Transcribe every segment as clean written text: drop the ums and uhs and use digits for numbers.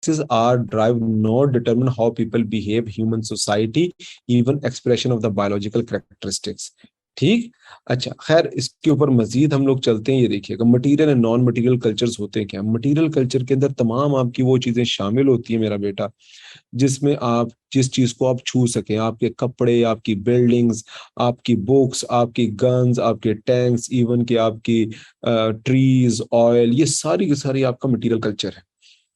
are drive not determine how people behave, human society, even expression of the biological characteristics. ठीक। अच्छा, खैर इसके ऊपर मजीद हम लोग चलते हैं। ये देखिएगा material and non material cultures होते हैं क्या। मटेरियल कल्चर के अंदर तमाम आपकी वो चीजें शामिल होती है मेरा बेटा, जिसमें आप जिस चीज को आप छू सकें, आपके कपड़े, आपकी बिल्डिंग्स, आपकी बुक्स, आपकी गन्स, आपके टैंक्स, इवन के आपकी ट्रीज, ऑयल, ये सारी की सारी आपका मटेरियल कल्चर है।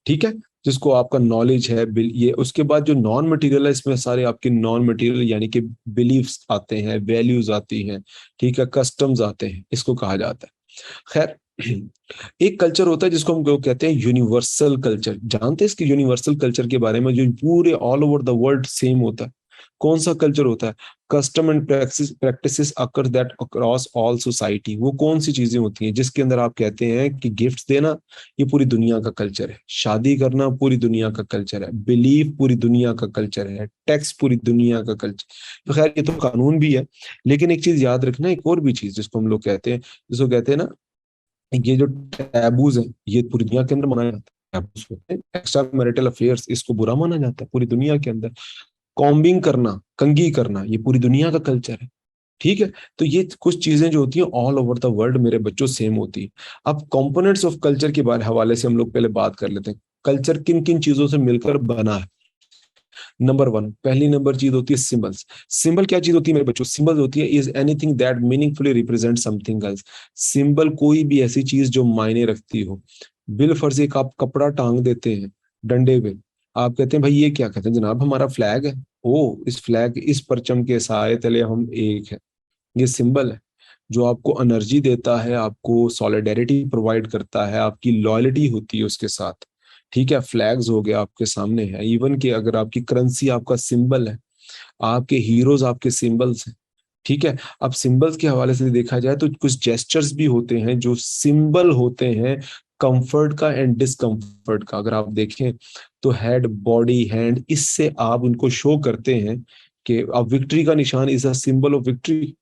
ठीक है, जिसको आपका नॉलेज है ये। उसके बाद जो नॉन मटेरियल है, इसमें सारे आपके नॉन मटेरियल यानी कि बिलीफ्स आते हैं, वैल्यूज आती हैं, ठीक है, कस्टम्स आते हैं, इसको कहा जाता है। खैर, एक कल्चर होता है जिसको हम लोग कहते हैं यूनिवर्सल कल्चर। जानते हैं इसके यूनिवर्सल कल्चर के बारे में, जो पूरे all over the world same होता है। कौन सा कल्चर होता है? Custom and practices occur that across all society. वो कौन सी चीजें होती हैं जिसके अंदर आप कहते हैं कि गिफ्ट्स देना ये पूरी दुनिया का कल्चर है, शादी करना पूरी दुनिया का कल्चर है, बिलीफ पूरी दुनिया का कल्चर है, टैक्स पूरी दुनिया का कल्चर। तो खैर ये तो कानून भी है, लेकिन एक चीज याद रखना, एक और भी चीज जिसको हम लोग कहते हैं, जिसको कहते हैं ना, ये जो टैबूज है ये पूरी दुनिया के अंदर माना जाता है। टैबूज होते हैं एक्स्ट्रा मैरिटल अफेयर्स, इसको बुरा माना जाता है पूरी दुनिया के अंदर। कॉम्बिंग करना, कंघी करना, ये पूरी दुनिया का कल्चर है। ठीक है, तो ये कुछ चीजें जो होती हैं ऑल ओवर द वर्ल्ड मेरे बच्चों सेम होती है। अब कंपोनेंट्स ऑफ कल्चर के बारे हवाले से हम लोग पहले बात कर लेते हैं। कल्चर किन किन चीजों से मिलकर बना है। नंबर वन, पहली नंबर चीज होती है सिंबल्स। सिंबल क्या चीज होती है मेरे बच्चों? सिंबल होती है is anything that meaningfully represent something else. Symbol कोई भी ऐसी चीज जो मायने रखती हो। बिल फर्ज एक आप कपड़ा टांग देते हैं डंडे पे, आप कहते हैं भाई ये क्या? कहते हैं जनाब हमारा फ्लैग है। ओ, इस फ्लैग, इस परचम के साए तले हम एक है। ये सिंबल है जो आपको एनर्जी देता है, आपको सॉलिडेरिटी प्रोवाइड करता है, आपकी लॉयल्टी होती है उसके साथ। ठीक है, फ्लैग्स हो गया आपके सामने है, इवन कि अगर आपकी करेंसी आपका सिंबल है, आपके हीरोज आपके सिंबल्स हैं। ठीक है, अब सिंबल्स के हवाले से देखा जाए तो कुछ जेस्चर्स भी होते हैं जो सिंबल होते हैं कंफर्ट का एंड डिस्कंफर्ट का। अगर आप देखें तो हेड, बॉडी, हैंड, इससे आप उनको शो करते हैं कि अब विक्ट्री का निशान is a symbol of victory.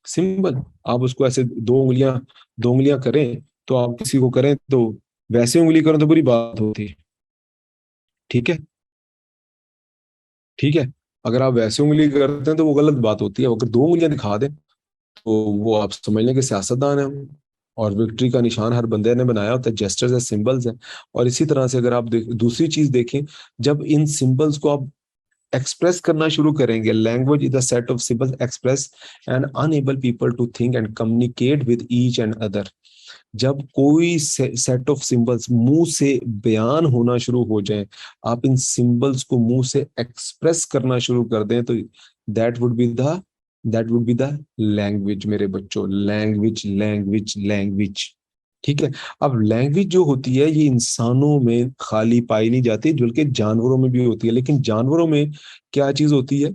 Symbol, आप उसको ऐसे दो उंगलियां करें, तो आप किसी को करें तो वैसे उंगली करें तो बुरी बात होती है। ठीक है, ठीक है, अगर आप वैसे उंगली करते हैं तो वो गलत बात होती है। अगर दो उंगलियां दिखा दें तो वो आप समझ लें कि सियासतदान है वो। और विक्ट्री का निशान हर बंदे ने बनाया होता है, जेस्टर्स है, सिंबल्स है। और इसी तरह से अगर आप दूसरी चीज देखें, जब इन सिंबल्स को आप एक्सप्रेस करना शुरू करेंगे, language is the set of symbols express and enable people to think and communicate with each and other. जब कोई सेट ऑफ सिंबल्स मुंह से बयान होना शुरू हो जाए, आप इन सिंबल्स को मुंह से एक्सप्रेस करना शुरू कर दें, तो that would be the that would be the language मेरे बच्चों। Language, language, language. ठीक है, अब लैंग्वेज जो होती है ये इंसानों में खाली पाई नहीं जाती, बल्कि जानवरों में भी होती है। लेकिन जानवरों में क्या चीज होती है?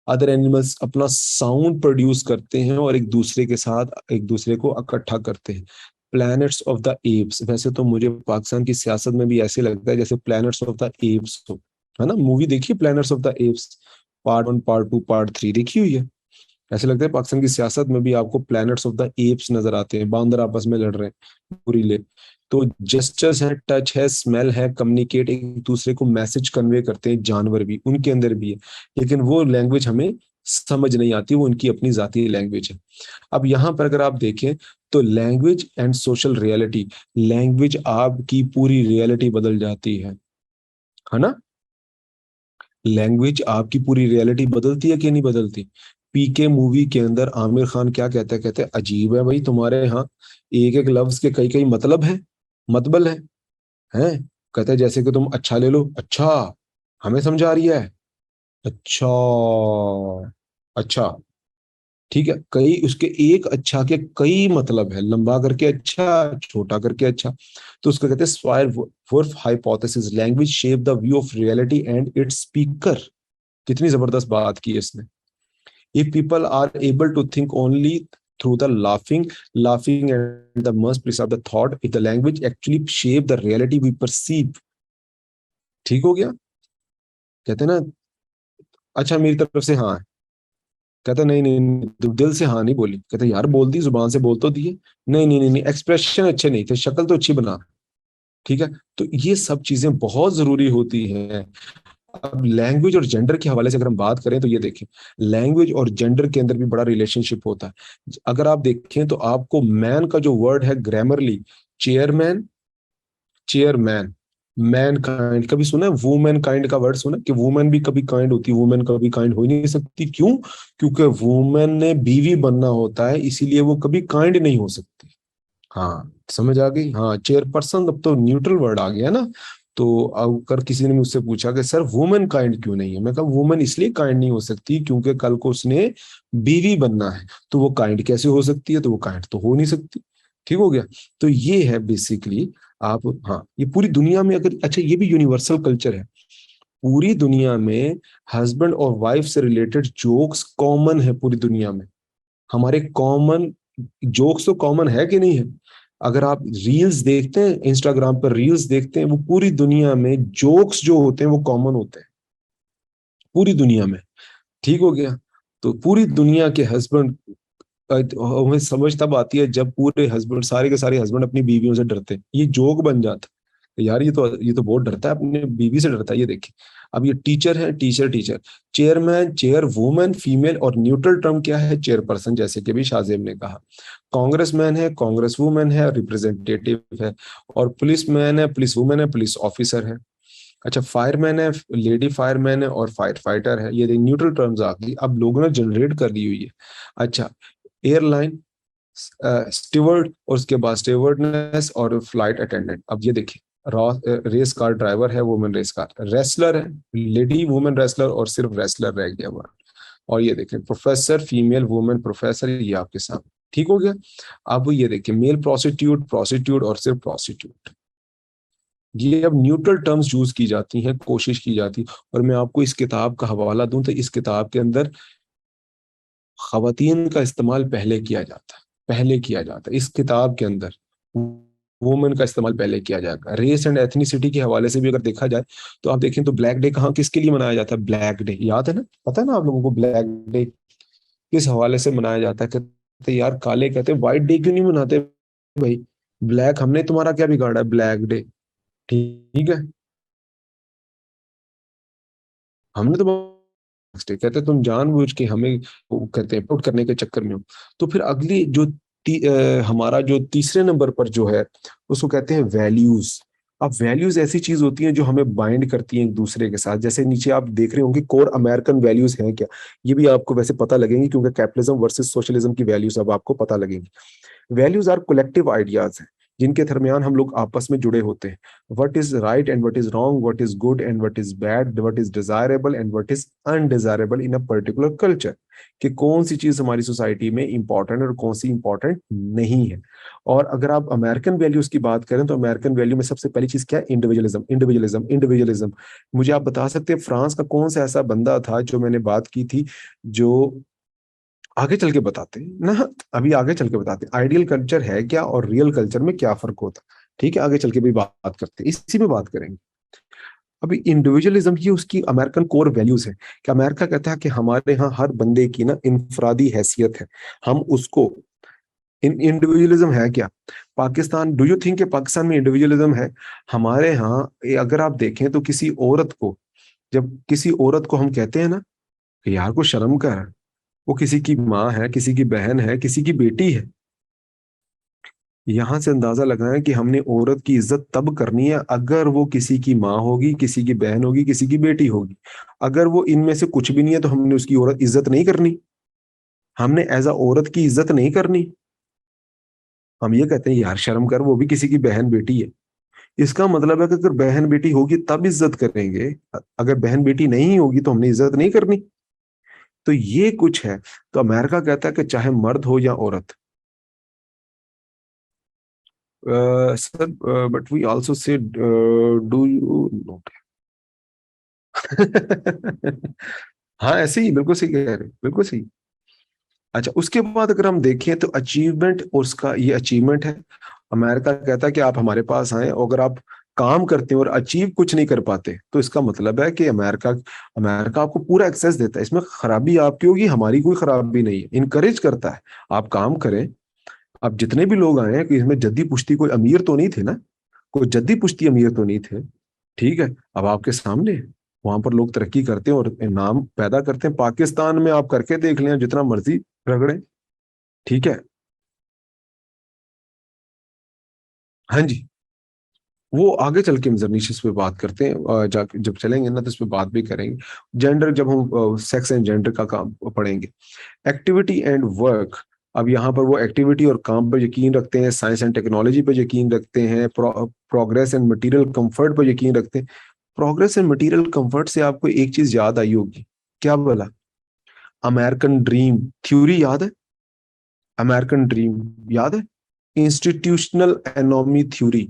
अदर एनिमल्स अपना साउंड प्रोड्यूस करते हैं और एक दूसरे के साथ एक दूसरे को इकट्ठा करते हैं। प्लैनेट्स ऑफ द एप्स, वैसे तो मुझे पाकिस्तान की सियासत में भी ऐसे लगता है जैसे प्लैनेट्स ऑफ द एप्स हो, है ना। मूवी देखिए planets of the apps, part one, part two, part three देखी हुई है। ऐसे लगता है पाकिस्तान की सियासत में भी आपको प्लैनेट्स ऑफ द एप्स नजर आते हैं, बांदर आपस में लड़ रहे हैं पूरी ले। तो जेस्चर्स है, टच है, स्मेल है, कम्युनिकेट, एक दूसरे को मैसेज कन्वे करते हैं, जानवर भी उनके अंदर भी है। लेकिन वो लैंग्वेज हमें समझ नहीं आती, वो उनकी अपनी जाती लैंग्वेज है। अब यहाँ पर अगर आप देखें तो language and social reality, language आपकी पूरी रियलिटी बदल जाती है ना। लैंग्वेज आपकी पूरी रियलिटी बदलती है कि नहीं बदलती? पीके मूवी के अंदर आमिर खान क्या कहते हैं? कहते हैं अजीब है भाई, तुम्हारे यहाँ एक एक लफ्ज के कई कई मतलब है, मतबल है। कहते हैं जैसे कि तुम अच्छा ले लो, अच्छा हमें समझा रही है, अच्छा, अच्छा। ठीक है, कई उसके एक अच्छा के कई मतलब है, लंबा करके अच्छा, छोटा करके अच्छा। तो उसको कहते हैं Sapir Whorf hypothesis, language shape the view of reality and its speaker. कितनी जबरदस्त बात की है इसने। If people are able to think only through the laughing and the must preserve the thought, if the language actually shape the reality we perceive। ठीक हो गया? कहते हैं ना, अच्छा मेरी तरफ से हाँ है। कहता नहीं नहीं नहीं, दिल से हाँ नहीं बोली। कहता यार बोल दी, जुबान से बोल तो दिए। नहीं नहीं नहीं नहीं, एक्सप्रेशन अच्छे नहीं थे, शक्ल तो अच्छी बना। ठीक है, तो ये सब चीजें बहुत जरूरी होती हैं। अब लैंग्वेज और जेंडर के हवाले से अगर हम बात करें तो ये देखें, लैंग्वेज और जेंडर के अंदर भी बड़ा रिलेशनशिप होता है। अगर आप देखें तो आपको मैन का जो वर्ड है Grammarly, chairman, chairman, man kind, कभी सुना है वुमेन काइंड का वर्ड सुना है? कि वुमेन भी कभी काइंड होती है? वुमेन कभी काइंड हो ही नहीं सकती। क्यों? क्योंकि वुमेन ने बीवी बनना होता है, इसीलिए वो कभी काइंड नहीं हो सकती। हाँ, समझ आ गई। हाँ, चेयरपर्सन अब तो न्यूट्रल वर्ड आ गया ना। तो अगर किसी ने मुझसे पूछा कि सर वुमेन काइंड क्यों नहीं है, मैं कहा वुमेन इसलिए काइंड नहीं हो सकती क्योंकि कल को उसने बीवी बनना है, तो वो काइंड कैसे हो सकती है? तो वो काइंड तो हो नहीं सकती। ठीक हो गया। तो ये है बेसिकली। आप, हाँ, ये पूरी दुनिया में अगर, अच्छा ये भी यूनिवर्सल कल्चर है, पूरी दुनिया में हस्बैंड और वाइफ से रिलेटेड जोक्स कॉमन है पूरी दुनिया में। हमारे कॉमन जोक्स तो कॉमन है कि नहीं है? अगर आप रील्स देखते हैं, इंस्टाग्राम पर रील्स देखते हैं, वो पूरी दुनिया में जोक्स जो होते हैं वो कॉमन होते हैं पूरी दुनिया में। ठीक हो गया। तो पूरी दुनिया के हस्बैंड, हमें समझ तब आती है जब पूरे हस्बैंड, सारे के सारे हस्बैंड अपनी बीवियों से डरते हैं। ये जोक बन जाता है यार, ये तो बहुत डरता है, अपने बीवी से डरता है। ये देखिए, अब ये टीचर है, teacher teacher, chairman, chair women female, और न्यूट्रल टर्म क्या है? चेयरपर्सन, जैसे कि भी शाहजेब ने कहा। कांग्रेसमैन है, कांग्रेस वुमेन है, रिप्रेजेंटेटिव है। और पुलिस मैन है, पुलिस वुमेन है, पुलिस ऑफिसर है। अच्छा, फायरमैन है, लेडी फायरमैन है, और फायर फाइटर है। ये न्यूट्रल टर्म्स आ गई, अब लोगों ने जनरेट कर ली हुई है। अच्छा, एयरलाइन, स्टीवर्ड, और उसके बाद स्टीवर्डनेस और फ्लाइट अटेंडेंट। अब ये देखिए, रेस कार ड्राइवर है, वुमेन रेस कार, रेसलर है, लेडी वुमेन रेसलर, और सिर्फ रेसलर रह गया हुआ। और ये देखें, प्रोफेसर, फीमेल वुमेन प्रोफेसर, ये आपके सामने। ठीक हो गया। अब ये देखिए, मेल प्रोस्टिट्यूट, प्रोस्टिट्यूट, और सिर्फ प्रोस्टिट्यूट। ये अब न्यूट्रल टर्म्स यूज की जाती हैं, कोशिश की जाती। और मैं आपको इस किताब का हवाला दूं तो इस किताब के अंदर खवातीन का इस्तेमाल पहले किया जाता है, पहले किया जाता है इस किताब के अंदर। वुमेन का इस्तेमाल पहले किया जाएगा। रेस एंड एथनिसिटी के हवाले से भी अगर देखा जाए तो आप देखें तो ब्लैक डे कहाँ, किसके लिए मनाया जाता है? ब्लैक डे, याद है ना? पता है ना आप लोगों को ब्लैक डे किस हवाले से मनाया जाता है? कहते यार, काले कहते व्हाइट डे क्यों नहीं मनाते भाई? ब्लैक, हमने तुम्हारा क्या बिगाड़ा है? ब्लैक डे, ठीक है, हमने तो कहते तुम जानबूझ के हमें, वो कहते हैं, पुट करने के चक्कर में हो। तो फिर अगली जो हमारा जो तीसरे नंबर पर जो है, उसको कहते हैं वैल्यूज। अब वैल्यूज ऐसी चीज होती हैं जो हमें बाइंड करती हैं एक दूसरे के साथ। जैसे नीचे आप देख रहे होंगे, कोर अमेरिकन वैल्यूज हैं क्या? ये भी आपको वैसे पता लगेंगी, क्योंकि कैपिटलिज्म वर्सेस सोशलिज्म की वैल्यूज अब आपको पता लगेंगी। वैल्यूज आर कलेक्टिव आइडियाज हैं जिनके दरमियान हम लोग आपस में जुड़े होते हैं। What is right and what is wrong, what is good and what is bad, what is desirable and what is undesirable in a particular culture. कि कौन सी चीज हमारी सोसाइटी में इंपॉर्टेंट और कौन सी इंपॉर्टेंट नहीं है। और अगर आप अमेरिकन वैल्यूज की बात करें तो अमेरिकन वैल्यू में सबसे पहली चीज क्या है? Individualism, individualism, individualism. मुझे आप बता सकते हैं फ्रांस का कौन सा ऐसा बंदा था जो मैंने बात की थी, जो आगे चल के बताते हैं ना, अभी आगे चल के बताते हैं आइडियल कल्चर है क्या और रियल कल्चर में क्या फर्क होता है। ठीक है, आगे चल के भी बात करते हैं, इसी में बात करेंगे। अभी इंडिविजुअलिज्म ही उसकी अमेरिकन कोर वैल्यूज है, कि अमेरिका कहता है कि हमारे यहाँ हर बंदे की ना इनफरादी हैसियत है, हम उसको, इंडिविजुअलिज्म है क्या? पाकिस्तान, डू यू थिंक कि पाकिस्तान में इंडिविजुअलिज्म है? हमारे यहाँ अगर आप देखें तो किसी औरत को, जब किसी औरत को हम कहते हैं ना कि यार को शर्म कर, वो किसी की माँ है, किसी की बहन है, किसी की बेटी है। यहां से अंदाजा लगाएं कि हमने औरत की इज्जत तब करनी है अगर वो किसी की माँ होगी, किसी की बहन होगी, किसी की बेटी होगी। अगर वो इनमें से कुछ भी नहीं है तो हमने उसकी औरत इज्जत नहीं करनी, हमने एज अ औरत की इज्जत नहीं करनी। हम ये कहते हैं यार शर्म कर, वो भी किसी की बहन बेटी है। इसका मतलब है कि अगर बहन बेटी होगी तब इज्जत करेंगे, अगर बहन बेटी नहीं होगी तो हमने इज्जत नहीं करनी। तो ये कुछ है। तो अमेरिका कहता है कि चाहे मर्द हो या औरत, sir, but we also said, do you not? हाँ, ऐसे ही, बिल्कुल सही कह रहे हैं, बिल्कुल सही। अच्छा, उसके बाद अगर हम देखें तो अचीवमेंट, और उसका ये अचीवमेंट है। अमेरिका कहता है कि आप हमारे पास आए, और अगर आप काम करते हैं और अचीव कुछ नहीं कर पाते तो इसका मतलब है कि अमेरिका अमेरिका आपको पूरा एक्सेस देता है, इसमें खराबी आपकी होगी, हमारी कोई खराबी नहीं है, इनकरेज करता है आप काम करें। अब जितने भी लोग आए हैं कि इसमें जद्दी पुश्ती कोई अमीर तो नहीं थे ना, कोई जद्दी पुश्ती अमीर तो नहीं थे, ठीक है। अब आपके सामने वहां पर लोग तरक्की करते हैं और नाम पैदा करते हैं। पाकिस्तान में आप करके देख लें, जितना मर्जी रगड़े, ठीक है। हाँ जी, वो आगे चल के हम जर्नीश इस पे बात करते हैं, जब चलेंगे ना तो इस पे बात भी करेंगे। जेंडर, जब हम सेक्स एंड जेंडर का काम पढ़ेंगे। एक्टिविटी एंड वर्क, अब यहाँ पर वो एक्टिविटी और काम पर यकीन रखते हैं, साइंस एंड टेक्नोलॉजी पर यकीन रखते हैं, प्रोग्रेस एंड मटेरियल कंफर्ट पर यकीन रखते हैं। प्रोग्रेस एंड मटेरियल कंफर्ट से आपको एक चीज याद आई होगी, क्या बोला? अमेरिकन ड्रीम थ्योरी याद है? अमेरिकन ड्रीम याद है? Institutional anomie theory.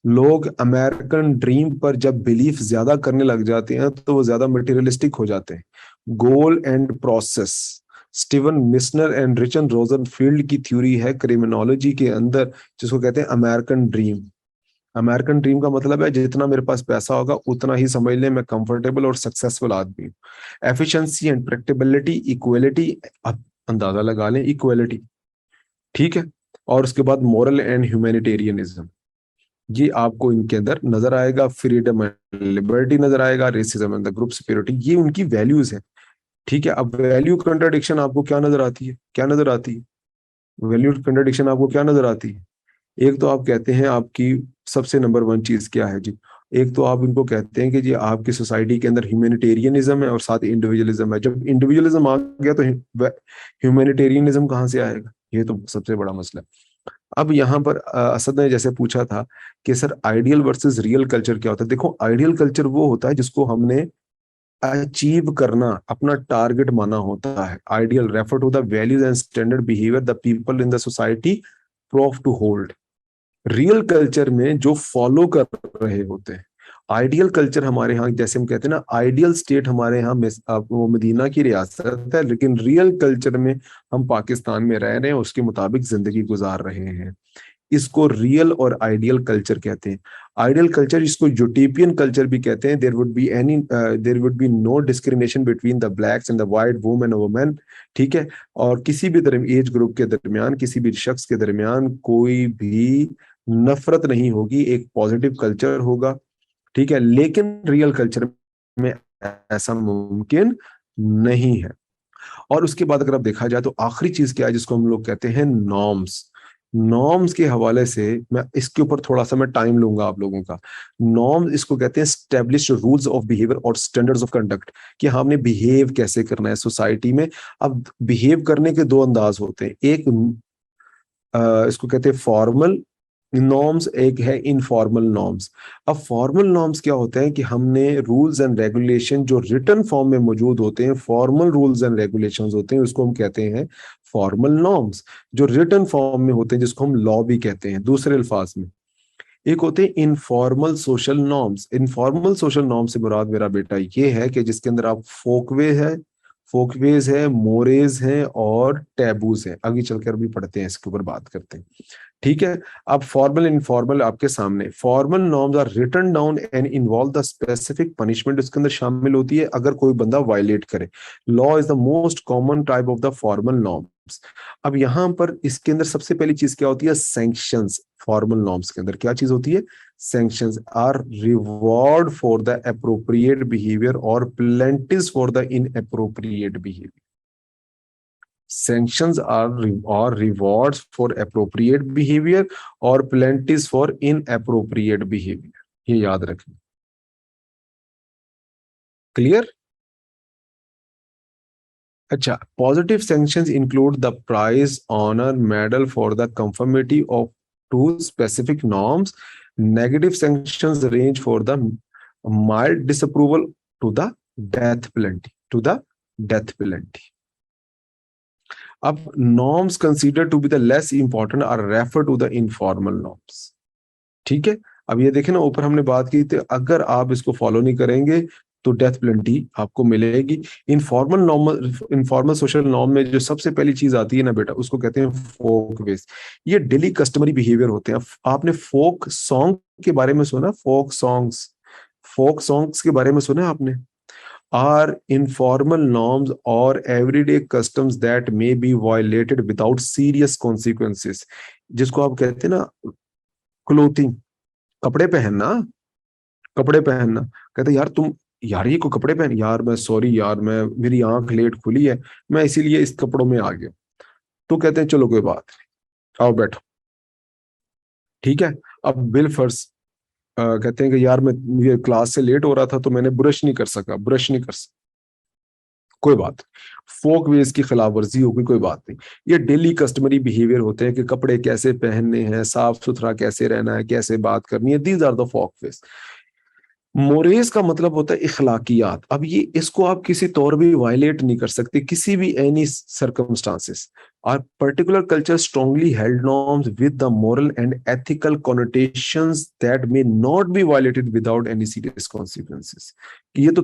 लोग अमेरिकन ड्रीम पर जब बिलीफ ज्यादा करने लग जाते हैं तो वो ज्यादा मटेरियलिस्टिक हो जाते हैं। Goal and process, Steven Mishner and Richard Rosenfield की थ्योरी है क्रिमिनोलॉजी के अंदर, जिसको कहते हैं अमेरिकन ड्रीम। अमेरिकन ड्रीम का मतलब है जितना मेरे पास पैसा होगा उतना ही समझ लें मैं कंफर्टेबल और सक्सेसफुल आदमी हूँ। एफिशिएंसी एंड प्रैक्टिबिलिटी, इक्वलिटी, अब अंदाजा लगा लें, इक्वलिटी, ठीक है। और उसके बाद मॉरल एंड ह्यूमैनिटेरियनिज्म, ये आपको इनके अंदर नजर आएगा। फ्रीडम एंड लिबर्टी नजर आएगा। Racism and the group security, ये उनकी वैल्यूज है, ठीक है। अब वैल्यू कंट्राडिक्शन आपको क्या नजर आती है? क्या नजर आती है? वैल्यू कंट्राडिक्शन आपको क्या नजर आती है? एक तो आप कहते हैं आपकी सबसे नंबर वन चीज क्या है जी? एक तो आप इनको कहते हैं कि जी आपकी सोसाइटी के अंदर ह्यूमैनिटेरियनिज्म है और साथ इंडिविजुअलिज्म है। जब इंडिविजुअलिज्म आ गया तो ह्यूमैनिटेरियनिज्म कहाँ से आएगा? ये तो सबसे बड़ा मसला है। अब यहाँ पर असद ने जैसे पूछा था कि sir ideal versus real culture क्या होता है। देखो, आइडियल कल्चर वो होता है जिसको हमने अचीव करना अपना टारगेट माना होता है। Ideal refer to the values and standard behaviour the people in the society prove to hold. Real culture में जो फॉलो कर रहे होते हैं। आइडियल कल्चर हमारे यहाँ, जैसे हम कहते हैं ना, आइडियल स्टेट हमारे यहाँ वो मदीना की रियासत है, लेकिन रियल कल्चर में हम पाकिस्तान में रह रहे हैं, उसके मुताबिक जिंदगी गुजार रहे हैं। इसको रियल और आइडियल कल्चर कहते हैं। आइडियल कल्चर, इसको यूटोपियन कल्चर भी कहते हैं। There would be no discrimination between the blacks and the white, women और वुमेन, ठीक है। और किसी भी एज ग्रुप के दरमियान, किसी भी शख्स के दरमियान कोई भी नफरत नहीं होगी, एक पॉजिटिव कल्चर होगा, ठीक है। लेकिन रियल कल्चर में ऐसा मुमकिन नहीं है। और उसके बाद अगर आप देखा जाए तो आखिरी चीज क्या है जिसको हम लोग कहते हैं नॉर्म्स। नॉर्म्स के हवाले से मैं इसके ऊपर थोड़ा सा मैं टाइम लूंगा आप लोगों का। नॉर्म्स इसको कहते हैं स्टैब्लिश्ड रूल्स ऑफ बिहेवियर और स्टैंडर्ड्स ऑफ कंडक्ट, कि हमने बिहेव कैसे करना है सोसाइटी में। अब बिहेव करने के दो अंदाज होते हैं, एक इसको कहते हैं फॉर्मल नॉर्म्स, एक है इनफॉर्मल नॉर्म्स। अब फॉर्मल नॉर्म्स क्या होते हैं कि हमने रूल्स एंड रेगुलेशन जो रिटन फॉर्म में मौजूद होते हैं, फॉर्मल रूल्स एंड रेगुलेशंस होते हैं, उसको हम कहते हैं फॉर्मल नॉर्म्स। जो रिटन फॉर्म में होते हैं जिसको हम लॉ भी कहते हैं दूसरे अल्फाज में। एक होते हैं informal social norms. Informal social norm से मुराद मेरा बेटा ये है कि जिसके अंदर आप फोकवेज है, मोरेज हैं और टैबूज हैं। आगे चलकर भी पढ़ते हैं, इसके ऊपर बात करते हैं, ठीक है। अब फॉर्मल इनफॉर्मल आपके सामने। Formal norms are written down and involve the specific punishment, इसके अंदर शामिल होती है अगर कोई बंदा वायलेट करे। Law is the most common type of the formal norms. अब यहां पर इसके अंदर सबसे पहली चीज क्या होती है? सैंक्शंस। फॉर्मल नॉर्म्स के अंदर क्या चीज होती है? Sanctions are reward for the appropriate behaviour और penalties for the inappropriate behaviour. Sanctions are or rewards for appropriate behavior और penalties for inappropriate behavior। ये याद रखें। क्लियर? अच्छा, positive sanctions include the prize, honour, medal for the conformity of to specific norms. Negative sanctions range for the mild disapproval to the death penalty, to the death penalty. अब norms consider to be the less important are refer to the informal norms, ठीक है। अब ये देखें ना, ऊपर हमने बात की थी अगर आप इसको फॉलो नहीं करेंगे तो डेथ पेनल्टी आपको मिलेगी। इनफॉर्मल सोशल नॉर्म में जो सबसे पहली चीज आती है ना बेटा, उसको कहते हैं फोक वेज। ये डेली कस्टमरी बिहेवियर होते हैं। आपने फोक सॉन्ग के बारे में सुना? फोक सॉन्ग्स के बारे में सुना आपने? are informal norms or everyday customs that may be violated without serious consequences, जिसको आप कहते हैं ना क्लोथिंग। कपड़े पहनना, कपड़े पहनना। कहते यार तुम, यार ये को कपड़े पहन, यार मैं सॉरी यार, मैं मेरी आंख लेट खुली है, मैं इसीलिए इस कपड़ों में आ गया। तो कहते हैं चलो कोई बात नहीं, आओ बैठो। ठीक है। अब बिल फर्ज कहते हैं कि यार मैं, ये क्लास से लेट हो रहा था तो मैंने ब्रश नहीं कर सका, ब्रश नहीं कर सका, कोई बात। फोक वेज की खिलाफ वर्जी होगी, कोई बात नहीं। ये डेली कस्टमरी बिहेवियर होते हैं कि कपड़े कैसे पहनने हैं, साफ सुथरा कैसे रहना है, कैसे बात करनी है, these are the folk ways. Mores का मतलब होता है इखलाकियात। अब ये, इसको आप किसी तौर भी वायलेट नहीं कर सकते, किसी भी any circumstances. Are particular culture strongly held norms with the moral and ethical connotations that may not be violated without any serious consequences. ये तो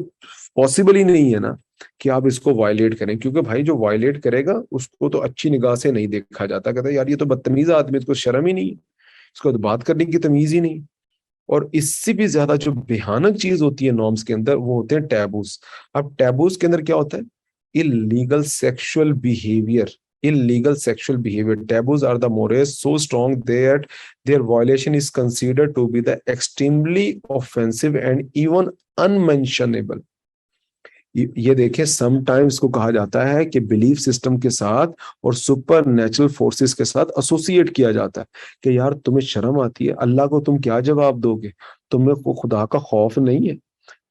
पॉसिबल ही नहीं है ना कि आप इसको वायलेट करें, क्योंकि भाई जो वायलेट करेगा उसको तो अच्छी निगाह से नहीं देखा जाता। कहता है यार ये तो बदतमीज आदमी, इसको शर्म ही नहीं, इसको तो बात करने की तमीज ही नहीं। और इससे भी ज्यादा जो भयानक चीज होती है नॉर्म्स के अंदर, वो होते हैं टैबूज। अब टैबूज के अंदर क्या होता है? Illegal sexual behaviour. illegal sexual behavior. Taboos are the mores so strong that their violation is considered to be the extremely offensive and even unmentionable. ये देखें, समटाइम्स को कहा जाता है कि बिलीफ सिस्टम के साथ और सुपर नेचुरल फोर्सेस के साथ एसोसिएट किया जाता है कि यार तुम्हें शर्म आती है, अल्लाह को तुम क्या जवाब दोगे, तुम्हें को खुदा का खौफ नहीं है।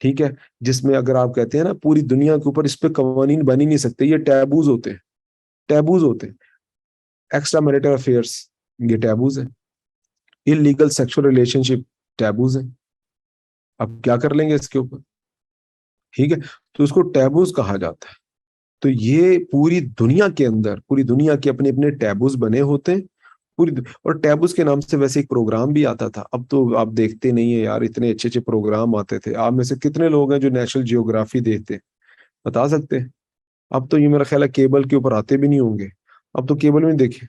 ठीक है। जिसमें अगर आप कहते हैं ना पूरी दुनिया के ऊपर इस पे कवानीन बन ही नहीं सकते, ये टैबूज होते हैं, टैबूज होते हैं। एक्स्ट्रा मैरिटल अफेयर्स, ये टैबूज है। इलीगल सेक्सुअल रिलेशनशिप, टैबूज है। अब क्या कर लेंगे इसके ऊपर? ठीक है। तो उसको टैबूज कहा जाता है। तो ये पूरी दुनिया के अंदर, पूरी दुनिया के अपने अपने टैबूज बने होते हैं। और टैबूज के नाम से वैसे एक प्रोग्राम भी आता था, अब तो आप देखते नहीं है यार, इतने अच्छे अच्छे प्रोग्राम आते थे। आप में से कितने लोग हैं जो नेशनल जियोग्राफी देखते हैं, बता सकते हैं? अब तो ये मेरा ख्याल है केबल के ऊपर आते भी नहीं होंगे, अब तो केबल में देखे।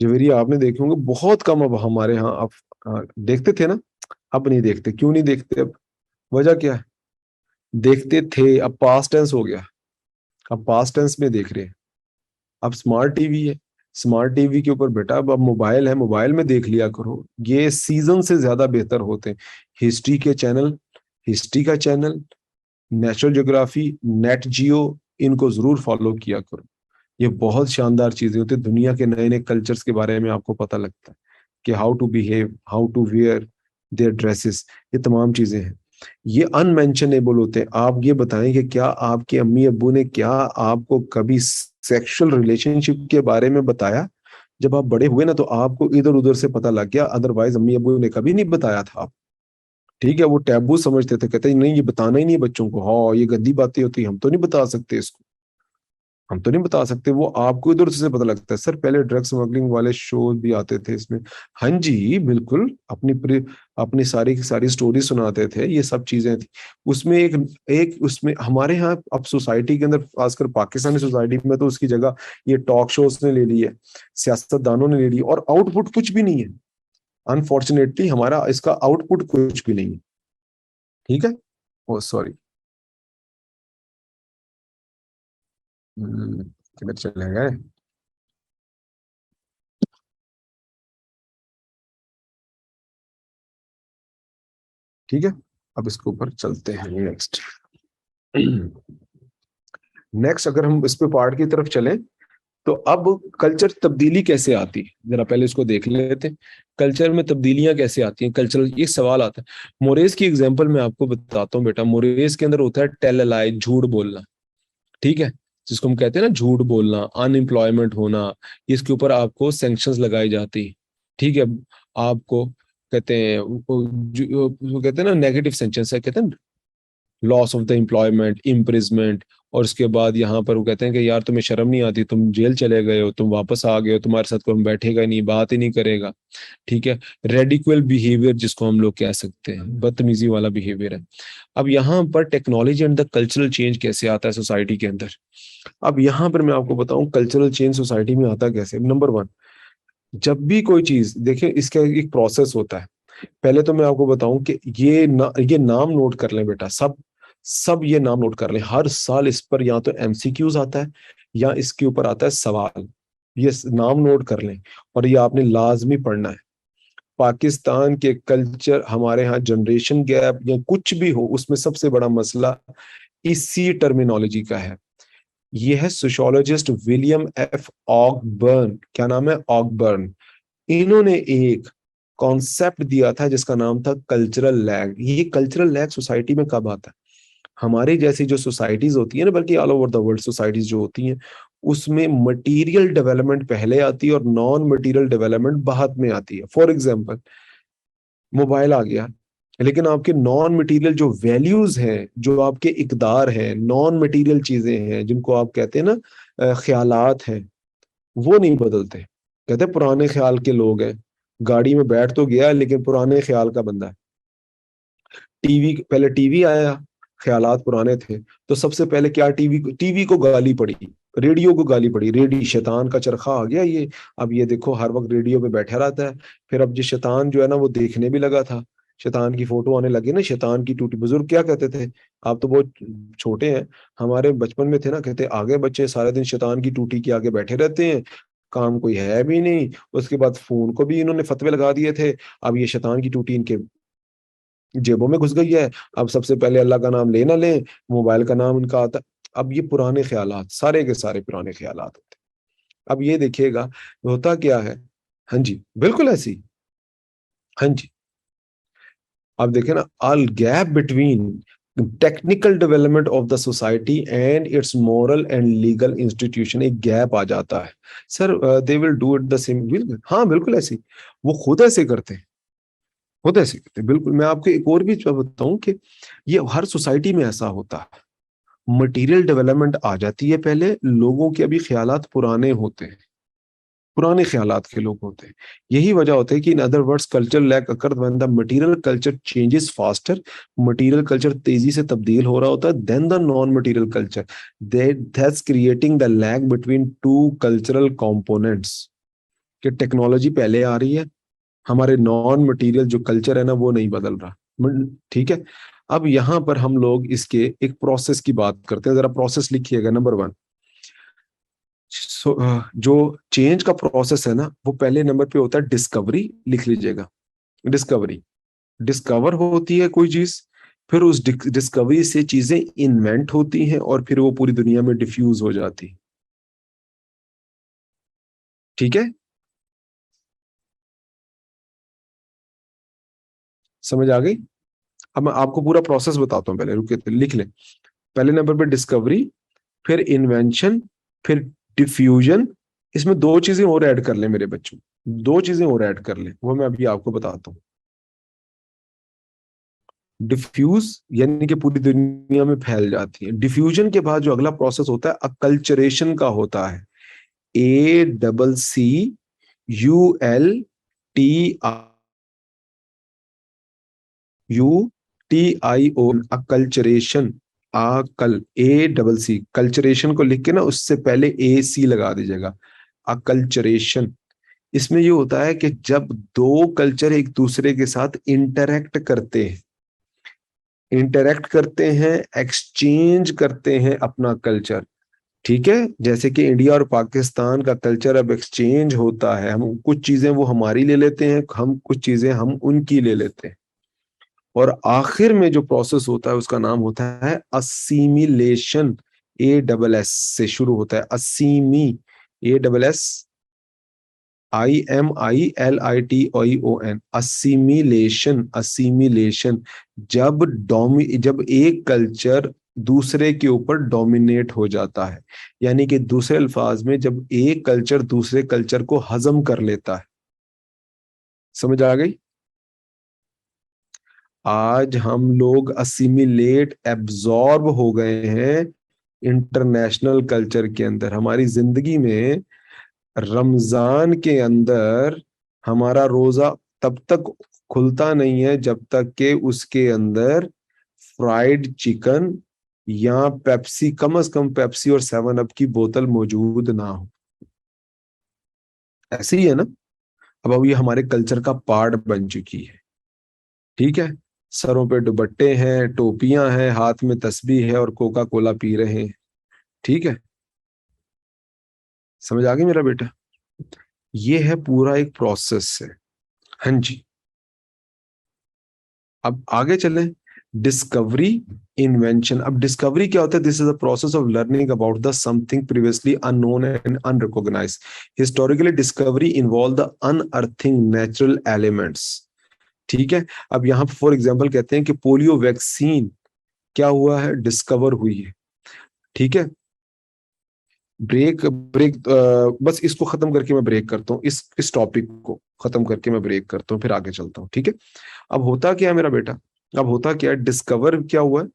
जवेरिया आपने देखे होंगे, बहुत कम अब हमारे यहाँ। अब देखते थे ना, अब नहीं देखते। क्यों नहीं देखते अब? वजह क्या है? देखते थे, अब पास्ट टेंस हो गया, अब पास्ट टेंस में देख रहे हैं। अब स्मार्ट टीवी है, स्मार्ट टीवी के ऊपर बेटा अब मोबाइल है, मोबाइल में देख लिया करो। ये सीजन से ज्यादा बेहतर होते हैं। हिस्ट्री के चैनल, हिस्ट्री का चैनल, नेशनल ज्योग्राफी, नेट जियो, इनको जरूर फॉलो किया करो। ये बहुत शानदार चीजें होती है, दुनिया के नए नए कल्चर्स के बारे में आपको पता लगता है कि how to behave, how to wear their dresses, ये तमाम चीजें हैं। ये अनमेंशनेबल होते हैं। आप ये बताएं कि क्या आपके अम्मी अब्बू ने क्या आपको कभी सेक्सुअल रिलेशनशिप के बारे में बताया? जब आप बड़े हुए ना तो आपको इधर उधर से पता लग गया, अदरवाइज अम्मी अब्बू ने कभी नहीं बताया था आप। ठीक है। वो टैबू समझते थे, कहते नहीं ये बताना ही नहीं है बच्चों को, हाँ ये गंदी बातें होती, हम तो नहीं बता सकते इसको, हम तो नहीं बता सकते। वो आपको इधर से पता लगता है। सर पहले ड्रग स्मगलिंग वाले शो भी आते थे इसमें। हाँ जी बिल्कुल, अपनी सारी की सारी स्टोरी सुनाते थे, ये सब चीजें थी उसमें। एक एक उसमें हमारे यहाँ अब सोसाइटी के अंदर, खासकर पाकिस्तानी सोसाइटी में, तो उसकी जगह ये टॉक शोज ने ले ली है, सियासतदानों ने ले ली, और आउटपुट कुछ भी नहीं है। अनफॉर्चुनेटली हमारा इसका आउटपुट कुछ भी नहीं है। ठीक है। ओ सॉरी, किधर चले गए? ठीक है। अब इसके ऊपर चलते हैं नेक्स्ट। नेक्स्ट अगर हम इस पे पार्ट की तरफ चलें, तो अब कल्चर तब्दीली कैसे आती है, जरा पहले इसको देख लेते हैं। कल्चर में तब्दीलियां कैसे आती हैं, कल्चरल, ये सवाल आता है। मोरेज की एग्जांपल मैं आपको बताता हूँ बेटा। मोरेज के अंदर होता है टेल लाई, झूठ बोलना। ठीक है। जिसको हम कहते हैं ना झूठ बोलना, अनएम्प्लॉयमेंट होना, इसके ऊपर आपको सैंक्शंस लगाई जाती। ठीक है। आपको कहते हैं वो कहते हैं ना नेगेटिव सैंक्शंस है, कहते हैं loss of the employment, imprisonment. और उसके बाद यहाँ पर वो कहते हैं कि यार तुम्हें शर्म नहीं आती, तुम जेल चले गए हो, तुम वापस आ गए हो, तुम्हारे साथ कोई हम बैठेगा ही नहीं, बात ही नहीं करेगा। ठीक है। रेडिकुअल बिहेवियर जिसको हम लोग कह सकते हैं, बदतमीजी वाला बिहेवियर है। अब यहाँ पर technology and the cultural change कैसे आता है सोसाइटी के अंदर? अब यहाँ पर मैं आपको बताऊं कल्चरल चेंज सोसाइटी में आता कैसे। नंबर वन, जब भी कोई चीज देखें, इसका एक प्रोसेस होता है। पहले तो मैं आपको बताऊं कि ये नाम नोट कर लें बेटा, सब सब ये नाम नोट कर लें। हर साल इस पर या तो एमसीक्यूज आता है या इसके ऊपर आता है सवाल। ये नाम नोट कर लें और ये आपने लाजमी पढ़ना है। पाकिस्तान के कल्चर, हमारे यहाँ जनरेशन गैप या कुछ भी हो, उसमें सबसे बड़ा मसला इसी टर्मिनोलॉजी का है। ये है सोशियोलॉजिस्ट विलियम एफ ऑकबर्न, क्या नाम है, ऑकबर्न। इन्होंने एक कॉन्सेप्ट दिया था जिसका नाम था कल्चरल लैग। ये कल्चरल लैग सोसाइटी में कब आता है? हमारे जैसी जो सोसाइटीज होती है ना, बल्कि all over the world societies जो होती हैं, उसमें मटेरियल डेवलपमेंट पहले आती है और नॉन मटेरियल डेवलपमेंट बाद में आती है। फॉर एग्जांपल, मोबाइल आ गया, लेकिन आपके नॉन मटेरियल जो वैल्यूज हैं, जो आपके इकदार हैं, नॉन मटेरियल चीजें हैं जिनको आप कहते हैं ना ख्यालात हैं, वो नहीं बदलते। कहते हैं पुराने ख्याल के लोग हैं, गाड़ी में बैठ तो गया लेकिन पुराने ख्याल का बंदा है। टीवी, पहले टीवी आया, ख्यालात पुराने थे, तो सबसे पहले क्या, टीवी को गाली पड़ी, रेडियो को गाली पड़ी, रेडी शैतान का चरखा आ गया ये। अब ये देखो हर वक्त रेडियो पे बैठा रहता है। फिर अब ये शैतान जो है ना वो देखने भी लगा था, शैतान की फोटो आने लगी ना, शैतान की टूटी। बुजुर्ग क्या कहते थे, आप तो बहुत छोटे हैं, हमारे बचपन में थे ना, कहते आगे बच्चे सारे दिन शैतान की टूटी के आगे बैठे रहते हैं, काम कोई है भी नहीं। उसके बाद फोन को भी इन्होंने फतवे लगा दिए थे, अब ये शैतान की टूटी इनके जेबों में घुस गई है। अब सबसे पहले अल्लाह का नाम लेना लें, मोबाइल का नाम इनका आता। अब ये पुराने ख्यालात, सारे के सारे पुराने ख्यालात होते। अब ये देखिएगा होता क्या है। हाँ जी, बिल्कुल ऐसी। हाँ जी, अब देखें ना, all gap between technical development of the society and it's moral and legal institution, एक गैप आ जाता है। Sir they will do it the same, हाँ बिल्कुल ऐसी, वो खुद ऐसे करते हैं, खुद ऐसे करते हैं, बिल्कुल। मैं आपको एक और भी बताऊं कि ये हर सोसाइटी में ऐसा होता है। मटेरियल डेवलपमेंट आ जाती है पहले, लोगों के अभी ख्यालात पुराने होते हैं, पुराने ख्यालात के लोग होते हैं। यही वजह होती है कि in other words culture lag occur when the material culture changes faster. Material culture तेजी से तब्दील हो रहा होता है then the non material culture, that's creating the lag between two cultural components. कि टेक्नोलॉजी पहले आ रही है, हमारे नॉन मटेरियल जो कल्चर है ना वो नहीं बदल रहा। ठीक है। अब यहां पर हम लोग इसके एक प्रोसेस की बात करते हैं, जरा प्रोसेस लिखिएगा। नंबर वन, जो चेंज का प्रोसेस है ना, वो पहले नंबर पे होता है डिस्कवरी, लिख लीजिएगा। डिस्कवरी, डिस्कवर होती है कोई चीज, फिर उस डिस्कवरी से चीजें इन्वेंट होती हैं और फिर वो पूरी दुनिया में डिफ्यूज हो जाती है। ठीक है, समझ आ गई? अब मैं आपको पूरा प्रोसेस बताता हूँ, पहले रुके लिख लें। पहले नंबर पे डिस्कवरी, फिर इन्वेंशन, फिर डिफ्यूजन। इसमें दो चीजें और ऐड कर लें मेरे बच्चों, दो चीजें और ऐड कर लें, वो मैं अभी आपको बताता हूँ। डिफ्यूज यानी कि पूरी दुनिया में फैल जाती है। डिफ्यूजन के बाद जो अगला प्रोसेस होता है अकल्चरेशन का होता है। ACCULTI, UTIO, acculturation. कल ACC, कल्चरेशन को लिख के ना उससे पहले AC लगा दीजिएगा, अकल्चरेशन। इसमें ये होता है कि जब दो कल्चर एक दूसरे के साथ इंटरेक्ट करते हैं, एक्सचेंज करते हैं अपना कल्चर। ठीक है, जैसे कि इंडिया और पाकिस्तान का कल्चर अब एक्सचेंज होता है, हम कुछ चीजें वो हमारी ले लेते हैं, हम कुछ चीजें हम उनकी ले लेते हैं, और आखिर में जो प्रोसेस होता है उसका नाम होता है असीमिलेशन। ASS से शुरू होता है, असीमी, ASS IMILITION, असीमिलेशन, असीमिलेशन। जब एक कल्चर दूसरे के ऊपर डोमिनेट हो जाता है, यानी कि दूसरे अल्फाज में जब एक कल्चर दूसरे कल्चर को हजम कर लेता है। समझ आ गई? आज हम लोग असिमिलेट, एब्जॉर्ब हो गए हैं इंटरनेशनल कल्चर के अंदर। हमारी जिंदगी में रमजान के अंदर हमारा रोजा तब तक खुलता नहीं है जब तक कि उसके अंदर फ्राइड चिकन या पेप्सी, कम से कम पेप्सी और 7 अप की बोतल मौजूद ना हो। ऐसे ही है ना? अब ये हमारे कल्चर का पार्ट बन चुकी है। ठीक है, सरों पे दुपट्टे हैं, टोपियां हैं, हाथ में तस्बीह है और कोका कोला पी रहे हैं। ठीक है, समझ आ गई मेरा बेटा? ये है पूरा एक प्रोसेस है। हाँ जी, अब आगे चलें। Discovery, invention. अब डिस्कवरी क्या होता है? This is the process of learning about the something previously unknown and unrecognised. Historically discovery involve the unearthing natural elements. ठीक है। अब यहाँ फॉर एग्जाम्पल कहते हैं कि पोलियो वैक्सीन क्या हुआ है? डिस्कवर हुई है। ठीक है। ब्रेक ब्रेक बस इसको खत्म करके मैं ब्रेक करता हूँ, इस टॉपिक को खत्म करके मैं ब्रेक करता हूँ, फिर आगे चलता हूँ। ठीक है। अब होता क्या है मेरा बेटा? अब होता क्या है? डिस्कवर क्या हुआ है?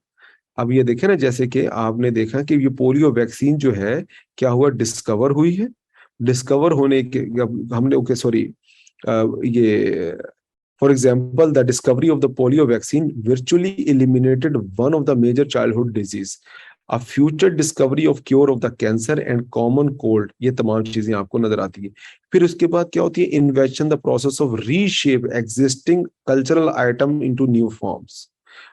अब ये देखे ना, जैसे कि आपने देखा कि ये पोलियो वैक्सीन जो है क्या हुआ? डिस्कवर हुई है। डिस्कवर होने के हमने, ओके सॉरी, ये for example the discovery of the polio vaccine virtually eliminated one of the major childhood disease. A future discovery of cure of the cancer and common cold, ये तमाम चीजें आपको नजर आती है। फिर उसके बाद क्या होती है? Invention, the process of reshape existing cultural item into new forms.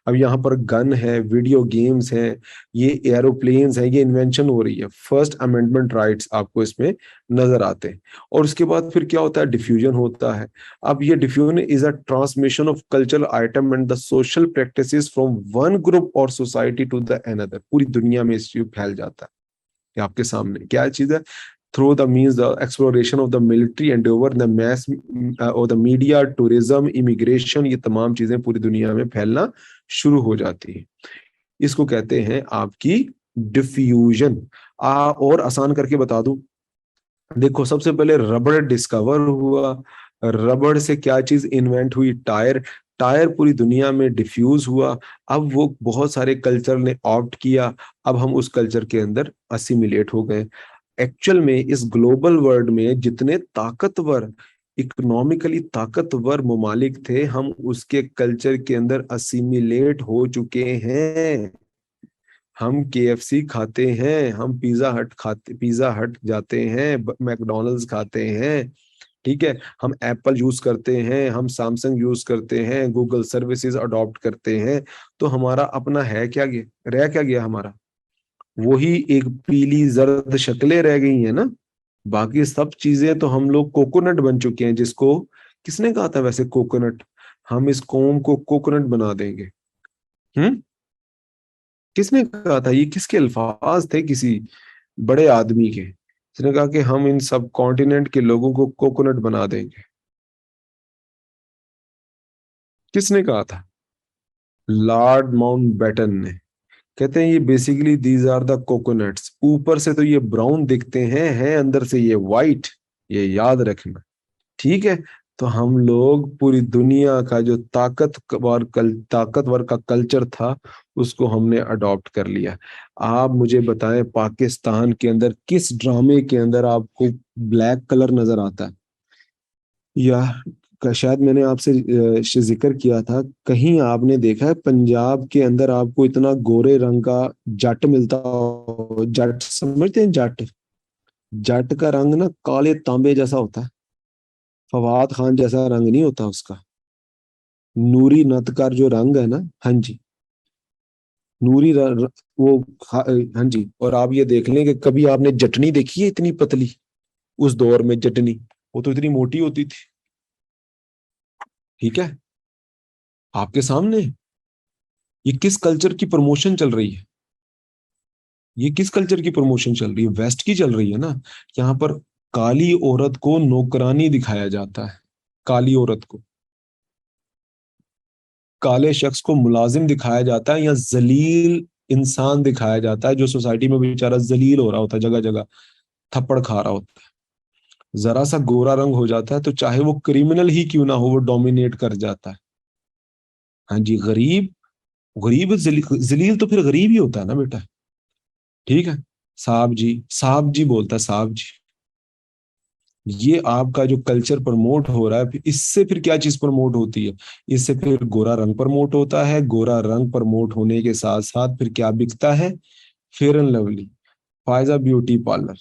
अब यहाँ पर गन है, वीडियो गेम्स हैं, ये एरोप्लेन्स हैं, ये इन्वेंशन हो रही है। फर्स्ट अमेंडमेंट राइट्स आपको इसमें नजर आते हैं। और उसके बाद फिर क्या होता है? डिफ्यूजन होता है। अब ये diffusion is a transmission of cultural item and the social practices from one group और सोसाइटी टू द अनदर। पूरी दुनिया में इस फैल जाता है। ये आपके सामने क्या चीज है? through the means the exploration of the military endeavor, the mass और the media, tourism, immigration, ये तमाम चीजें पूरी दुनिया में फैलना शुरू हो जाती है। इसको कहते हैं आपकी डिफ्यूजन। और आसान करके बता दूं, देखो सबसे पहले रबड़ डिस्कवर हुआ। रबड़ से क्या चीज इन्वेंट हुई? टायर। टायर पूरी दुनिया में डिफ्यूज हुआ। अब वो बहुत सारे कल्चर ने ऑप्ट किया। अब हम उस कल्चर के अंदर असिमिलेट हो गए। एक्चुअल में इस ग्लोबल वर्ल्ड में जितने ताकतवर, इकोनॉमिकली ताकतवर ममालिक थे, हम उसके कल्चर के अंदर असिमिलेट हो चुके हैं। हम केएफसी खाते हैं, हम पिज्जा हट जाते हैं, मैकडोनल्ड्स खाते हैं। ठीक है। हम एप्पल यूज करते हैं, हम सैमसंग यूज करते हैं, गूगल सर्विसेज अडॉप्ट करते हैं। तो हमारा अपना है क्या गया? रह क्या गया हमारा? वही एक पीली जर्द शक्लें रह गई हैं ना। बाकी सब चीजें तो हम लोग कोकोनट बन चुके हैं। जिसको किसने कहा था वैसे कोकोनट? हम इस कौम को कोकोनट बना देंगे। हम्म। किसने कहा था? ये किसके अल्फाज थे? किसी बड़े आदमी के। जिसने कहा कि हम इन सब कॉन्टिनेंट के लोगों को कोकोनट बना देंगे। किसने कहा था? लॉर्ड माउंटबेटन ने। कहते हैं ये basically these are the coconuts. ऊपर से तो ये ब्राउन दिखते हैं, अंदर से ये वाइट। ये याद रखना। ठीक है। तो हम लोग पूरी दुनिया का जो ताकतवर का कल्चर था, उसको हमने अडॉप्ट कर लिया। आप मुझे बताएं, पाकिस्तान के अंदर किस ड्रामे के अंदर आपको ब्लैक कलर नजर आता है? या शायद मैंने आपसे जिक्र किया था, कहीं आपने देखा है पंजाब के अंदर आपको इतना गोरे रंग का जट मिलता हो? जट समझते हैं? जट, जट का रंग ना काले तांबे जैसा होता है। फवाद खान जैसा रंग नहीं होता उसका। नूरी नतकर जो रंग है ना, हाँ जी, नूरी वो हाँ जी। और आप ये देख लें कि कभी आपने जटनी देखी है इतनी पतली? उस दौर में जटनी, वो तो इतनी मोटी होती थी। ठीक है। आपके सामने ये किस कल्चर की प्रमोशन चल रही है? ये किस कल्चर की प्रमोशन चल रही है? वेस्ट की चल रही है ना। यहाँ पर काली औरत को नौकरानी दिखाया जाता है। काली औरत को, काले शख्स को मुलाजिम दिखाया जाता है, या जलील इंसान दिखाया जाता है, जो सोसाइटी में बेचारा जलील हो रहा होता है, जगह जगह थप्पड़ खा रहा होता है। जरा सा गोरा रंग हो जाता है तो चाहे वो क्रिमिनल ही क्यों ना हो, वो डोमिनेट कर जाता है। हाँ जी, गरीब, गरीब जलील तो फिर गरीब ही होता है ना बेटा। ठीक है। साहब जी, साहब जी बोलता है, साहब जी। ये आपका जो कल्चर प्रमोट हो रहा है, इससे फिर क्या चीज प्रमोट होती है? इससे फिर गोरा रंग प्रमोट होता है। गोरा रंग प्रमोट होने के साथ साथ फिर क्या बिकता है? Fair and lovely, Faiza beauty parlour.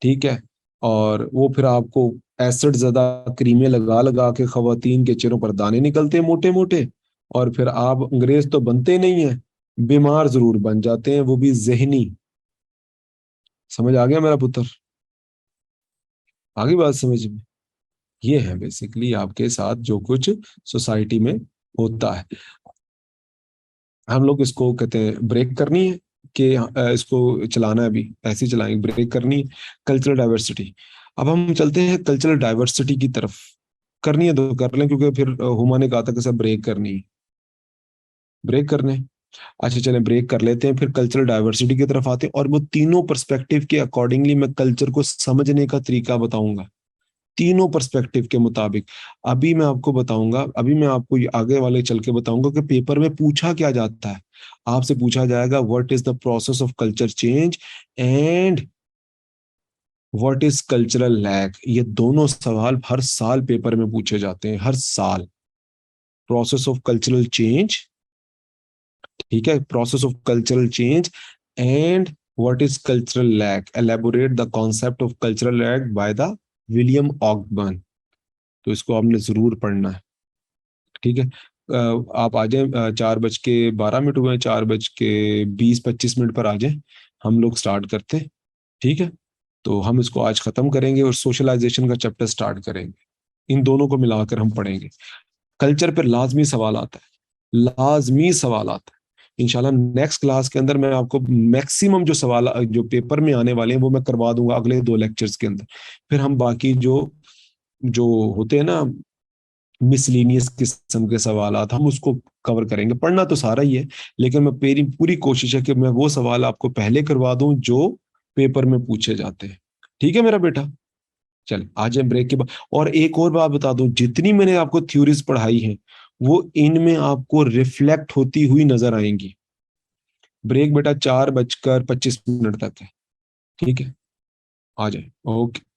ठीक है। और वो फिर आपको एसिड ज्यादा क्रीमें लगा लगा के खवातीन के चेहरों पर दाने निकलते हैं मोटे मोटे। और फिर आप अंग्रेज तो बनते नहीं है, बीमार जरूर बन जाते हैं, वो भी जहनी। समझ आ गया मेरा पुत्र? आगे बात समझ में? ये है बेसिकली आपके साथ जो कुछ सोसाइटी में होता है। हम लोग इसको कहते हैं ब्रेक करनी है कि इसको चलाना है, अभी ऐसे ही चलाएंगे, ब्रेक करनी है। कल्चरल डाइवर्सिटी, अब हम चलते हैं कल्चरल डाइवर्सिटी की तरफ। करनी है तो कर लें, क्योंकि फिर हुमा ने कहा था कि सब ब्रेक करनी है, ब्रेक करने। अच्छा चलें ब्रेक कर लेते हैं, फिर कल्चरल डाइवर्सिटी की तरफ आते हैं, और वो तीनों पर्सपेक्टिव के अकॉर्डिंगली मैं कल्चर को समझने का तरीका बताऊंगा, तीनों पर्सपेक्टिव के मुताबिक। अभी मैं आपको बताऊंगा, अभी मैं आपको ये आगे वाले चल के बताऊंगा कि पेपर में पूछा क्या जाता है। आपसे पूछा जाएगा what is the process of culture change and what is cultural lag. ये दोनों सवाल हर साल पेपर में पूछे जाते हैं, हर साल। प्रोसेस ऑफ कल्चरल चेंज, ठीक है, process of cultural change and what is cultural lag, elaborate the concept of cultural lag by the William Ogburn. तो इसको आपने जरूर पढ़ना है, ठीक है। आप आ जाए, 4:12 हुए हैं, 4:20-25 पर आ जाए, हम लोग स्टार्ट करते हैं, ठीक है। तो हम इसको आज खत्म करेंगे और सोशलाइजेशन का चैप्टर स्टार्ट करेंगे, इन दोनों को मिलाकर हम पढ़ेंगे। कल्चर पर लाजमी सवाल आता है, लाजमी सवाल आता है। इंशाल्लाह नेक्स्ट क्लास के अंदर मैं आपको मैक्सिमम जो सवाल जो पेपर में आने वाले हैं वो मैं करवा दूंगा अगले 2 लेक्चर्स के अंदर। फिर हम बाकी जो जो होते हैं ना मिसलीनियस किस्म के सवाल हम उसको कवर करेंगे। पढ़ना तो सारा ही है, लेकिन मैं मेरी पूरी कोशिश है कि मैं वो सवाल आपको पहले करवा दूं जो पेपर में पूछे जाते हैं। ठीक है मेरा बेटा, चल आज हम ब्रेक के बाद। और एक और बात बता दूं, जितनी मैंने आपको थ्योरीज पढ़ाई हैं वो इनमें आपको रिफ्लेक्ट होती हुई नजर आएंगी। ब्रेक बेटा 4:25 तक है, ठीक है, आ जाए, ओके।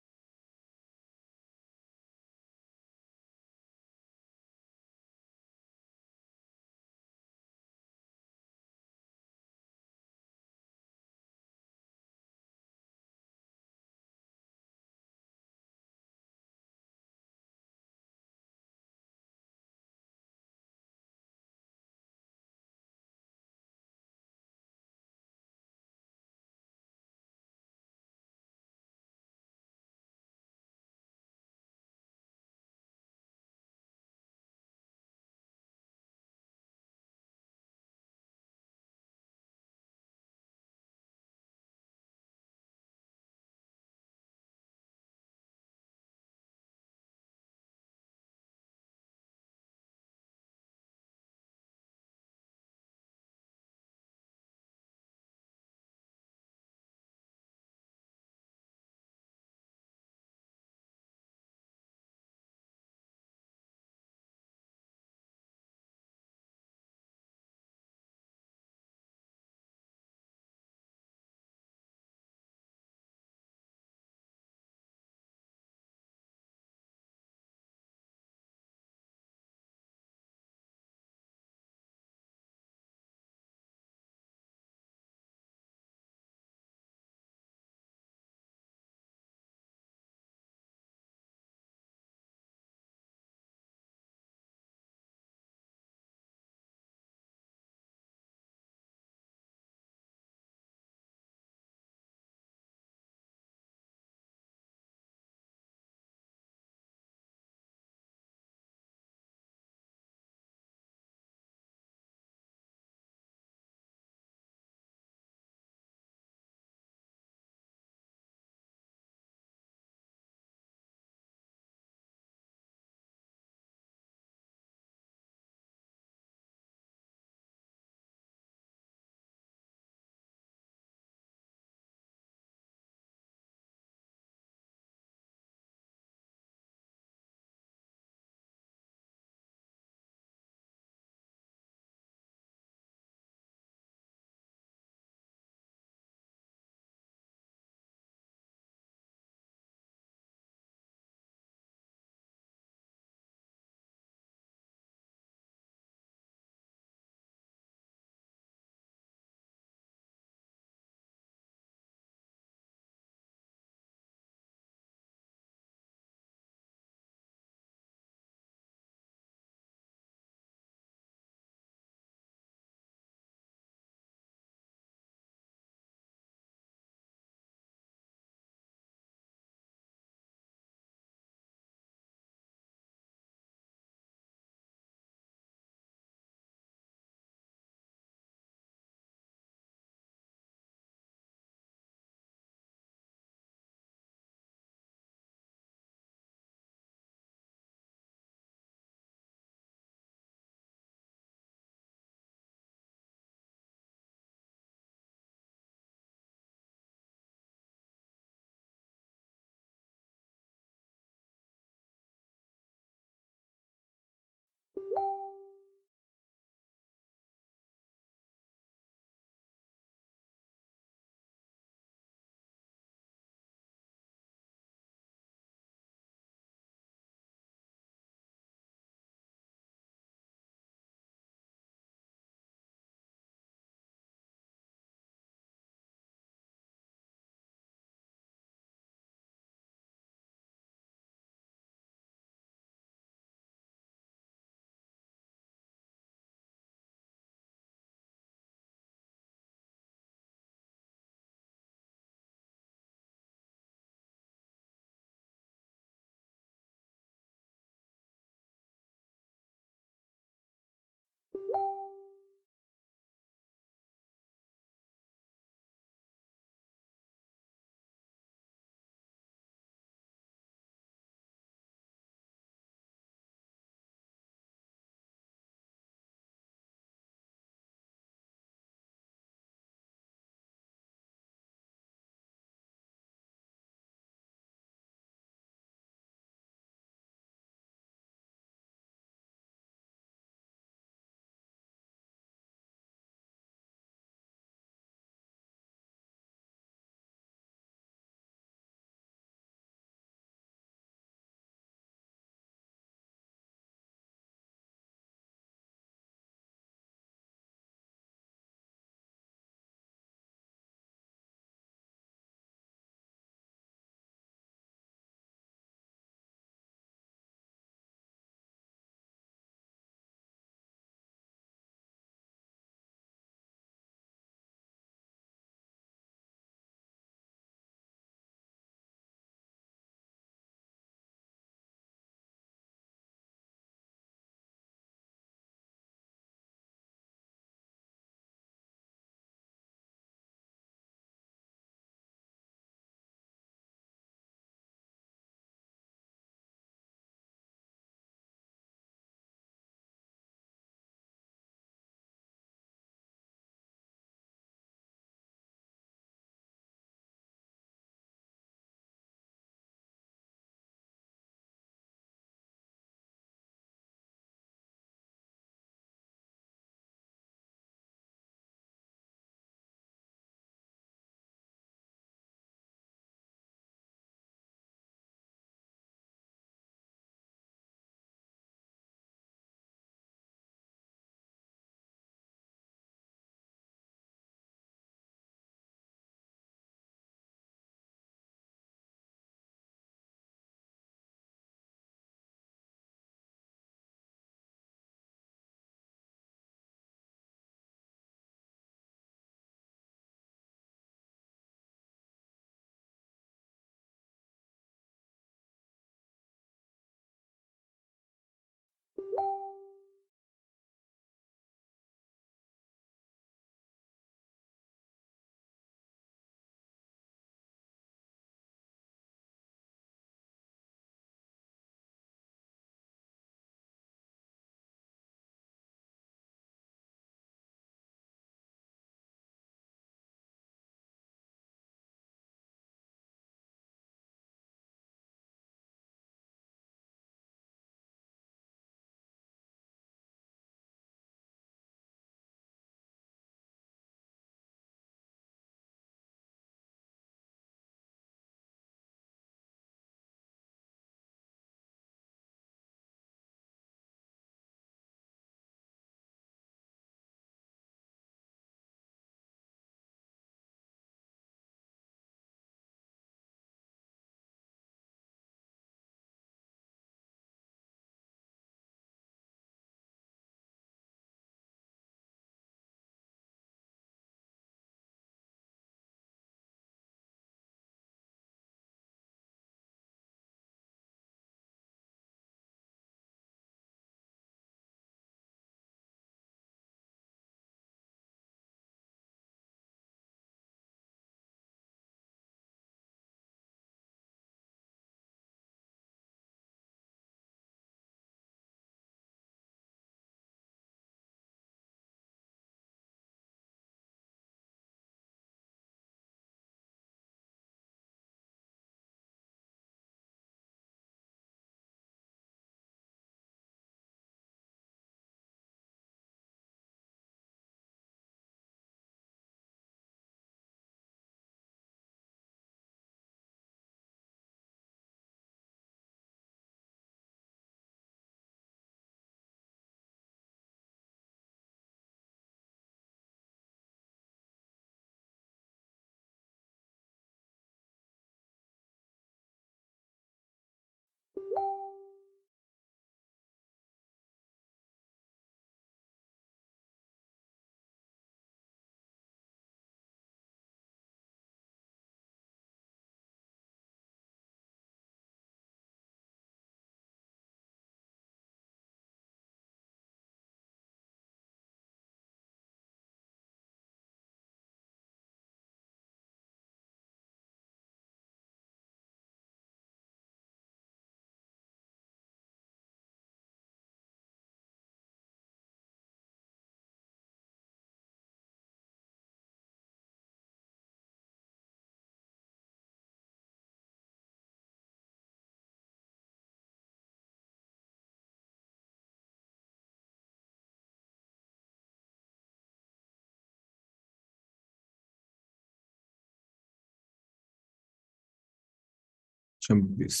26।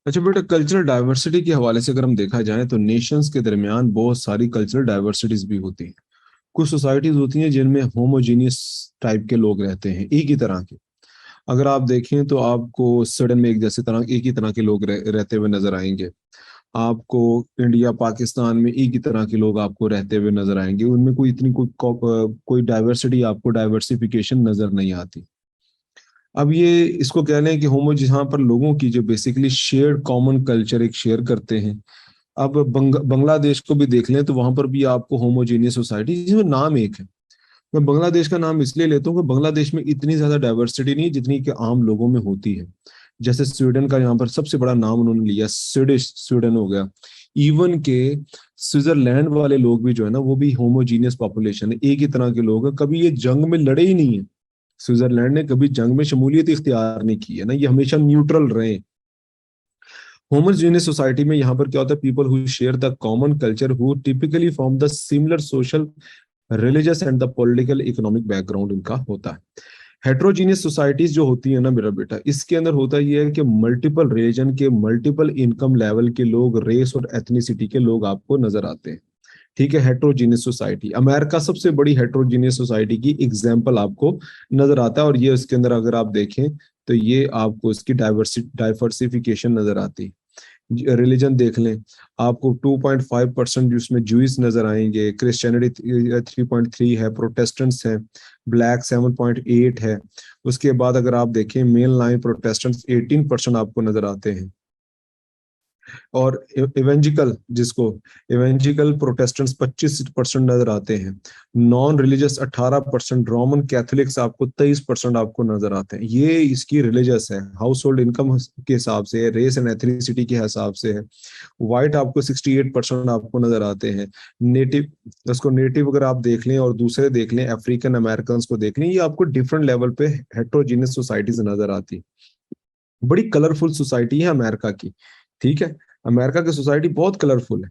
अच्छा बेटा, कल्चरल डाइवर्सिटी के हवाले से अगर हम देखा जाए तो नेशंस के दरमियान बहुत सारी कल्चरल डाइवर्सिटीज भी होती हैं। कुछ सोसाइटीज होती हैं जिनमें होमोजीनियस टाइप के लोग रहते हैं, एक ही तरह के। अगर आप देखें तो आपको स्वीडन में एक ही तरह के लोग रहते हुए नजर आएंगे। आपको इंडिया पाकिस्तान में एक ही तरह के लोग आपको रहते हुए नजर आएंगे, उनमें कोई इतनी कोई डाइवर्सिटी, आपको डाइवर्सिफिकेशन नजर नहीं आती। अब ये इसको कह लें कि होमो, जहाँ पर लोगों की जो बेसिकली शेयर्ड कॉमन कल्चर एक शेयर करते हैं। अब बांग्लादेश को भी देख लें तो वहां पर भी आपको होमोजेनियस सोसाइटी, जिसमें नाम एक है। मैं बांग्लादेश का नाम इसलिए लेता हूँ कि बांग्लादेश में इतनी ज्यादा डाइवर्सिटी नहीं जितनी कि आम लोगों में होती है। जैसे स्वीडन का यहाँ पर सबसे बड़ा नाम उन्होंने लिया, स्वीडिश स्वीडन हो गया। इवन के स्विट्जरलैंड वाले लोग भी जो है ना, वो भी होमोजीनियस पॉपुलेशन है, एक ही तरह के लोग हैं, कभी ये जंग में लड़े ही नहीं है। स्विट्जरलैंड ने कभी जंग में शमूलियत इख्तियार नहीं की है ना, ये हमेशा न्यूट्रल रहे। होमोजेनियस सोसाइटी में यहाँ पर क्या होता है, people who share the common culture, who typically from the similar social, religious and the political economic background इनका होता है। हेट्रोजीनियस सोसाइटीज जो होती है ना मेरा बेटा, इसके अंदर होता ये है कि मल्टीपल रिलीजन के, मल्टीपल इनकम लेवल के लोग, रेस और एथनिसिटी के लोग आपको नजर आते हैं। ठीक है, हेट्रोजीनियस सोसाइटी। अमेरिका सबसे बड़ी हेट्रोजीनियस सोसाइटी की एग्जाम्पल आपको नजर आता है, और ये इसके अंदर अगर आप देखें तो ये आपको इसकी डाइवर्सिफिकेशन नजर आती है। रिलीजन देख लें, आपको 2.5% जिसमें जूइस नजर आएंगे, क्रिश्चियनिटी 3.3 है, प्रोटेस्टेंट्स हैं, ब्लैक 7.8 है। उसके बाद अगर आप देखें मेन लाइन प्रोटेस्टेंट्स 18% आपको नजर आते हैं। और इवेंजिकल, जिसको इवेंजिकल प्रोटेस्टेंट्स 25% नजर आते हैं। नॉन रिलीजियस 18%, रोमन कैथोलिक्स आपको 23% आपको नजर आते हैं। ये इसकी रिलीजियस है, हाउस होल्ड इनकम के हिसाब से, रेस एंड एथनिसिटी के हिसाब से है। व्हाइट आपको 68% आपको नजर आते हैं। नेटिव, उसको नेटिव अगर आप देख लें और दूसरे देख लें, अफ्रीकन अमेरिकन को देख लें, ये आपको डिफरेंट लेवल पे हेट्रोजीनियस सोसाइटीज नजर आती। बड़ी कलरफुल सोसाइटी है अमेरिका की। ठीक है, अमेरिका की सोसाइटी बहुत कलरफुल है।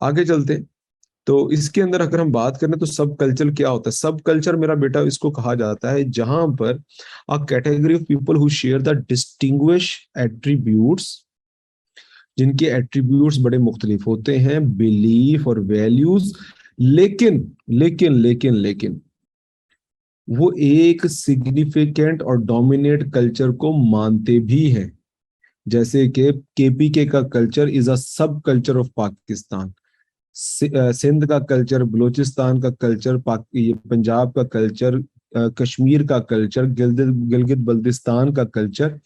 आगे चलते हैं। तो इसके अंदर अगर हम बात करें तो सब कल्चर क्या होता है? सब कल्चर मेरा बेटा इसको कहा जाता है जहां पर a category of people who share the distinguish attributes, जिनके एट्रीब्यूट्स बड़े मुख्तलिफ होते हैं, बिलीफ और वैल्यूज, लेकिन लेकिन लेकिन लेकिन वो एक सिग्निफिकेंट और डोमिनेट कल्चर को मानते भी हैं। जैसे कि केपीके का कल्चर इज अ सब कल्चर ऑफ पाकिस्तान, सिंध का कल्चर, बलूचिस्तान का कल्चर, ये पंजाब का कल्चर, कश्मीर का कल्चर, गिलगित बल्तिस्तान का culture,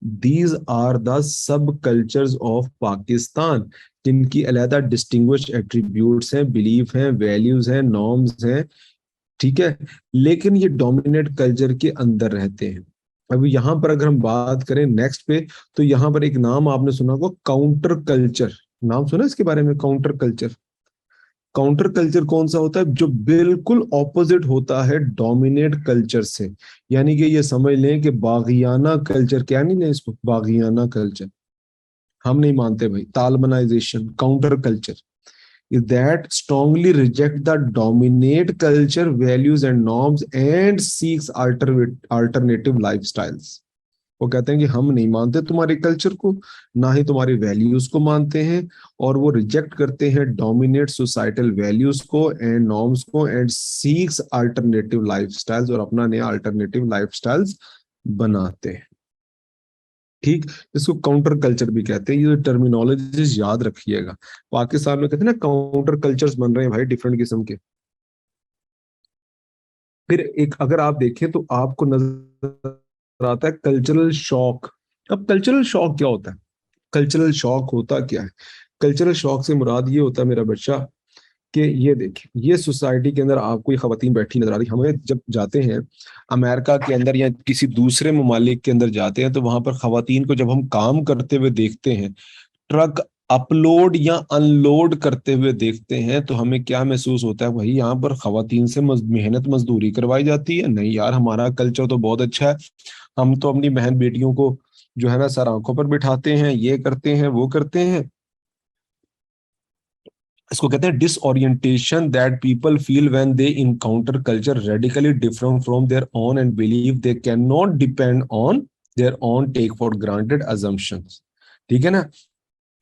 these are the subcultures of Pakistan, जिनकी अलहदा डिस्टिंग्विश एट्रीब्यूट्स हैं, बिलीफ हैं, वैल्यूज हैं, नॉर्म्स हैं। ठीक है, लेकिन ये डोमिनेट कल्चर के अंदर रहते हैं। अब यहाँ पर अगर हम बात करें नेक्स्ट पे, तो यहाँ पर एक नाम आपने सुना होगा, काउंटर कल्चर। नाम सुना इसके बारे में, काउंटर कल्चर? काउंटर कल्चर कौन सा होता है? जो बिल्कुल ऑपोजिट होता है डोमिनेट कल्चर से। यानी कि ये समझ लें कि बागियाना कल्चर, क्या नहीं लें इसको, बागियाना कल्चर हम नहीं मानते भाई। Talibanisation, counter culture is that strongly reject the dominate culture values and norms and seeks alternative lifestyles। वो कहते हैं कि हम नहीं मानते तुम्हारे कल्चर को, ना ही तुम्हारी वैल्यूज को मानते हैं, और वो रिजेक्ट करते हैं डोमिनेट सोसाइटल वैल्यूज को एंड नॉर्म्स को, एंड सीक्स अल्टरनेटिव लाइफस्टाइल्स, और अपना नया अल्टरनेटिव लाइफस्टाइल्स बनाते हैं। ठीक, इसको काउंटर कल्चर भी कहते हैं। ये टर्मिनोलॉजीज याद रखिएगा। पाकिस्तान में कहते हैं ना काउंटर कल्चर्स बन रहे हैं भाई, डिफरेंट किस्म के। फिर एक अगर आप देखें तो आपको नजर आता है कल्चरल शॉक। अब कल्चरल शॉक क्या होता है? कल्चरल शॉक होता क्या है? कल्चरल शॉक से मुराद ये होता है मेरा बच्चा कि ये देखिए, ये सोसाइटी के अंदर आपको ये खवातीन बैठी नजर आ रही। हमें जब जाते हैं अमेरिका के अंदर या किसी दूसरे ममालिक के अंदर जाते हैं, तो वहां पर खवातीन को जब हम काम करते हुए देखते हैं, ट्रक अपलोड या अनलोड करते हुए देखते हैं, तो हमें क्या महसूस होता है? भाई यहाँ पर खवातीन से मेहनत मजदूरी करवाई जाती है? नहीं यार, हमारा कल्चर तो बहुत अच्छा है। हम तो अपनी बहन बेटियों को जो है ना सर आंखों पर बिठाते हैं, ये करते हैं, वो करते हैं। इसको कहते हैं disorientation that people feel when they encounter culture radically different from their own and believe they can not depend on their own take for granted assumptions. ठीक है ना।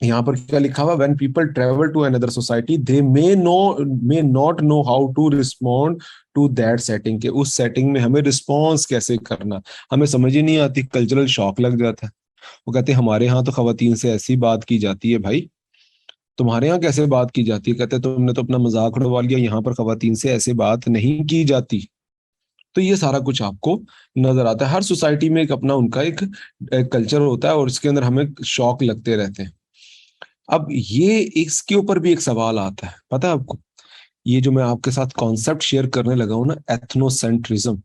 यहाँ पर क्या लिखा हुआ, when people travel to another society they may not know how to respond to that setting, के उस सेटिंग में हमें रिस्पॉन्स कैसे करना, हमें समझ ही नहीं आती, कल्चरल शॉक लग जाता है। वो कहते हैं हमारे यहाँ तो खवातीन से ऐसी बात की जाती है भाई, तुम्हारे यहाँ कैसे बात की जाती है, कहते हैं तुमने तो अपना मजाक उड़वा लिया, यहाँ पर खवातीन से ऐसे बात नहीं की जाती। तो ये सारा कुछ आपको नजर आता है। हर सोसाइटी में एक अपना उनका एक कल्चर होता है और इसके अंदर हमें शौक लगते रहते हैं। अब ये इसके ऊपर भी एक सवाल आता है, पता है आपको, ये जो मैं आपके साथ कॉन्सेप्ट शेयर करने लगा हूं ना, एथनोसेंट्रिज्म,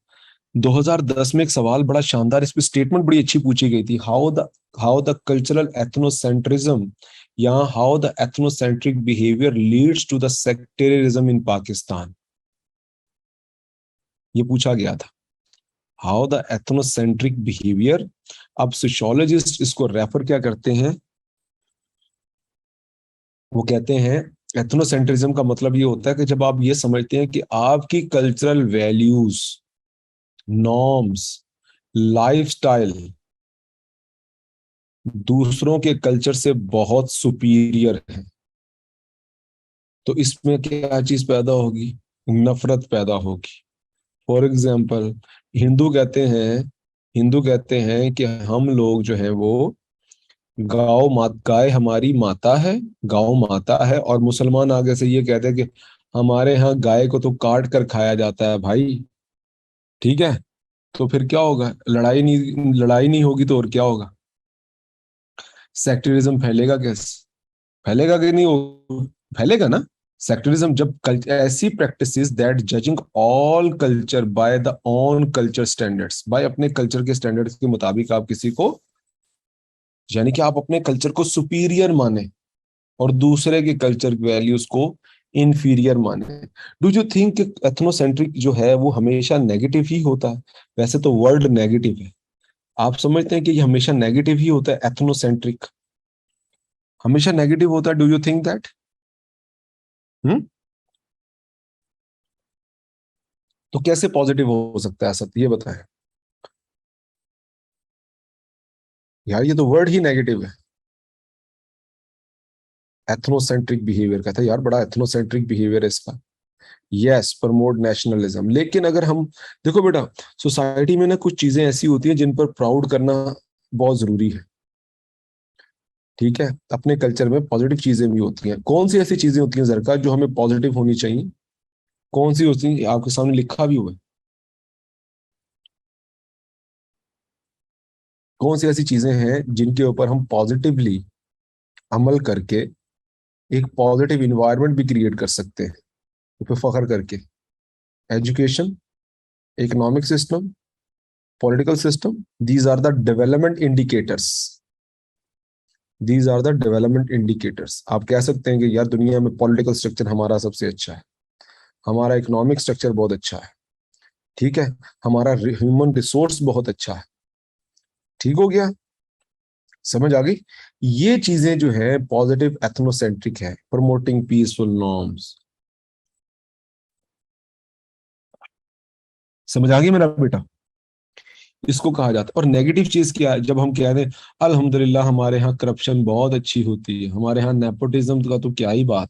2010 में एक सवाल बड़ा शानदार, इस पे स्टेटमेंट बड़ी अच्छी पूछी गई थी, हाउ द कल्चरल एथनोसेंट्रिज्म या how the ethnocentric behaviour leads to the sectarianism in Pakistan, ये पूछा गया था। हाउ द एथनोसेंट्रिक बिहेवियर, अब सोशियोलॉजिस्ट इसको रेफर क्या करते हैं, वो कहते हैं एथनोसेंट्रिज्म का मतलब ये होता है कि जब आप ये समझते हैं कि आपकी कल्चरल वैल्यूज, नॉर्म्स, लाइफस्टाइल दूसरों के कल्चर से बहुत सुपीरियर है, तो इसमें क्या चीज पैदा होगी, नफरत पैदा होगी। फॉर एग्जाम्पल, हिंदू कहते हैं हिंदू कहते हैं कि हम लोग जो है वो गाय हमारी माता है, गाय माता है, और मुसलमान आगे से ये कहते हैं कि हमारे यहाँ गाय को तो काट कर खाया जाता है भाई। ठीक है, तो फिर क्या होगा, लड़ाई नहीं होगी तो और क्या होगा, सेक्टरिज्म फैलेगा कैसे, फैलेगा कि नहीं हो, फैलेगा ना। सेक्टरिज्म जब ऐसी practices that judging all culture by the own culture standards, by अपने कल्चर के स्टैंडर्ड्स के मुताबिक आप किसी को, यानी कि आप अपने कल्चर को सुपीरियर माने और दूसरे के कल्चर वैल्यूज को इंफीरियर माने। डू यू थिंक एथनोसेंट्रिक जो है वो हमेशा नेगेटिव ही होता है, वैसे तो वर्ड नेगेटिव है, आप समझते हैं कि ये हमेशा नेगेटिव ही होता है, एथनोसेंट्रिक हमेशा नेगेटिव होता है, डू यू थिंक दैट? हम्म, तो कैसे पॉजिटिव हो सकता है ऐसा, ये बताएं यार, ये तो वर्ड ही नेगेटिव है। एथनोसेंट्रिक बिहेवियर का था यार, बड़ा एथनोसेंट्रिक बिहेवियर है इसका। यस, प्रमोट नेशनलिज्म, लेकिन अगर हम देखो बेटा, सोसाइटी में ना कुछ चीजें ऐसी होती हैं जिन पर प्राउड करना बहुत जरूरी है। ठीक है, अपने कल्चर में पॉजिटिव चीजें भी होती हैं, कौन सी ऐसी चीजें होती हैं जरका जो हमें पॉजिटिव होनी चाहिए, कौन सी होती है, आपके सामने लिखा भी हुआ है, कौन सी ऐसी चीजें हैं जिनके ऊपर हम पॉजिटिवली अमल करके एक पॉजिटिव इन्वायरमेंट भी क्रिएट कर सकते हैं, उस पर फख्र करके। Education, economic system, political system, these are the development indicators, these are the development indicators. आप कह सकते हैं कि यार दुनिया में पॉलिटिकल स्ट्रक्चर हमारा सबसे अच्छा है, हमारा इकोनॉमिक स्ट्रक्चर बहुत अच्छा है, ठीक है, हमारा ह्यूमन रिसोर्स बहुत अच्छा है, ठीक हो गया, समझ आ गई। ये चीजें जो है पॉजिटिव एथनोसेंट्रिक है, प्रमोटिंग पीसफुल नॉर्म्स, समझ आ गई मेरा बेटा, इसको कहा जाता है। और नेगेटिव चीज क्या है, जब हम कह रहे हैं अल्हम्दुलिल्लाह हमारे यहाँ करप्शन बहुत अच्छी होती है, हमारे यहाँ नेपोटिज्म का तो क्या ही बात,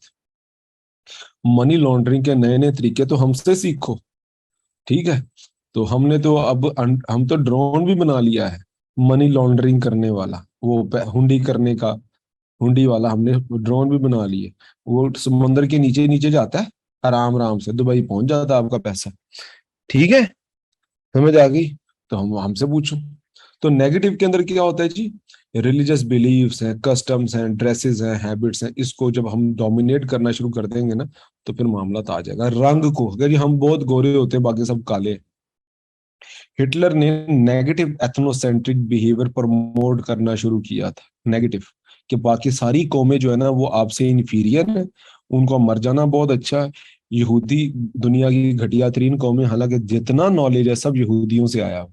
मनी लॉन्ड्रिंग के नए नए तरीके तो हमसे सीखो। ठीक है, तो हमने तो अब हम तो ड्रोन भी बना लिया है, मनी लॉन्ड्रिंग करने वाला, वो हुंडी करने का, हुंडी वाला हमने ड्रोन भी बना लिए, वो समुंदर के नीचे नीचे जाता है, आराम आराम से दुबई पहुंच जाता है आपका पैसा। ठीक है, समझ आ गई। तो हम हमसे पूछो, तो नेगेटिव के अंदर क्या होता है जी, रिलीजियस बिलीव्स हैं, कस्टम्स हैं, ड्रेसेस हैं, हैबिट्स हैं, इसको जब हम डोमिनेट करना शुरू कर देंगे ना, तो फिर मामला तो आ जाएगा। रंग को, अगर ये हम बहुत गोरे होते हैं बाकी सब काले, हिटलर ने नेगेटिव एथनोसेंट्रिक बिहेवियर प्रमोट करना शुरू किया था, नेगेटिव, कि बाकी सारी कौमें जो है ना वो आपसे इंफीरियर है, उनको मर जाना बहुत अच्छा है। यहूदी दुनिया की घटिया तरीन कौमें, हालांकि जितना नॉलेज है सब यहूदियों से आया,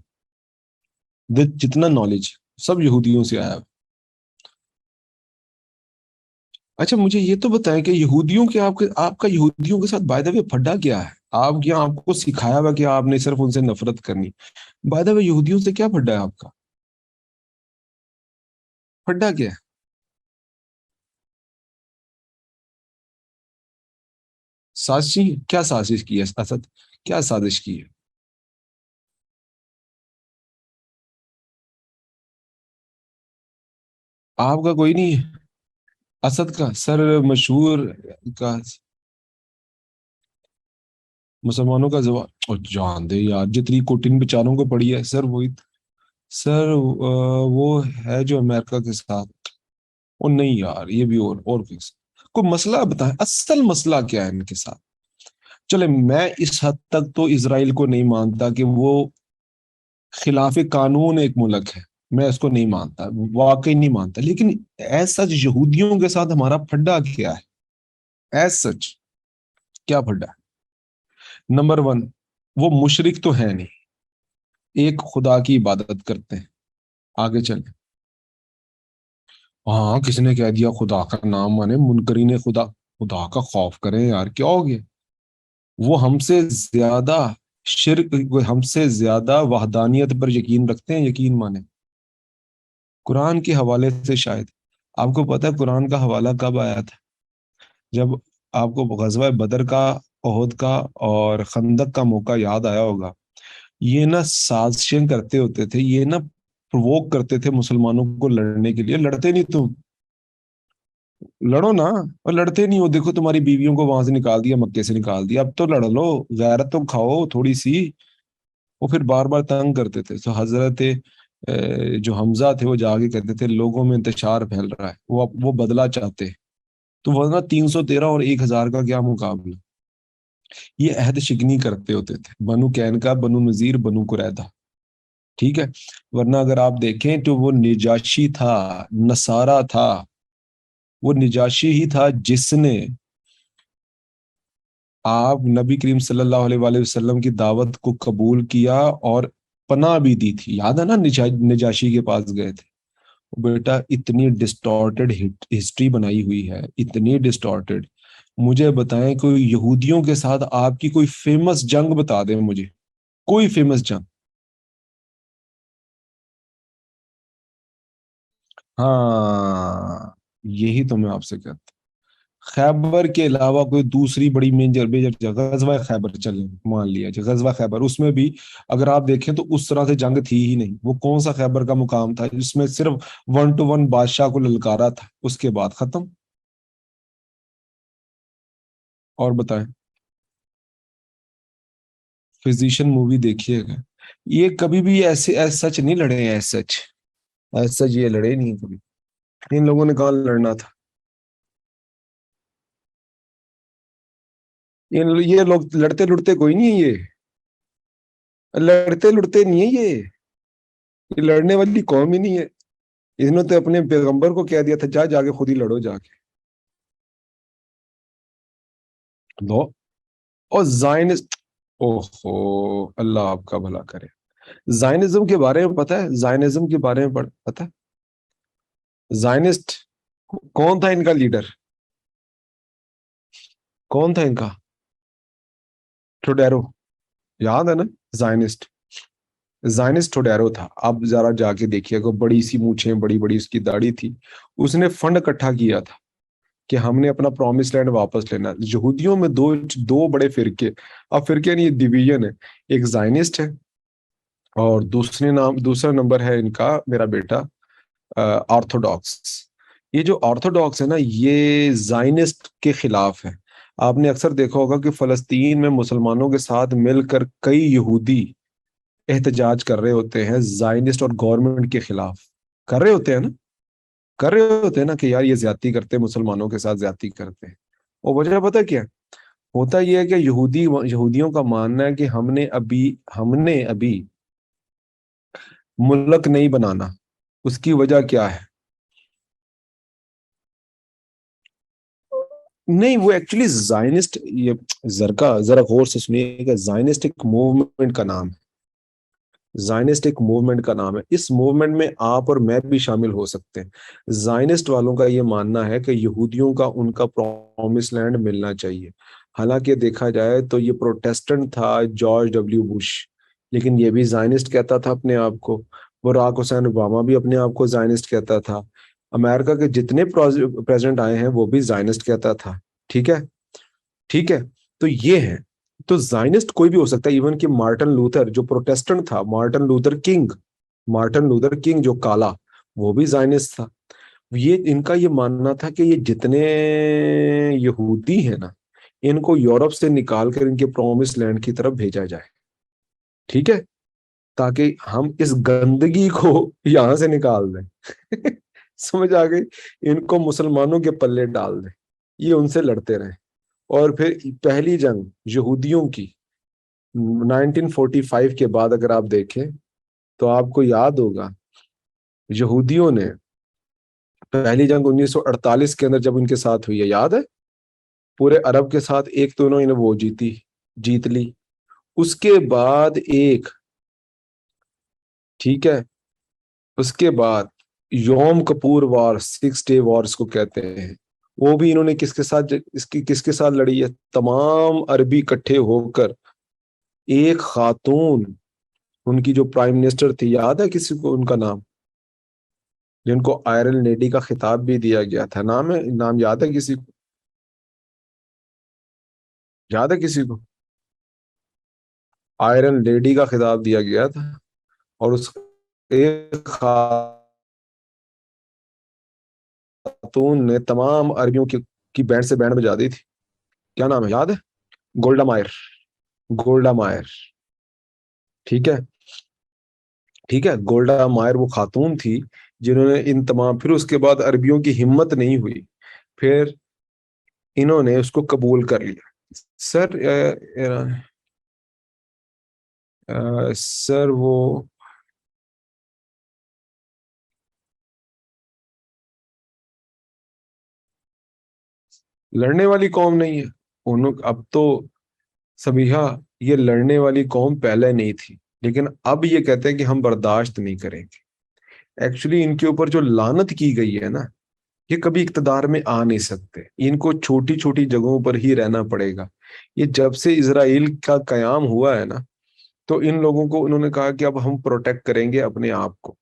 जितना नॉलेज सब यहूदियों से आया। अच्छा मुझे ये तो बताएं कि यहूदियों के आपके आपका यहूदियों के साथ बाय द वे फड्डा क्या है, आप क्या, आपको सिखाया हुआ कि आपने सिर्फ उनसे नफरत करनी, बाय द वे यहूदियों से क्या फड्डा है आपका? फड्डा क्या है? साजिश, क्या साजिश की है असद? क्या साजिश की है? आपका कोई नहीं है? असद का सर मशहूर का, मुसलमानों का जवाब, और जान दे यार, जितनी कोटिन बेचारों को पड़ी है सर वही। सर वो है जो अमेरिका के साथ। और नहीं यार, ये भी और किस, कोई मसला बताएं, असल मसला क्या है इनके साथ? चले, मैं इस हद तक तो इसराइल को नहीं मानता कि वो खिलाफ कानून एक मुल्क है, मैं इसको नहीं मानता, वाकई नहीं मानता, लेकिन एज सच यहूदियों के साथ हमारा फड्डा क्या है? एज सच क्या फड्डा है? नंबर वन, वो मुशरिक तो है नहीं, एक खुदा की इबादत करते हैं। आगे चले। हाँ, किसने कह दिया खुदा का नाम माने? मुनकरीने खुदा, खुदा का खौफ करें यार, क्या हो गया? वो हमसे ज्यादा शिर्क, वो हमसे ज्यादा वहदानियत पर यकीन रखते हैं, यकीन माने। कुरान के हवाले से शायद, आपको पता है कुरान का हवाला कब आया था? जब आपको गजवा बदर का, ओहद का और खंदक का मौका याद आया होगा, ये ना साजिशें करते होते थे, ये ना प्रोवोक करते थे मुसलमानों को लड़ने के लिए। लड़ते नहीं तुम, लड़ो ना। और लड़ते नहीं हो, देखो तुम्हारी बीवियों को वहां से निकाल दिया, मक्के से निकाल दिया, अब तो लड़ लो, गैरत तो खाओ थोड़ी सी। वो फिर बार बार तंग करते थे, तो हजरत जो हमजा थे वो जाके कहते थे लोगों में इंतशार फैल रहा है, वो बदला चाहते। तो वरना 313 और 1000 का क्या मुकाबला? ये अहद शिकनी करते होते थे, बनु कैनका, बनु नजीर, बनु कुरैदा। ठीक है। वरना अगर आप देखें तो वो निजाशी था, नसारा था, वो निजाशी ही था जिसने आप नबी करीम सल्लल्लाहु अलैहि वसल्लम की दावत को कबूल किया और पनाह भी दी थी। याद है ना, निजाशी के पास गए थे। बेटा, इतनी डिस्टॉर्टेड हिस्ट्री बनाई हुई है, इतनी डिस्टॉर्टेड। मुझे बताएं, कोई यहूदियों के साथ आपकी कोई फेमस जंग बता दें मुझे, कोई फेमस जंग। हाँ, यही तो मैं आपसे कहता। खैबर के अलावा कोई दूसरी बड़ी मेजर मेजर जगह, गजवा खैबर चले मान लिया जाए, गजवा खैबर, उसमें भी अगर आप देखें तो उस तरह से जंग थी ही नहीं। वो कौन सा खैबर का मुकाम था जिसमें सिर्फ 1 to 1 बादशाह को ललकारा था, उसके बाद खत्म। और बताएं। फिजिशियन मूवी देखिएगा, ये कभी भी ऐसे एज सच नहीं लड़े हैं, एज सच ये लड़े नहीं कभी। इन लोगों ने कहाँ लड़ना था? ये लोग लड़ते लुड़ते कोई नहीं है ये, लड़ते लुड़ते नहीं है ये लड़ने वाली कौम ही नहीं है। इन्होंने तो अपने पैगंबर को कह दिया था, जा जाके खुद ही लड़ो जाके। लो। और जायनिस्ट, ओहो, अल्लाह आपका भला करे। जायनिज्म के बारे में पता है? जायनिज्म के बारे में पता है? जायनिस्ट कौन था इनका लीडर? कौन था इनका? टोडेरो, याद है ना? जायनिस्ट, जायनिस्ट टोडेरो था। अब जरा जाके देखिएगा, बड़ी सी मूछें, बड़ी बड़ी उसकी दाढ़ी थी। उसने फंड इकट्ठा किया था कि हमने अपना प्रॉमिस लैंड वापस लेना। यहूदियों में दो दो बड़े फिरके, अब फिरके नहीं, डिवीजन है। एक जायनिस्ट है, और दूसरा नंबर है इनका, मेरा बेटा, ऑर्थोडॉक्स। ये जो ऑर्थोडॉक्स है ना, ये जायनिस्ट के खिलाफ है। आपने अक्सर देखा होगा कि फलस्तीन में मुसलमानों के साथ मिलकर कई यहूदी एहतजाज कर रहे होते हैं जायनिस्ट और गवर्नमेंट के खिलाफ। कर रहे होते हैं ना, कर रहे होते हैं ना कि यार ये ज्यादती करते हैं, मुसलमानों के साथ ज्यादती करते हैं। और वजह पता क्या है? होता यह है कि यहूदियों का मानना है कि हमने अभी मुल्क नहीं बनाना। उसकी वजह क्या है? नहीं, वो एक्चुअली जायनिस्ट, ये जरका जरा गौर से सुनिएगा, जायनिस्ट एक मूवमेंट का नाम है। जायनिस्ट एक मूवमेंट का नाम है, इस मूवमेंट में आप और मैं भी शामिल हो सकते हैं। जायनिस्ट वालों का ये मानना है कि यहूदियों का उनका प्रॉमिस लैंड मिलना चाहिए। हालांकि देखा जाए तो ये प्रोटेस्टेंट था जॉर्ज W. बुश, लेकिन ये भी जायनिस्ट कहता था अपने आप को। बराक हुसैन ओबामा भी अपने आप को जायनिस्ट कहता था। अमेरिका के जितने प्रेसिडेंट आए हैं वो भी जायनिस्ट कहता था। ठीक है, ठीक है। तो ये है, तो जायनिस्ट कोई भी हो सकता है, इवन कि मार्टिन लूथर जो प्रोटेस्टेंट था, मार्टिन लूथर किंग जो काला, वो भी जायनिस्ट था। ये इनका ये मानना था कि ये जितने यहूदी हैं ना, इनको यूरोप से निकाल कर इनके प्रोमिस लैंड की तरफ भेजा जाए। ठीक है, ताकि हम इस गंदगी को यहां से निकाल दें। समझ आ गई, इनको मुसलमानों के पल्ले डाल दें, ये उनसे लड़ते रहे। और फिर पहली जंग यहूदियों की 1945 के बाद अगर आप देखें तो आपको याद होगा, यहूदियों ने पहली जंग 1948 के अंदर जब उनके साथ हुई है, याद है, पूरे अरब के साथ एक तो उन्होंने वो जीत ली। उसके बाद एक, ठीक है, उसके बाद योम कपूर वॉर, 6 डे वॉर्स को कहते हैं, वो भी इन्होंने किसके साथ लड़ी है, तमाम अरबी इकट्ठे होकर। एक खातून, उनकी जो प्राइम मिनिस्टर थी, याद है किसी को उनका नाम, जिनको आयरन लेडी का खिताब भी दिया गया था, नाम याद है किसी को, याद है किसी को, आयरन लेडी का खिताब दिया गया था। और उस एक खातून ने तमाम अरबियों की बैंड से बैंड बजा दी थी। क्या नाम है, याद है? गोल्डा मायर, गोल्डा मायर। ठीक है, ठीक है, गोल्डा मायर वो खातून थी जिन्होंने इन तमाम, फिर उसके बाद अरबियों की हिम्मत नहीं हुई, फिर इन्होंने उसको कबूल कर लिया। सर सर वो लड़ने वाली कौम नहीं है, उन अब तो सबिहा, ये लड़ने वाली कौम पहले नहीं थी, लेकिन अब ये कहते हैं कि हम बर्दाश्त नहीं करेंगे। एक्चुअली इनके ऊपर जो लानत की गई है ना, ये कभी इक्तदार में आ नहीं सकते, इनको छोटी छोटी जगहों पर ही रहना पड़ेगा। ये जब से इसराइल का कयाम हुआ है ना, तो इन लोगों को उन्होंने कहा कि अब हम प्रोटेक्ट करेंगे अपने आप को।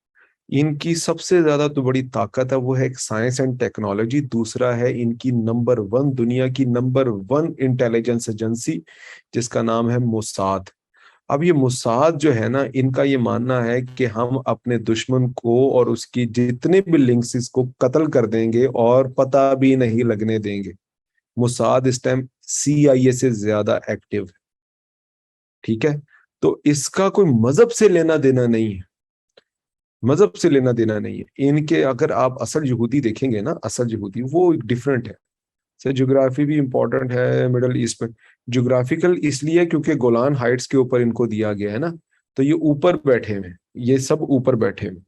इनकी सबसे ज्यादा तो बड़ी ताकत है वो है एक साइंस एंड टेक्नोलॉजी, दूसरा है इनकी नंबर वन, दुनिया की नंबर वन इंटेलिजेंस एजेंसी, जिसका नाम है मोसाद। अब ये मोसाद जो है ना, इनका ये मानना है कि हम अपने दुश्मन को और उसकी जितने भी लिंक्स, इसको कत्ल कर देंगे और पता भी नहीं लगने देंगे। मोसाद इस टाइम CIA से ज्यादा एक्टिव है। ठीक है, तो इसका कोई मजहब से लेना देना नहीं है, मजहब से लेना देना नहीं है इनके। अगर आप असल यहूदी देखेंगे ना, असल यहूदी वो डिफरेंट है। सर ज्योग्राफी भी इंपॉर्टेंट है मिडल ईस्ट में। ज्योग्राफिकल इसलिए क्योंकि गोलान हाइट्स के ऊपर इनको दिया गया है ना, तो ये ऊपर बैठे हुए हैं, ये सब ऊपर बैठे हुए हैं।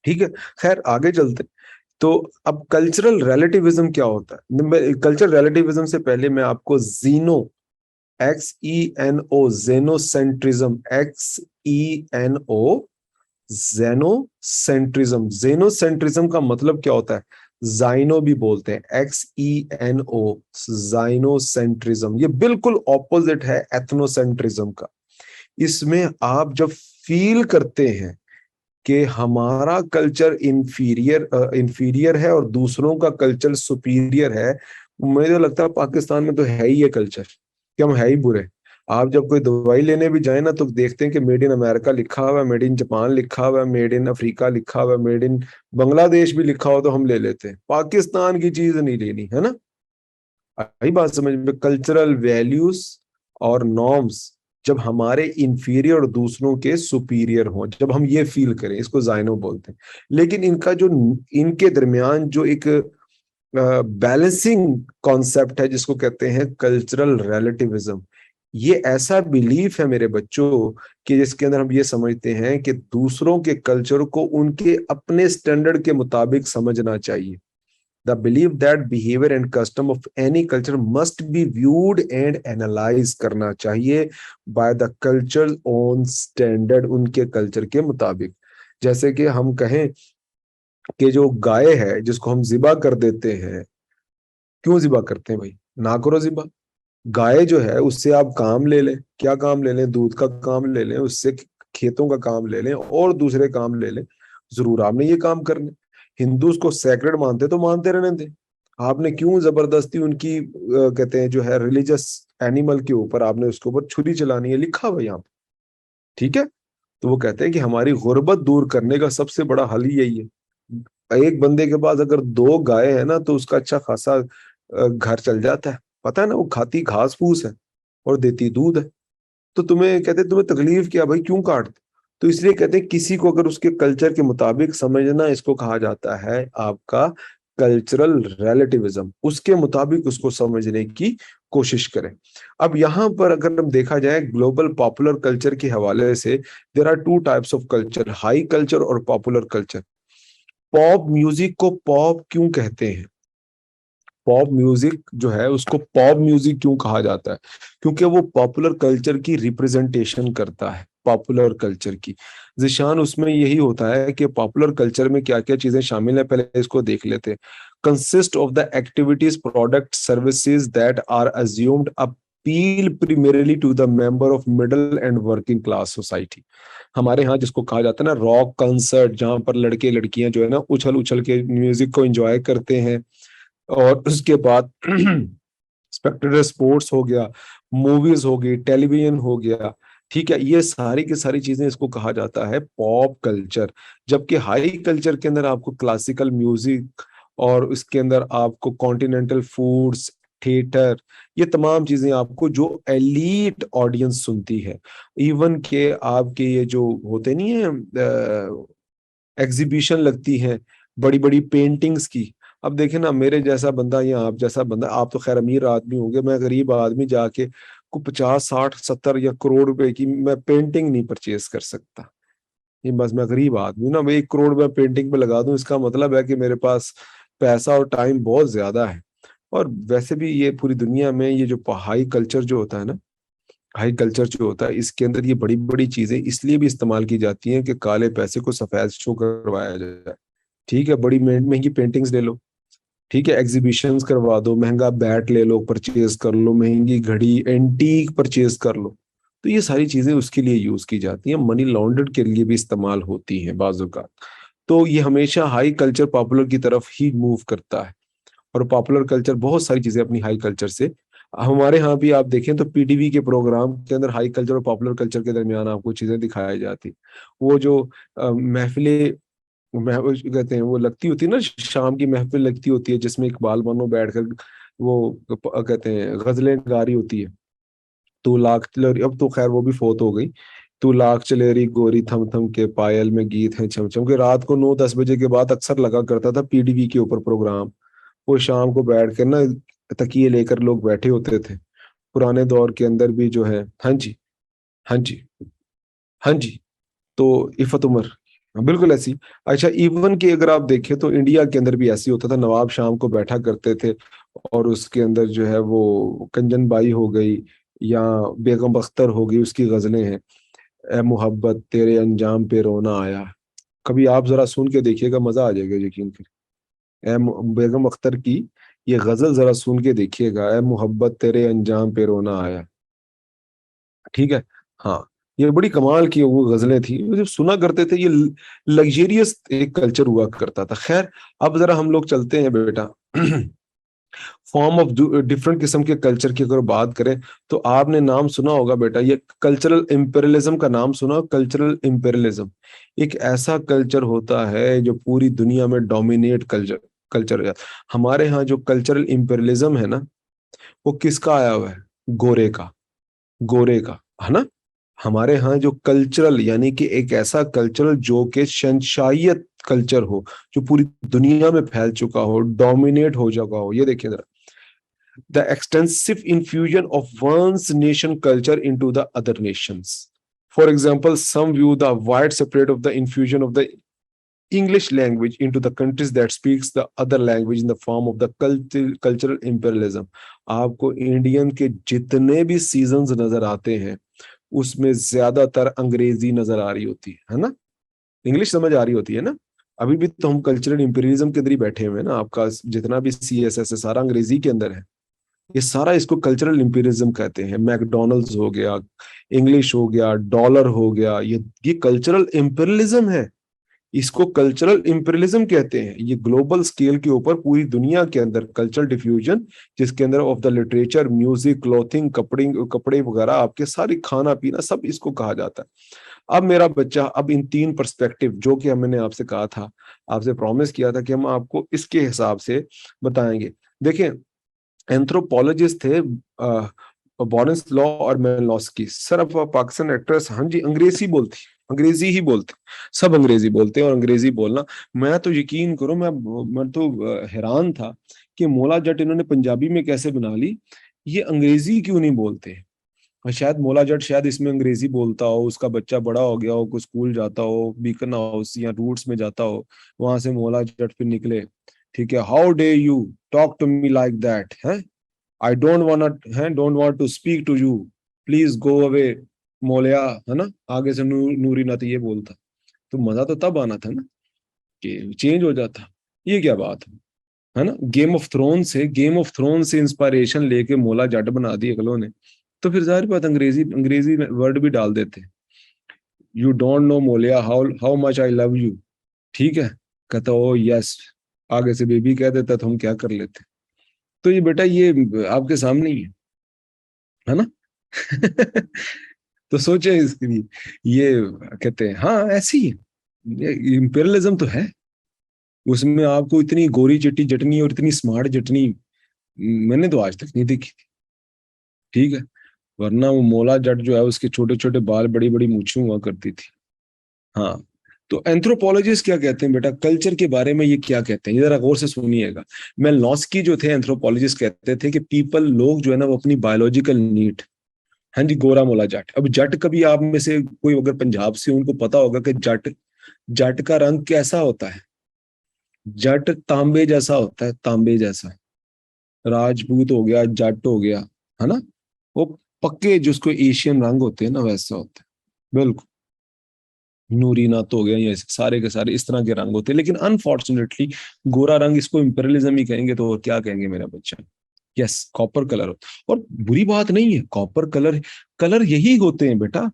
ठीक है, खैर आगे चलते। तो अब कल्चरल रिलेटिविज्म क्या होता है? कल्चरल रिलेटिविज्म से पहले मैं आपको जीनो, XENO, जेनोसेंट्रिज्म, XENO, जेनोसेंट्रिज्म। जेनोसेंट्रिज्म का मतलब क्या होता है? जाइनो भी बोलते हैं, XENO, जाइनोसेंट्रिज्म। ये बिल्कुल ऑपोजिट है एथनोसेंट्रिज्म का। इसमें आप जब फील करते हैं कि हमारा कल्चर इंफीरियर है और दूसरों का कल्चर सुपीरियर है, मुझे तो लगता है पाकिस्तान में तो है ही ये कल्चर कि हम है ही बुरे। आप जब कोई दवाई लेने भी जाए ना, तो देखते हैं कि मेड इन अमेरिका लिखा हुआ है, मेड इन जापान लिखा हुआ है, मेड इन अफ्रीका लिखा हुआ है, मेड इन बांग्लादेश भी लिखा हो तो हम ले लेते हैं, पाकिस्तान की चीज नहीं लेनी है ना। आई बात समझ में? कल्चरल वैल्यूज और नॉर्म्स जब हमारे इंफीरियर और दूसरों के सुपीरियर हों, जब हम ये फील करें, इसको जाइनो बोलते हैं। लेकिन इनका जो, इनके दरमियान जो एक बैलेंसिंग कॉन्सेप्ट है जिसको कहते हैं कल्चरल रिलेटिविज्म, ये ऐसा बिलीफ है मेरे बच्चों कि जिसके अंदर हम ये समझते हैं कि दूसरों के कल्चर को उनके अपने स्टैंडर्ड के मुताबिक समझना चाहिए। The belief that behavior and custom of any culture must be viewed and analyzed करना चाहिए by the culture's own standard, उनके कल्चर के मुताबिक। जैसे कि हम कहें कि जो गाय है जिसको हम जिबा कर देते हैं, क्यों जिबा करते हैं भाई? ना करो जिबा। गाय जो है उससे आप काम ले लें, क्या काम ले लें? दूध का काम ले लें, उससे खेतों का काम ले लें और दूसरे काम ले लें, जरूर आपने ये काम करने। हिंदू उसको सैक्रेड मानते तो मानते रहने दे, आपने क्यों जबरदस्ती उनकी कहते हैं जो है रिलीजियस एनिमल के ऊपर आपने उसके ऊपर छुरी चलानी है, लिखा हुआ यहाँ पे, ठीक है। तो वो कहते हैं कि हमारी गुर्बत दूर करने का सबसे बड़ा हल ही यही है। एक बंदे के पास अगर 2 गाय है ना, तो उसका अच्छा खासा घर चल जाता है, पता है ना, वो खाती घास फूस है और देती दूध है। तो तुम्हें कहते हैं तुम्हें तकलीफ क्या भाई, क्यों काटते? तो इसलिए कहते हैं किसी को अगर उसके कल्चर के मुताबिक समझना, इसको कहा जाता है आपका कल्चरल रेलेटिविज्म, उसके मुताबिक उसको समझने की कोशिश करें। अब यहाँ पर अगर हम देखा जाए ग्लोबल पॉपुलर कल्चर के हवाले से, there are 2 types of culture, high culture और पॉपुलर कल्चर। पॉप म्यूजिक को पॉप क्यों कहते हैं? पॉप म्यूजिक जो है उसको पॉप म्यूजिक क्यों कहा जाता है? क्योंकि वो पॉपुलर कल्चर की रिप्रेजेंटेशन करता है, पॉपुलर कल्चर की। जिशान उसमें यही होता है कि पॉपुलर कल्चर में क्या क्या चीजें शामिल है, पहले इसको देख लेते हैं। Consist of the activities, product, services that are assumed appeal primarily to the member of middle and working class society. हमारे यहाँ जिसको कहा जाता है ना रॉक कंसर्ट, जहां पर लड़के लड़कियां जो है ना उछल उछल के म्यूजिक को एंजॉय करते हैं, और उसके बाद स्पेक्टेटर स्पोर्ट्स हो गया, मूवीज हो गई, टेलीविजन हो गया, ठीक है, ये सारी की सारी चीजें इसको कहा जाता है पॉप कल्चर। जबकि हाई कल्चर के अंदर आपको क्लासिकल म्यूजिक और इसके अंदर आपको कॉन्टिनेंटल फूड्स, थिएटर, ये तमाम चीजें आपको जो एलीट ऑडियंस सुनती है। इवन के आपके ये जो होते नहीं है एग्जीबिशन लगती हैं बड़ी बड़ी पेंटिंग्स की। अब देखे ना, मेरे जैसा बंदा या आप जैसा बंदा, आप तो खैर अमीर आदमी होंगे, मैं गरीब आदमी जाके को 50 60 70 या करोड़ रुपए की मैं पेंटिंग नहीं परचेज कर सकता। ये बस मैं गरीब आदमी हूं ना, मैं 1 करोड़ में पेंटिंग पे लगा दूं, इसका मतलब है कि मेरे पास पैसा और टाइम बहुत ज्यादा है। और वैसे भी ये पूरी दुनिया में ये जो हाई कल्चर जो होता है ना, हाई कल्चर जो होता है, इसके अंदर ये बड़ी बड़ी चीजें इसलिए भी इस्तेमाल की जाती हैं कि काले पैसे को सफेद शो करवाया जाए। ठीक है, बड़ी महंगी पेंटिंग्स ले लो, ठीक है, एग्जीबिशंस करवा दो, महंगा बैट ले लो, परचेज कर लो, महंगी घड़ी एंटीक परचेज कर लो। तो ये सारी चीजें उसके लिए यूज की जाती हैं, मनी लॉन्ड्रेड के लिए भी इस्तेमाल होती हैं बाजू का। तो ये हमेशा हाई कल्चर पॉपुलर की तरफ ही मूव करता है। और पॉपुलर कल्चर बहुत सारी चीजें अपनी हाई कल्चर से, हमारे यहाँ भी आप देखें तो पीटीवी के प्रोग्राम के अंदर हाई कल्चर और पॉपुलर कल्चर के दरमियान आपको चीजें दिखाई जाती। वो जो महफिलें, वो कहते हैं वो लगती होती है ना, शाम की महफिल लगती होती है जिसमें इकबाल बानो बैठकर वो कहते हैं गजलें गा रही होती है। तू लाख चलेरी, अब तो खैर वो भी फोत हो गई। तू लाख चलेरी गोरी थम थम के पायल में गीत है छम छम के, रात को 9 10 बजे के बाद अक्सर लगा करता था पीटीवी के ऊपर प्रोग्राम। वो शाम को बैठ कर ना तकिए लेकर लोग बैठे होते थे। पुराने दौर के अंदर भी जो है, हाँ जी, हाँ जी, हाँ जी। तो इफ़त उमर, हाँ, बिल्कुल ऐसी। अच्छा, इवन कि अगर आप देखें तो इंडिया के अंदर भी ऐसी होता था, नवाब शाम को बैठा करते थे और उसके अंदर जो है वो कंचन बाई हो गई या बेगम अख्तर हो गई, उसकी गजलें हैं। ए मोहब्बत तेरे अंजाम पे रोना आया, कभी आप जरा सुन के देखिएगा, मजा आ जाएगा यकीन कर। बेगम अख्तर की ये गजल जरा सुन के देखिएगा, ए मोहब्बत तेरे अंजाम पे रोना आया, ठीक है। हाँ, ये बड़ी कमाल की वो गजलें थी, वो जब सुना करते थे, ये लग्जेरियस एक कल्चर हुआ करता था। खैर, अब जरा हम लोग चलते हैं बेटा फॉर्म ऑफ डिफरेंट किस्म के कल्चर की अगर बात करें, तो आपने नाम सुना होगा बेटा, ये कल्चरल इंपेरियलिज्म का नाम सुना? कल्चरल इंपेरियलिज्म एक ऐसा कल्चर होता है जो पूरी दुनिया में डोमिनेट कल्चर कल्चर है। हमारे यहाँ जो कल्चरल इंपेरियलिज्म है ना, वो किसका आया हुआ है? गोरे का, गोरे का, है ना। हमारे यहाँ जो कल्चरल यानी कि एक ऐसा कल्चरल जो कि शहंशाहियत कल्चर हो, जो पूरी दुनिया में फैल चुका हो, डोमिनेट हो चुका हो। ये देखिए जरा, the extensive infusion of one's nation culture into the other nations. For example, some view the wide separate of the infusion of the English language into the countries that speaks the other language in the form of the cultural imperialism. आपको Indian के जितने भी seasons नजर आते हैं उसमें ज्यादातर अंग्रेजी नजर आ रही होती है ना, इंग्लिश समझ आ रही होती है ना। अभी भी तो हम कल्चरल इंपीरियलिज्म के अंदर ही बैठे हुए हैं ना, आपका जितना भी CSS है सारा अंग्रेजी के अंदर है। ये सारा इसको कल्चरल इंपीरियलिज्म कहते हैं। मैकडोनल्ड्स हो गया, इंग्लिश हो गया, डॉलर हो गया, ये कल्चरल इंपीरियलिज्म है। इसको कल्चरल इंपीरियलिज्म कहते हैं। ये ग्लोबल स्केल के ऊपर पूरी दुनिया के अंदर कल्चरल डिफ्यूजन, जिसके अंदर of the literature, music, clothing, कपड़े वगैरह, आपके सारी खाना पीना सब इसको कहा जाता है। अब मेरा बच्चा, अब इन तीन पर्सपेक्टिव जो कि मैंने आपसे कहा था, आपसे प्रॉमिस किया था कि हम आपको इसके हिसाब से बताएंगे। देखें, एंथ्रोपोलॉजिस्ट थे बॉरिस लॉ और मेलनोस्की। सर अब पाकिस्तान एक्ट्रेस, हाँ जी, अंग्रेजी ही बोलते, सब अंग्रेजी बोलते हैं। और अंग्रेजी बोलना, मैं तो यकीन करो, मैं तो हैरान था कि मौला जट इन्होंने पंजाबी में कैसे बना ली, ये अंग्रेजी क्यों नहीं बोलते। और शायद मौला जट शायद इसमें अंग्रेजी बोलता हो, उसका बच्चा बड़ा हो गया हो, कोई स्कूल जाता हो, बीकन हाउस या रूट्स में जाता हो, वहां से मौला जट फिर निकले, ठीक है, how do you talk to me like that है, I don't want to speak to you, please go away मोलिया, है ना, आगे से नूरी ना तो ये बोलता, तो मजा तो तब आना था ना कि चेंज हो जाता। ये क्या बात है ना। गेम ऑफ थ्रोन से इंस्पायरेशन लेके मोला जट बना दी अगलों ने, तो फिर जाहिर बात अंग्रेजी अंग्रेजी वर्ड भी डाल देते। यू डोंट नो मोलिया how how much I love you, ठीक है, कहता ओ यस, आगे से बेबी कह देता तो हम क्या कर लेते। तो ये बेटा ये आपके सामने ही है ना। तो सोचे इसके लिए, ये कहते हैं हाँ ऐसी है, इंपेरियलिज्म तो है। उसमें आपको इतनी गोरी चिट्टी जटनी और इतनी स्मार्ट जटनी मैंने तो आज तक नहीं देखी थी, ठीक है। वरना वो मोला जट जो है उसके छोटे छोटे बाल, बड़ी बड़ी मूछें हुआ करती थी। हाँ, तो एंथ्रोपोलॉजिस्ट क्या कहते हैं बेटा, कल्चर के बारे में ये क्या कहते हैं, ये जरा गौर से सुनिएगा। मेलनोस्की जो थे एंथ्रोपोलॉजिस्ट, कहते थे कि पीपल, लोग जो है ना, वो अपनी बायोलॉजिकल नीड, हाँ जी, गोरा मोला जट। अब जट, कभी आप में से कोई अगर पंजाब से, उनको पता होगा कि जट, जट का रंग कैसा होता है। जट तांबे जैसा होता है, तांबे जैसा। राजपूत हो गया, जट हो गया, है ना, वो पक्के जिसको एशियन रंग होते हैं ना, वैसा होता है बिल्कुल। नूरी नात हो गया, ये सारे के सारे इस तरह के रंग होते हैं। लेकिन अनफॉर्चुनेटली गोरा रंग, इसको इंपेरियलिज्म ही कहेंगे तो और क्या कहेंगे मेरा बच्चा। यस, कॉपर कलर होता है। और बुरी बात नहीं है, कॉपर कलर, कलर यही होते हैं बेटा,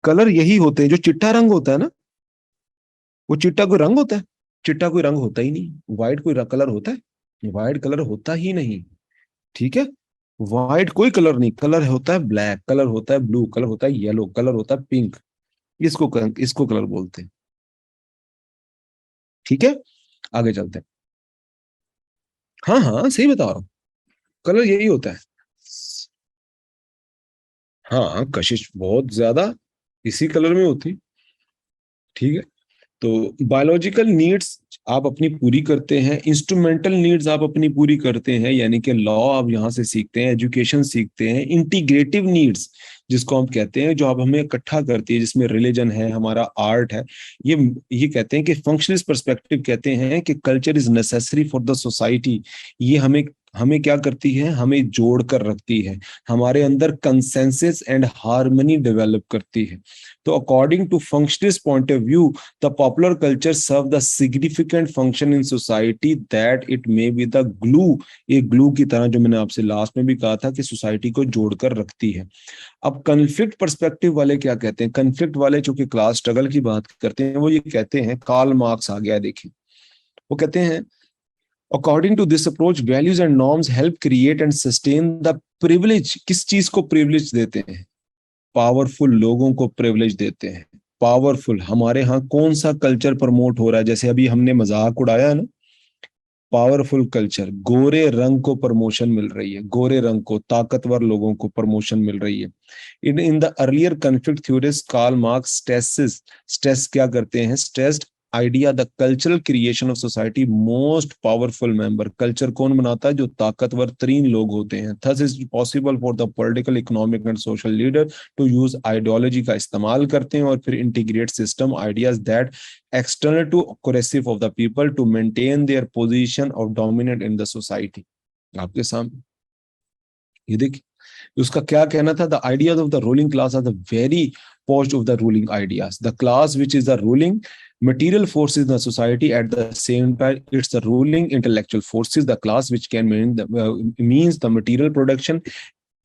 कलर यही होते हैं। जो चिट्टा रंग होता है ना, वो चिट्टा कोई रंग होता है, चिट्टा कोई रंग होता ही नहीं। व्हाइट कोई कलर होता है, व्हाइट कलर होता ही नहीं, ठीक है। व्हाइट कोई कलर नहीं, कलर होता है ब्लैक, कलर होता है ब्लू, कलर होता है येलो, कलर होता है पिंक। इसको कलर बोलते हैं, ठीक है। आगे चलते हैं। हाँ हाँ, सही बता रहा हूँ, कलर यही होता है। हाँ, कशिश बहुत ज्यादा इसी कलर में होती, ठीक है। तो बायोलॉजिकल नीड्स आप अपनी पूरी करते हैं, इंस्ट्रूमेंटल नीड्स आप अपनी पूरी करते हैं, यानी कि लॉ आप यहाँ से सीखते हैं, एजुकेशन सीखते हैं। इंटीग्रेटिव नीड्स जिसको हम कहते हैं, जो आप हमें इकट्ठा करती है, जिसमें रिलीजन है, हमारा आर्ट है, ये कहते हैं कि फंक्शनलिस्ट पर्सपेक्टिव कहते हैं कि culture is necessary for the society. ये हमें हमें क्या करती है, हमें जोड़ कर रखती है, हमारे अंदर कंसेंसस एंड हार्मनी डेवलप करती है। तो according to functionalist point of view, the popular culture serve the significant function in society that it may be the glue, एक ग्लू की तरह, जो मैंने आपसे लास्ट में भी कहा था कि सोसाइटी को जोड़कर रखती है। अब कन्फ्लिक्ट पर्सपेक्टिव वाले क्या कहते हैं, कन्फ्लिक्ट वाले जो कि क्लास स्ट्रगल की बात करते हैं, वो ये कहते हैं, कार्ल मार्क्स आ गया देखिए, वो कहते हैं according to this approach values and norms help create and sustain the privilege. किस चीज को प्रिविलेज देते हैं, पावरफुल लोगों को प्रिविलेज देते हैं। पावरफुल, हमारे यहाँ कौन सा कल्चर प्रमोट हो रहा है, जैसे अभी हमने मजाक उड़ाया है ना, पावरफुल कल्चर, गोरे रंग को प्रमोशन मिल रही है, गोरे रंग को, ताकतवर लोगों को प्रमोशन मिल रही है। In the earlier conflict theorist Karl Marx stress क्या करते हैं, stressed idea the cultural creation of society most powerful member. Culture कौन बनाता है, जो ताकतवर तरीन लोग होते हैं। Thus is possible for the political, economic and social leader to use ideology का इस्तेमाल करते हैं और फिर integrate system ideas that external to coercive of the people to maintain their position of dominant in the society। आपके सामने ये देखिए, उसका क्या कहना था, the ideas of the ruling class are the very post of the ruling ideas, the class which is the ruling material forces in the society, at the same time it's the ruling intellectual forces, the class which can means the material production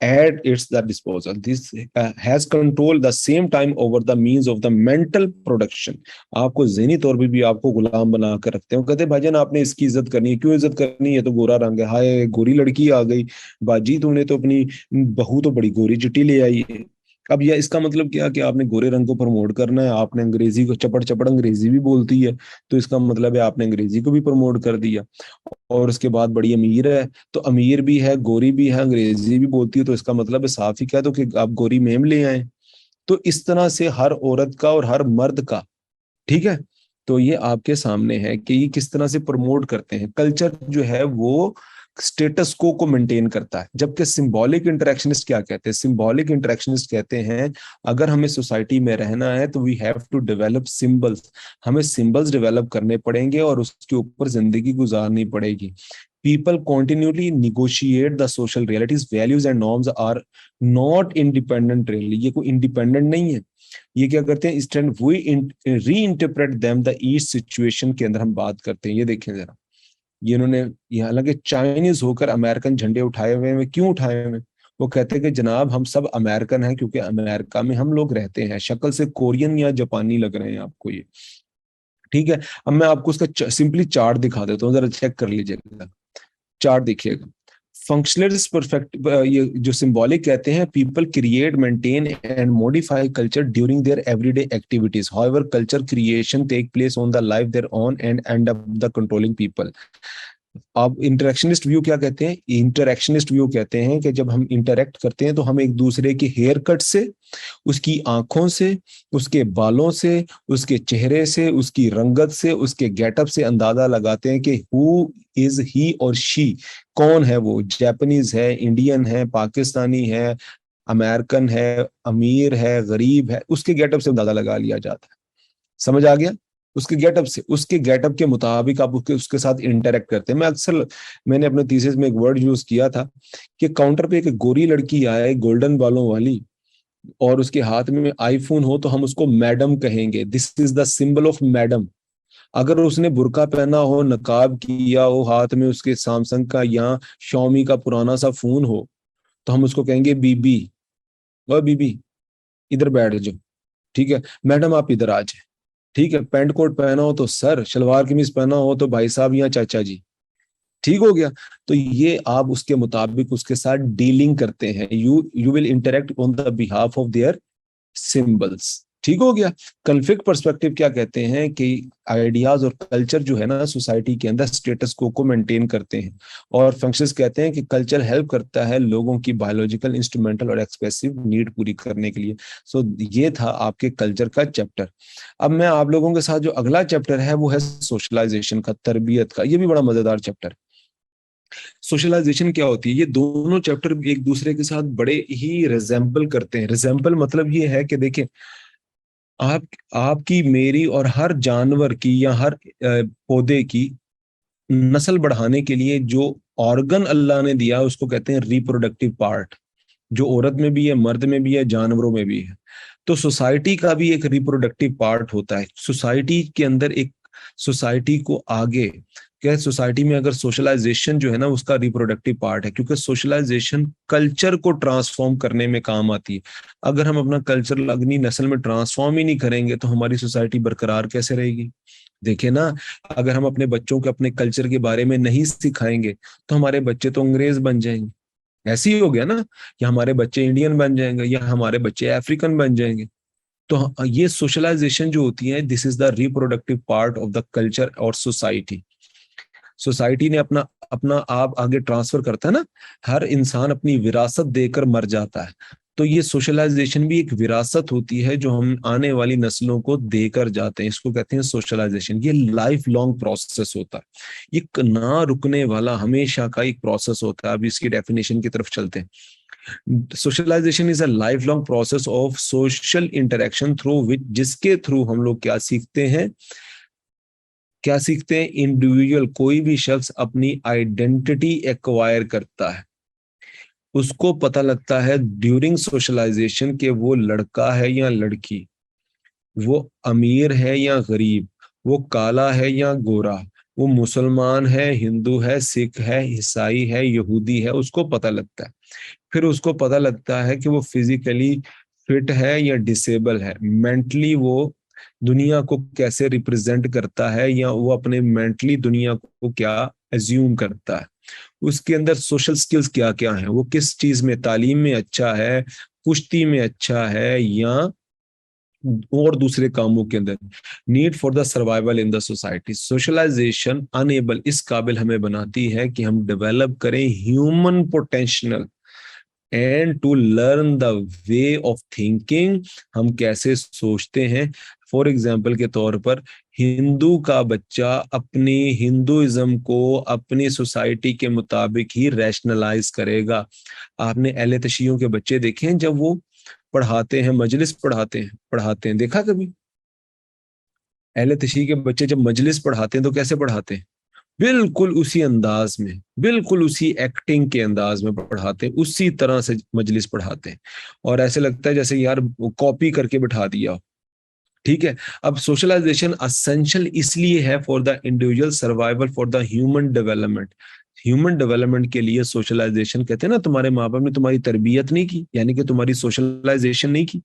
at its the disposal. This has control the same time over the means of the mental production. आपको ज़हनी तौर पे भी आपको गुलाम बना कर रखते हो, कहते भाईजान आपने इसकी इज्जत करनी है, क्यों इज्जत करनी है, तो गोरा रंग है, हाय गोरी लड़की आ गई, बाजी तूने तो अपनी बहू तो बड़ी गोरी चिट्टी ले आई है। अब यह इसका मतलब क्या कि आपने गोरे रंग को प्रमोट करना है, आपने अंग्रेजी को चपड़ चपड़ अंग्रेजी भी बोलती है, तो इसका मतलब है आपने अंग्रेजी को भी प्रमोट कर दिया। और उसके बाद बड़ी अमीर है, तो अमीर भी है, गोरी भी है, अंग्रेजी भी बोलती है, तो इसका मतलब है साफ ही कह दो कि आप गोरी मेम ले आए। तो इस तरह से हर औरत का और हर मर्द का, ठीक है, तो ये आपके सामने है कि ये किस तरह से प्रमोट करते हैं। कल्चर जो है वो स्टेटस को मेंटेन करता है, जबकि सिंबॉलिक इंटरेक्शनिस्ट क्या कहते हैं, सिंबॉलिक इंटरेक्शनिस्ट कहते हैं अगर हमें सोसाइटी में रहना है तो we have to develop symbols, हमें सिंबल्स डेवलप करने पड़ेंगे और उसके ऊपर जिंदगी गुजारनी पड़ेगी। People continually negotiate the social realities, values and norms are not independent really, ये कोई इंडिपेंडेंट नहीं है। ये क्या करते हैं, instant we reinterpret them the each situation के अंदर हम बात करते हैं। ये देखें जरा, ये इन्होंने, ये हालांकि चाइनीज होकर अमेरिकन झंडे उठाए हुए हैं, क्यों उठाए हुए हैं, वो कहते हैं कि जनाब हम सब अमेरिकन हैं क्योंकि अमेरिका में हम लोग रहते हैं, शक्ल से कोरियन या जापानी लग रहे हैं आपको ये, ठीक है। अब मैं आपको उसका सिंपली चार्ट दिखा देता हूँ, जरा चेक कर लीजिएगा, चार्ट देखिएगा। फंक्शनलिस्ट परफेक्ट, ये जो सिंबॉलिक कहते हैं, people create maintain and modify culture during their everyday activities, however culture creation take place on the life their on and end up the controlling people. अब interactionist view क्या कहते हैं, interactionist view कहते हैं कि जब हम इंटरेक्ट करते हैं तो हम एक दूसरे के हेयर कट से, उसकी आंखों से, उसके बालों से, उसके चेहरे से, उसकी रंगत से, उसके गेटअप से अंदाजा लगाते हैं कि हु इज ही और शी, कौन है वो, जापानीज है, इंडियन है, पाकिस्तानी है, अमेरिकन है, अमीर है, गरीब है, उसके गेटअप से अंदाजा लगा लिया जाता है। समझ आ गया, उसके गेटअप से, उसके गेटअप के मुताबिक आप उसके साथ इंटरेक्ट करते हैं। मैंने अपने थीसिस में एक वर्ड यूज किया था कि काउंटर पे एक गोरी लड़की आए गोल्डन बालों वाली और उसके हाथ में आईफोन हो तो हम उसको मैडम कहेंगे, this is the symbol of madam. अगर उसने बुर्का पहना हो, नकाब किया हो, हाथ में उसके सैमसंग का या शॉमी का पुराना सा फोन हो, तो हम उसको कहेंगे बीबी, और बीबी इधर बैठ जाओ, ठीक है, मैडम आप इधर आ जाए, ठीक है, पैंट कोट पहना हो तो सर, शलवार कमीज पहना हो तो भाई साहब या चाचा जी, ठीक हो गया। तो ये आप उसके मुताबिक उसके साथ डीलिंग करते हैं, you will interact on the behalf of their symbols, ठीक हो गया। कॉन्फ्लिक्ट पर्सपेक्टिव क्या कहते हैं कि आइडियाज और कल्चर जो है ना सोसाइटी के अंदर स्टेटस को मेंटेन करते हैं, और फंक्शंस कहते हैं कि कल्चर हेल्प करता है लोगों की बायोलॉजिकल, इंस्ट्रूमेंटल और एक्सप्रेसिव नीड पूरी करने के लिए। सो ये था आपके कल्चर का चैप्टर। अब मैं आप लोगों के साथ जो अगला चैप्टर है वो है सोशलाइजेशन का, तरबियत का। ये भी बड़ा मजेदार चैप्टर। सोशलाइजेशन क्या होती है, ये दोनों चैप्टर एक दूसरे के साथ बड़े ही रिजेंबल करते हैं। रिजेंबल मतलब ये है कि देखिए, आपकी, मेरी और हर जानवर की या हर पौधे की नस्ल बढ़ाने के लिए जो ऑर्गन अल्लाह ने दिया उसको कहते हैं रिप्रोडक्टिव पार्ट, जो औरत में भी है, मर्द में भी है, जानवरों में भी है। तो सोसाइटी का भी एक रिप्रोडक्टिव पार्ट होता है। सोसाइटी के अंदर एक, सोसाइटी को आगे क्या, सोसाइटी में अगर सोशलाइजेशन जो है ना उसका रिप्रोडक्टिव पार्ट है, क्योंकि सोशलाइजेशन कल्चर को ट्रांसफॉर्म करने में काम आती है। अगर हम अपना कल्चर अगली नस्ल में ट्रांसफॉर्म ही नहीं करेंगे तो हमारी सोसाइटी बरकरार कैसे रहेगी। देखिए ना, अगर हम अपने बच्चों को अपने कल्चर के बारे में नहीं सिखाएंगे तो हमारे बच्चे तो अंग्रेज बन जाएंगे। ऐसे ही हो गया ना, या हमारे बच्चे इंडियन बन जाएंगे या हमारे बच्चे अफ्रीकन बन जाएंगे। तो ये सोशलाइजेशन जो होती है, this is the reproductive part of the culture और सोसाइटी। सोसाइटी ने अपना अपना आप आगे ट्रांसफर करता है ना, हर इंसान अपनी विरासत देकर मर जाता है। तो ये सोशलाइजेशन भी एक विरासत होती है जो हम आने वाली नस्लों को देकर जाते हैं, इसको कहते हैं सोशलाइजेशन। ये लाइफ लॉन्ग प्रोसेस होता है, ये ना रुकने वाला हमेशा का एक प्रोसेस होता है। अब इसकी डेफिनेशन की तरफ चलते हैं। Socialization is a lifelong process of social interaction through which, जिसके थ्रू हम लोग क्या सीखते हैं, क्या सीखते हैं, इंडिविजुअल, कोई भी शख्स अपनी आइडेंटिटी एक्वायर करता है। उसको पता लगता है ड्यूरिंग सोशलाइजेशन के वो लड़का है या लड़की, वो अमीर है या गरीब, वो काला है या गोरा, वो मुसलमान है, हिंदू है, सिख है, ईसाई है, यहूदी है, उसको पता लगता है। फिर उसको पता लगता है कि वो फिजिकली फिट है या डिसेबल है, मेंटली वो दुनिया को कैसे रिप्रेजेंट करता है या वो अपने मेंटली दुनिया को क्या एज्यूम करता है, उसके अंदर सोशल स्किल्स क्या क्या हैं, वो किस चीज में, तालीम में अच्छा है, कुश्ती में अच्छा है या और दूसरे कामों के अंदर। Need for the survival in the society, socialization enable, इस काबिल हमें बनाती है कि हम डेवलप करें human potential and to learn the way of thinking, हम कैसे सोचते हैं। फॉर एग्जाम्पल के तौर पर हिंदू का बच्चा अपनी हिंदुइज्म को अपनी सोसाइटी के मुताबिक ही रैशनलाइज करेगा। आपने अहले तशीयों के बच्चे देखे हैं जब वो पढ़ाते हैं, मजलिस पढ़ाते हैं, देखा कभी? अहले तशी के बच्चे जब मजलिस पढ़ाते हैं तो कैसे पढ़ाते हैं? बिल्कुल उसी अंदाज में, बिल्कुल उसी एक्टिंग के अंदाज में पढ़ाते हैं, उसी तरह से मजलिस पढ़ाते हैं, और ऐसे लगता है जैसे यार कॉपी करके बिठा दिया। ठीक है। अब सोशलाइजेशन असेंशियल इसलिए है for the individual survival, for the human development. Human development के लिए सोशलाइजेशन, कहते हैं ना तुम्हारे माँ बाप ने तुम्हारी तरबियत नहीं की, यानी कि तुम्हारी सोशलाइजेशन नहीं की।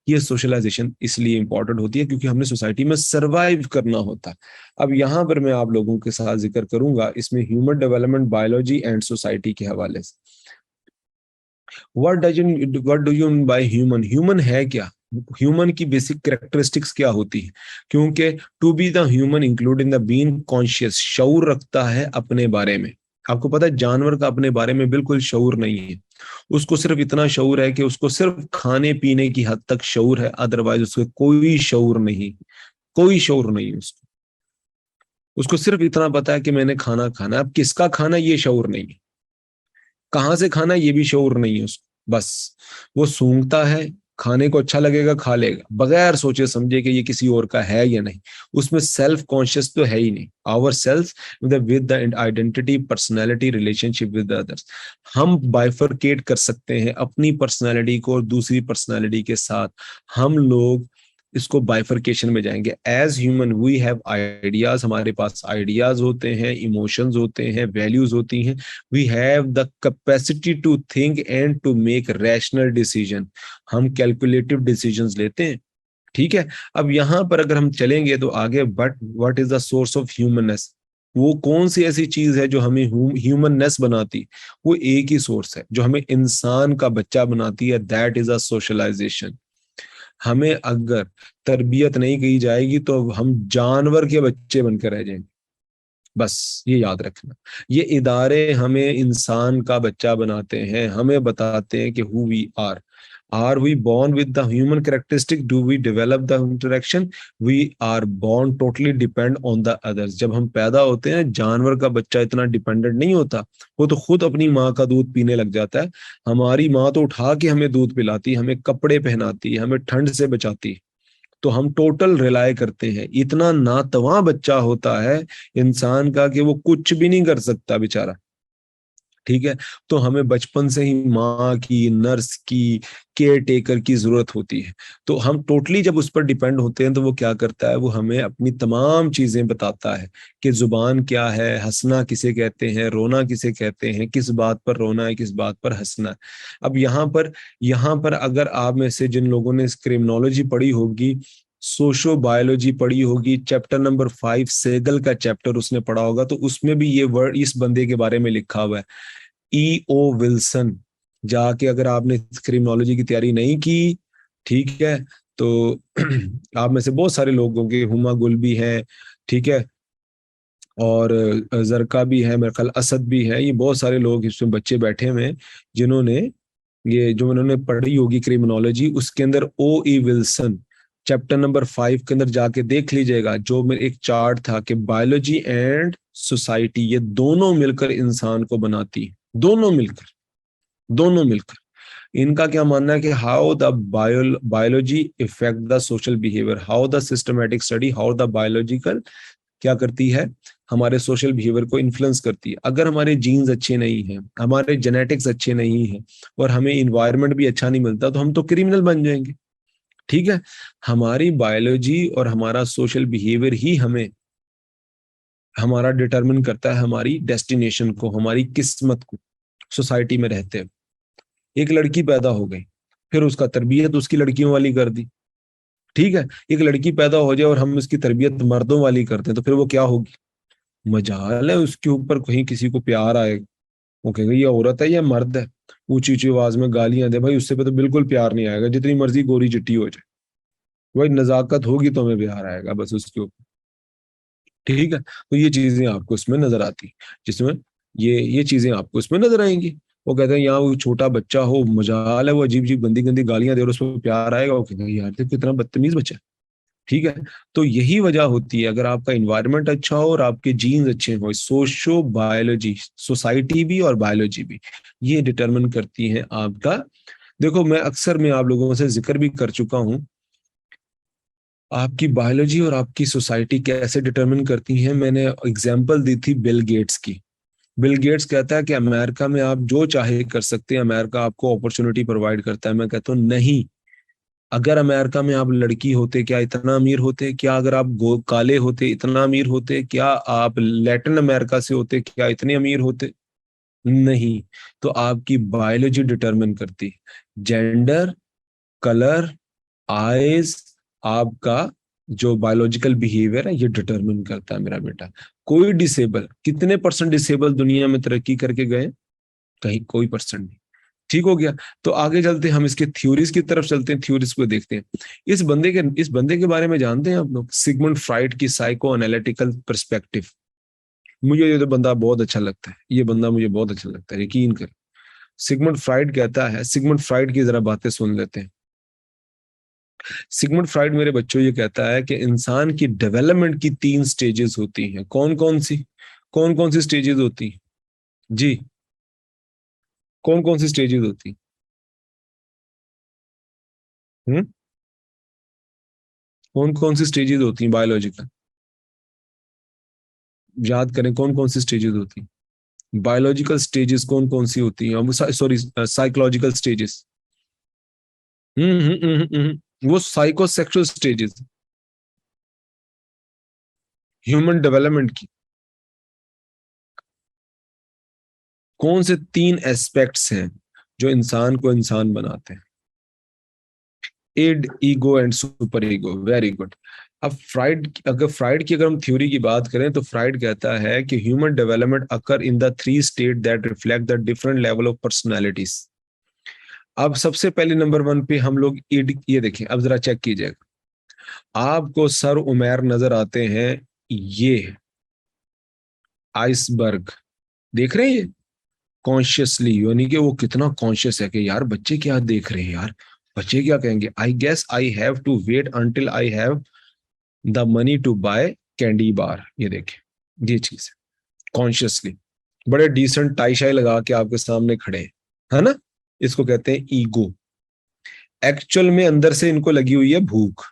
ये सोशलाइजेशन इसलिए इंपॉर्टेंट होती है क्योंकि हमने सोसाइटी में सरवाइव करना होता है। अब यहाँ पर मैं आप लोगों के साथ जिक्र करूंगा इसमें human development, biology and society के हवाले से। What do you mean by human? Human है क्या? ह्यूमन की बेसिक कैरेक्टरिस्टिक्स क्या होती है? क्योंकि to be the human include in the being conscious, शऊर रखता है अपने बारे में। आपको पता है जानवर का अपने बारे में बिल्कुल शऊर नहीं है, उसको सिर्फ इतना शऊर है कि उसको सिर्फ खाने पीने की हद तक शऊर है, अदरवाइज उसको कोई शऊर नहीं, कोई शऊर नहीं उसको। उसको सिर्फ इतना पता है कि मैंने खाना खाना, अब किसका खाना ये शऊर नहीं है, कहाँ से खाना ये भी शऊर नहीं है उसको। बस वो सूंघता है, खाने को अच्छा लगेगा खा लेगा, बगैर सोचे समझे कि ये किसी और का है या नहीं। उसमें सेल्फ कॉन्शियस तो है ही नहीं। Our self with the identity, personality, relationship with others. हम बाइफरकेट कर सकते हैं अपनी पर्सनैलिटी को और दूसरी पर्सनैलिटी के साथ। हम लोग इसको बाइफरकेशन में जाएंगे। As human we have ideas, हमारे पास आइडियाज होते हैं, इमोशंस होते हैं, वैल्यूज होती हैं। We have the capacity to think and to make rational decision, हम कैलकुलेटिव डिसीजंस लेते हैं। ठीक है। अब यहां पर अगर हम चलेंगे तो आगे, but what is the source of humanness? वो कौन सी ऐसी चीज है जो हमें ह्यूमननेस बनाती? वो एक ही सोर्स है जो हमें इंसान का बच्चा बनाती है, दैट इज अ सोशलाइजेशन। हमें अगर तरबियत नहीं की जाएगी तो हम जानवर के बच्चे बनकर रह जाएंगे। बस ये याद रखना, ये इदारे हमें इंसान का बच्चा बनाते हैं, हमें बताते हैं कि who we are we born with the human characteristic, do we develop the interaction? We are born totally depend on the others। जब हम पैदा होते हैं जानवर का बच्चा इतना डिपेंडेंट नहीं होता, वो तो खुद अपनी माँ का दूध पीने लग जाता है। हमारी माँ तो उठा के हमें दूध पिलाती, हमें कपड़े पहनाती, हमें ठंड से बचाती। तो हम टोटल रिलाय करते हैं। इतना नातवा बच्चा होता है इंसान का कि वो कुछ भी नहीं कर सकता बेचारा। ठीक है। तो हमें बचपन से ही माँ की, नर्स की, केयर टेकर की जरूरत होती है। तो हम टोटली जब उस पर डिपेंड होते हैं तो वो क्या करता है, वो हमें अपनी तमाम चीजें बताता है कि जुबान क्या है, हंसना किसे कहते हैं, रोना किसे कहते हैं, किस बात पर रोना है, किस बात पर हंसना है। अब यहाँ पर अगर आप में से जिन लोगों ने क्रिमिनोलॉजी पढ़ी होगी, सोशो बायोलॉजी पढ़ी होगी, चैप्टर नंबर 5 सेगल का चैप्टर उसने पढ़ा होगा, तो उसमें भी ये वर्ड इस बंदे के बारे में लिखा हुआ है, E.O. विल्सन। जाके अगर आपने क्रिमिनोलॉजी की तैयारी नहीं की, ठीक है, तो आप में से बहुत सारे लोग होंगे, हुमा गुल भी है, ठीक है, और जरका भी है, मेरे ख्याल असद भी है, ये बहुत सारे लोग इसमें बच्चे बैठे हुए हैं जिन्होंने ये जो उन्होंने पढ़ी होगी क्रिमिनोलॉजी, उसके अंदर O.E. विल्सन चैप्टर नंबर 5 के अंदर जाके देख लीजिएगा, जो मेरे एक चार्ट था कि बायोलॉजी एंड सोसाइटी ये दोनों मिलकर इंसान को बनाती, दोनों मिलकर, दोनों मिलकर। इनका क्या मानना है कि how the biology effect the social behaviour, how the systematic study, how the biological क्या करती है, हमारे सोशल बिहेवियर को इन्फ्लुएंस करती है। अगर हमारे जीन्स अच्छे नहीं हैं, हमारे जेनेटिक्स अच्छे नहीं हैं और हमें इन्वायरमेंट भी अच्छा नहीं मिलता, तो हम तो क्रिमिनल बन जाएंगे। ठीक है। हमारी बायोलॉजी और हमारा सोशल बिहेवियर ही हमें हमारा डिटरमिन करता है हमारी डेस्टिनेशन को, हमारी किस्मत को सोसाइटी में रहते हैं। एक लड़की पैदा हो गई, फिर उसका तरबियत उसकी लड़कियों वाली कर दी, ठीक है। एक लड़की पैदा हो जाए और हम उसकी तरबियत मर्दों वाली करते हैं, तो फिर वो क्या होगी? मजाल है उसके ऊपर कहीं किसी को प्यार आए, वो कहेगा ये औरत है या मर्द है, ऊंची ऊंची आवाज में गालियां दे, भाई उससे पे तो बिल्कुल प्यार नहीं आएगा, जितनी मर्जी गोरी चिट्टी हो जाए, भाई नजाकत होगी तो हमें प्यार आएगा बस उसके ऊपर, ठीक है। तो ये चीजें आपको इसमें नजर आती, जिसमें ये चीजें आपको इसमें नजर आएंगी। वो कहते हैं यहाँ वो छोटा बच्चा हो, मजाल है, वो अजीब अजीब गंदी गंदी गालियां दे और उसमें प्यार आएगा, वो कहते हैं यार देखो कितना बदतमीज बच्चा है, ठीक है। तो यही वजह होती है, अगर आपका इन्वायरमेंट अच्छा हो और आपके जीन्स अच्छे हो, सोशो बायोलॉजी, सोसाइटी भी और बायोलॉजी भी, ये डिटरमिन करती है आपका। देखो मैं आप लोगों से जिक्र भी कर चुका हूं, आपकी बायोलॉजी और आपकी सोसाइटी कैसे डिटरमिन करती हैं। मैंने एग्जांपल दी थी बिल गेट्स की। बिल गेट्स कहता है कि अमेरिका में आप जो चाहे कर सकते हैं, अमेरिका आपको अपॉर्चुनिटी प्रोवाइड करता है। मैं कहता हूँ नहीं, अगर अमेरिका में आप लड़की होते क्या इतना अमीर होते? क्या अगर आप काले होते इतना अमीर होते? क्या आप लैटिन अमेरिका से होते क्या इतने अमीर होते? नहीं। तो आपकी बायोलॉजी डिटरमिन करती है, जेंडर, कलर, आइज, आपका जो बायोलॉजिकल बिहेवियर है ये डिटरमिन करता है मेरा बेटा। कोई डिसेबल, कितने परसेंट डिसेबल दुनिया में तरक्की करके गए? कहीं कोई परसेंट नहीं। ठीक हो गया। तो आगे चलते हैं, हम इसके थ्योरीज की तरफ चलते हैं, थ्योरीज को देखते हैं। इस बंदे के बारे में जानते हैं आप लोग, सिगमंड फ्राइड की साइको एनालिटिकल पर्सपेक्टिव। मुझे ये तो बंदा बहुत अच्छा लगता है, ये बंदा मुझे बहुत अच्छा लगता है, यकीन कर। सिगमंड फ्राइड कहता है, सिगमंड फ्राइड की जरा बातें सुन लेते हैं। सिगमंड फ्राइड मेरे बच्चों ये कहता है कि इंसान की डेवलपमेंट की 3 स्टेजेस होती हैं। कौन कौन सी स्टेजेस होती हैं जी? कौन कौन सी स्टेजेस होती हैं? कौन कौन सी स्टेजेस होती हैं बायोलॉजिकल? याद करें कौन कौन सी स्टेजेस होती हैं बायोलॉजिकल स्टेजेस, कौन कौन सी होती हैं? Sorry, psychological stages. वो साइकोसेक्सुअल स्टेजेस, ह्यूमन डेवलपमेंट की कौन से 3 एस्पेक्ट्स हैं जो इंसान को इंसान बनाते हैं? Id, ego and super ego. Very good. अब फ्राइड की अगर हम थ्योरी की बात करें, तो फ्राइड कहता है कि human development occur in the 3 state that reflect the different level of personalities. अब सबसे पहले नंबर 1 पे हम लोग इड, ये देखें, अब जरा चेक कीजिएगा। आपको सर उमैर नजर आते हैं, ये आइसबर्ग देख रहे हैं कॉन्शियसली, यानी कि वो कितना कॉन्शियस है कि यार बच्चे क्या देख रहे हैं, यार बच्चे क्या कहेंगे। I guess I have to wait until I have the money to buy candy bar. ये देखें, ये चीज है कॉन्शियसली, बड़े डिसेंट टाई शाई लगा के आपके सामने खड़े हैं, है ना? इसको कहते हैं ईगो। एक्चुअल में अंदर से इनको लगी हुई है भूख,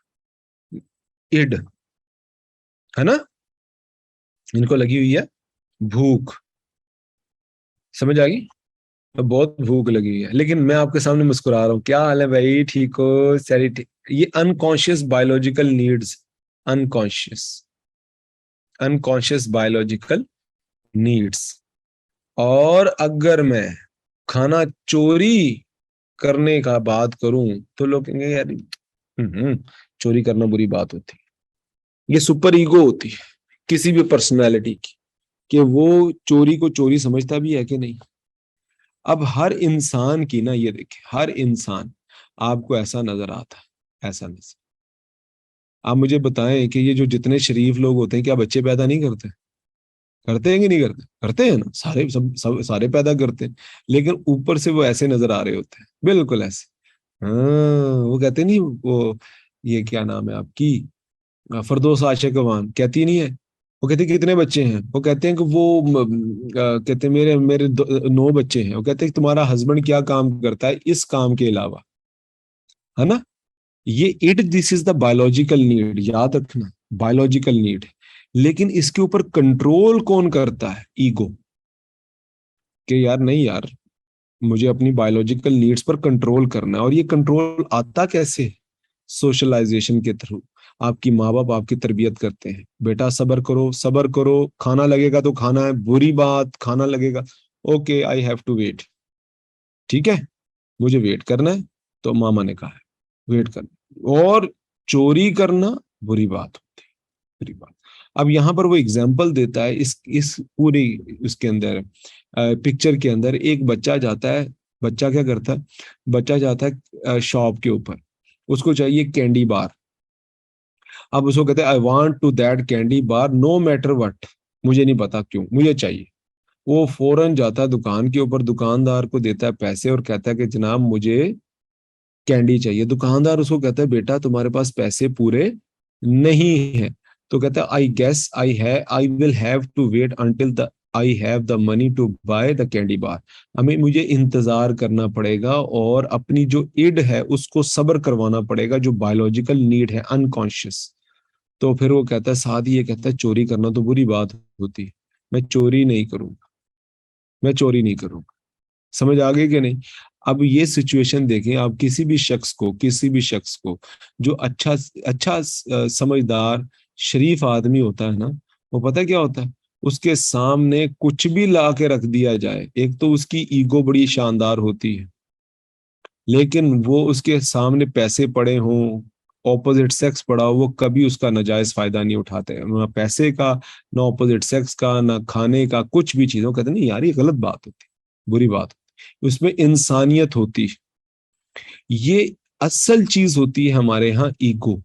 इड, है ना? इनको लगी हुई है भूख, समझ आ गई? तो बहुत भूख लगी हुई है, लेकिन मैं आपके सामने मुस्कुरा रहा हूँ। क्या हाल है भाई, ठीक हो? सारी ठीक। ये unconscious biological needs, unconscious unconscious biological needs. और अगर मैं खाना चोरी करने का बात करूं, तो लोग कहेंगे यार चोरी करना बुरी बात होती है। ये सुपर ईगो होती है किसी भी पर्सनैलिटी की, कि वो चोरी को चोरी समझता भी है कि नहीं। अब हर इंसान की ना, ये देखिए, हर इंसान आपको ऐसा नजर आता है, ऐसा नजर। आप मुझे बताएं कि ये जो जितने शरीफ लोग होते हैं, क्या बच्चे पैदा नहीं करते? करते हैं कि नहीं करते? करते हैं ना, सारे पैदा करते हैं। लेकिन ऊपर से वो ऐसे नजर आ रहे होते हैं, बिल्कुल ऐसे। हाँ, वो कहते नहीं, वो ये क्या नाम है आपकी, फरदौस आशिक अवान कहती नहीं है, वो कहते कितने बच्चे हैं? वो कहते हैं कि वो कहते हैं मेरे मेरे 9 बच्चे हैं। वो कहते हैं कि तुम्हारा हस्बैंड क्या काम करता है इस काम के अलावा, है ना? ये this is the biological need, याद रखना, बायोलॉजिकल नीड। लेकिन इसके ऊपर कंट्रोल कौन करता है? ईगो। कि यार नहीं यार, मुझे अपनी बायोलॉजिकल नीड्स पर कंट्रोल करना है। और ये कंट्रोल आता कैसे? सोशलाइजेशन के थ्रू। आपकी माँ बाप आपकी तरबियत करते हैं, बेटा सबर करो, सबर करो, खाना लगेगा तो खाना है, बुरी बात खाना लगेगा, okay I have to wait, ठीक है, मुझे वेट करना है, तो मामा ने कहा है वेट करना। और चोरी करना बुरी बात होती है, बुरी बात। अब यहाँ पर वो एग्जाम्पल देता है इस पूरी उसके अंदर, पिक्चर के अंदर एक बच्चा जाता है। बच्चा क्या करता है? बच्चा जाता है शॉप के ऊपर, उसको चाहिए कैंडी बार। अब उसको कहते हैं I want to that candy bar no matter what, मुझे नहीं पता क्यों मुझे चाहिए। वो फौरन जाता है दुकान के ऊपर, दुकानदार को देता है पैसे और कहता है कि जनाब मुझे कैंडी चाहिए। दुकानदार उसको कहता है बेटा तुम्हारे पास पैसे पूरे नहीं है। तो कहता है I will have to wait until the I have the money to buy the candy bar. हमें मुझे इंतजार करना पड़ेगा और अपनी जो इड है उसको सब्र करवाना पड़ेगा, जो बायोलॉजिकल नीड है अनकॉन्शियस। तो फिर वो कहता है, साथ ही ये कहता है चोरी करना तो बुरी बात होती है, मैं चोरी नहीं करूंगा, मैं चोरी नहीं करूंगा। समझ आ गई कि नहीं? अब ये सिचुएशन देखें, आप किसी भी शख्स को जो अच्छा समझदार शरीफ आदमी होता है ना, वो पता है क्या होता है? उसके सामने कुछ भी ला के रख दिया जाए, एक तो उसकी ईगो बड़ी शानदार होती है, लेकिन वो उसके सामने पैसे पड़े हों, ऑपोजिट सेक्स पड़ा हो, वो कभी उसका नाजायज फायदा नहीं उठाते हैं, ना पैसे का, ना ऑपोजिट सेक्स का, ना खाने का, कुछ भी चीजों कहते नहीं यार ये गलत बात होती, बुरी बात होती। उसमें इंसानियत होती है। ये असल चीज होती है हमारे यहाँ ईगो।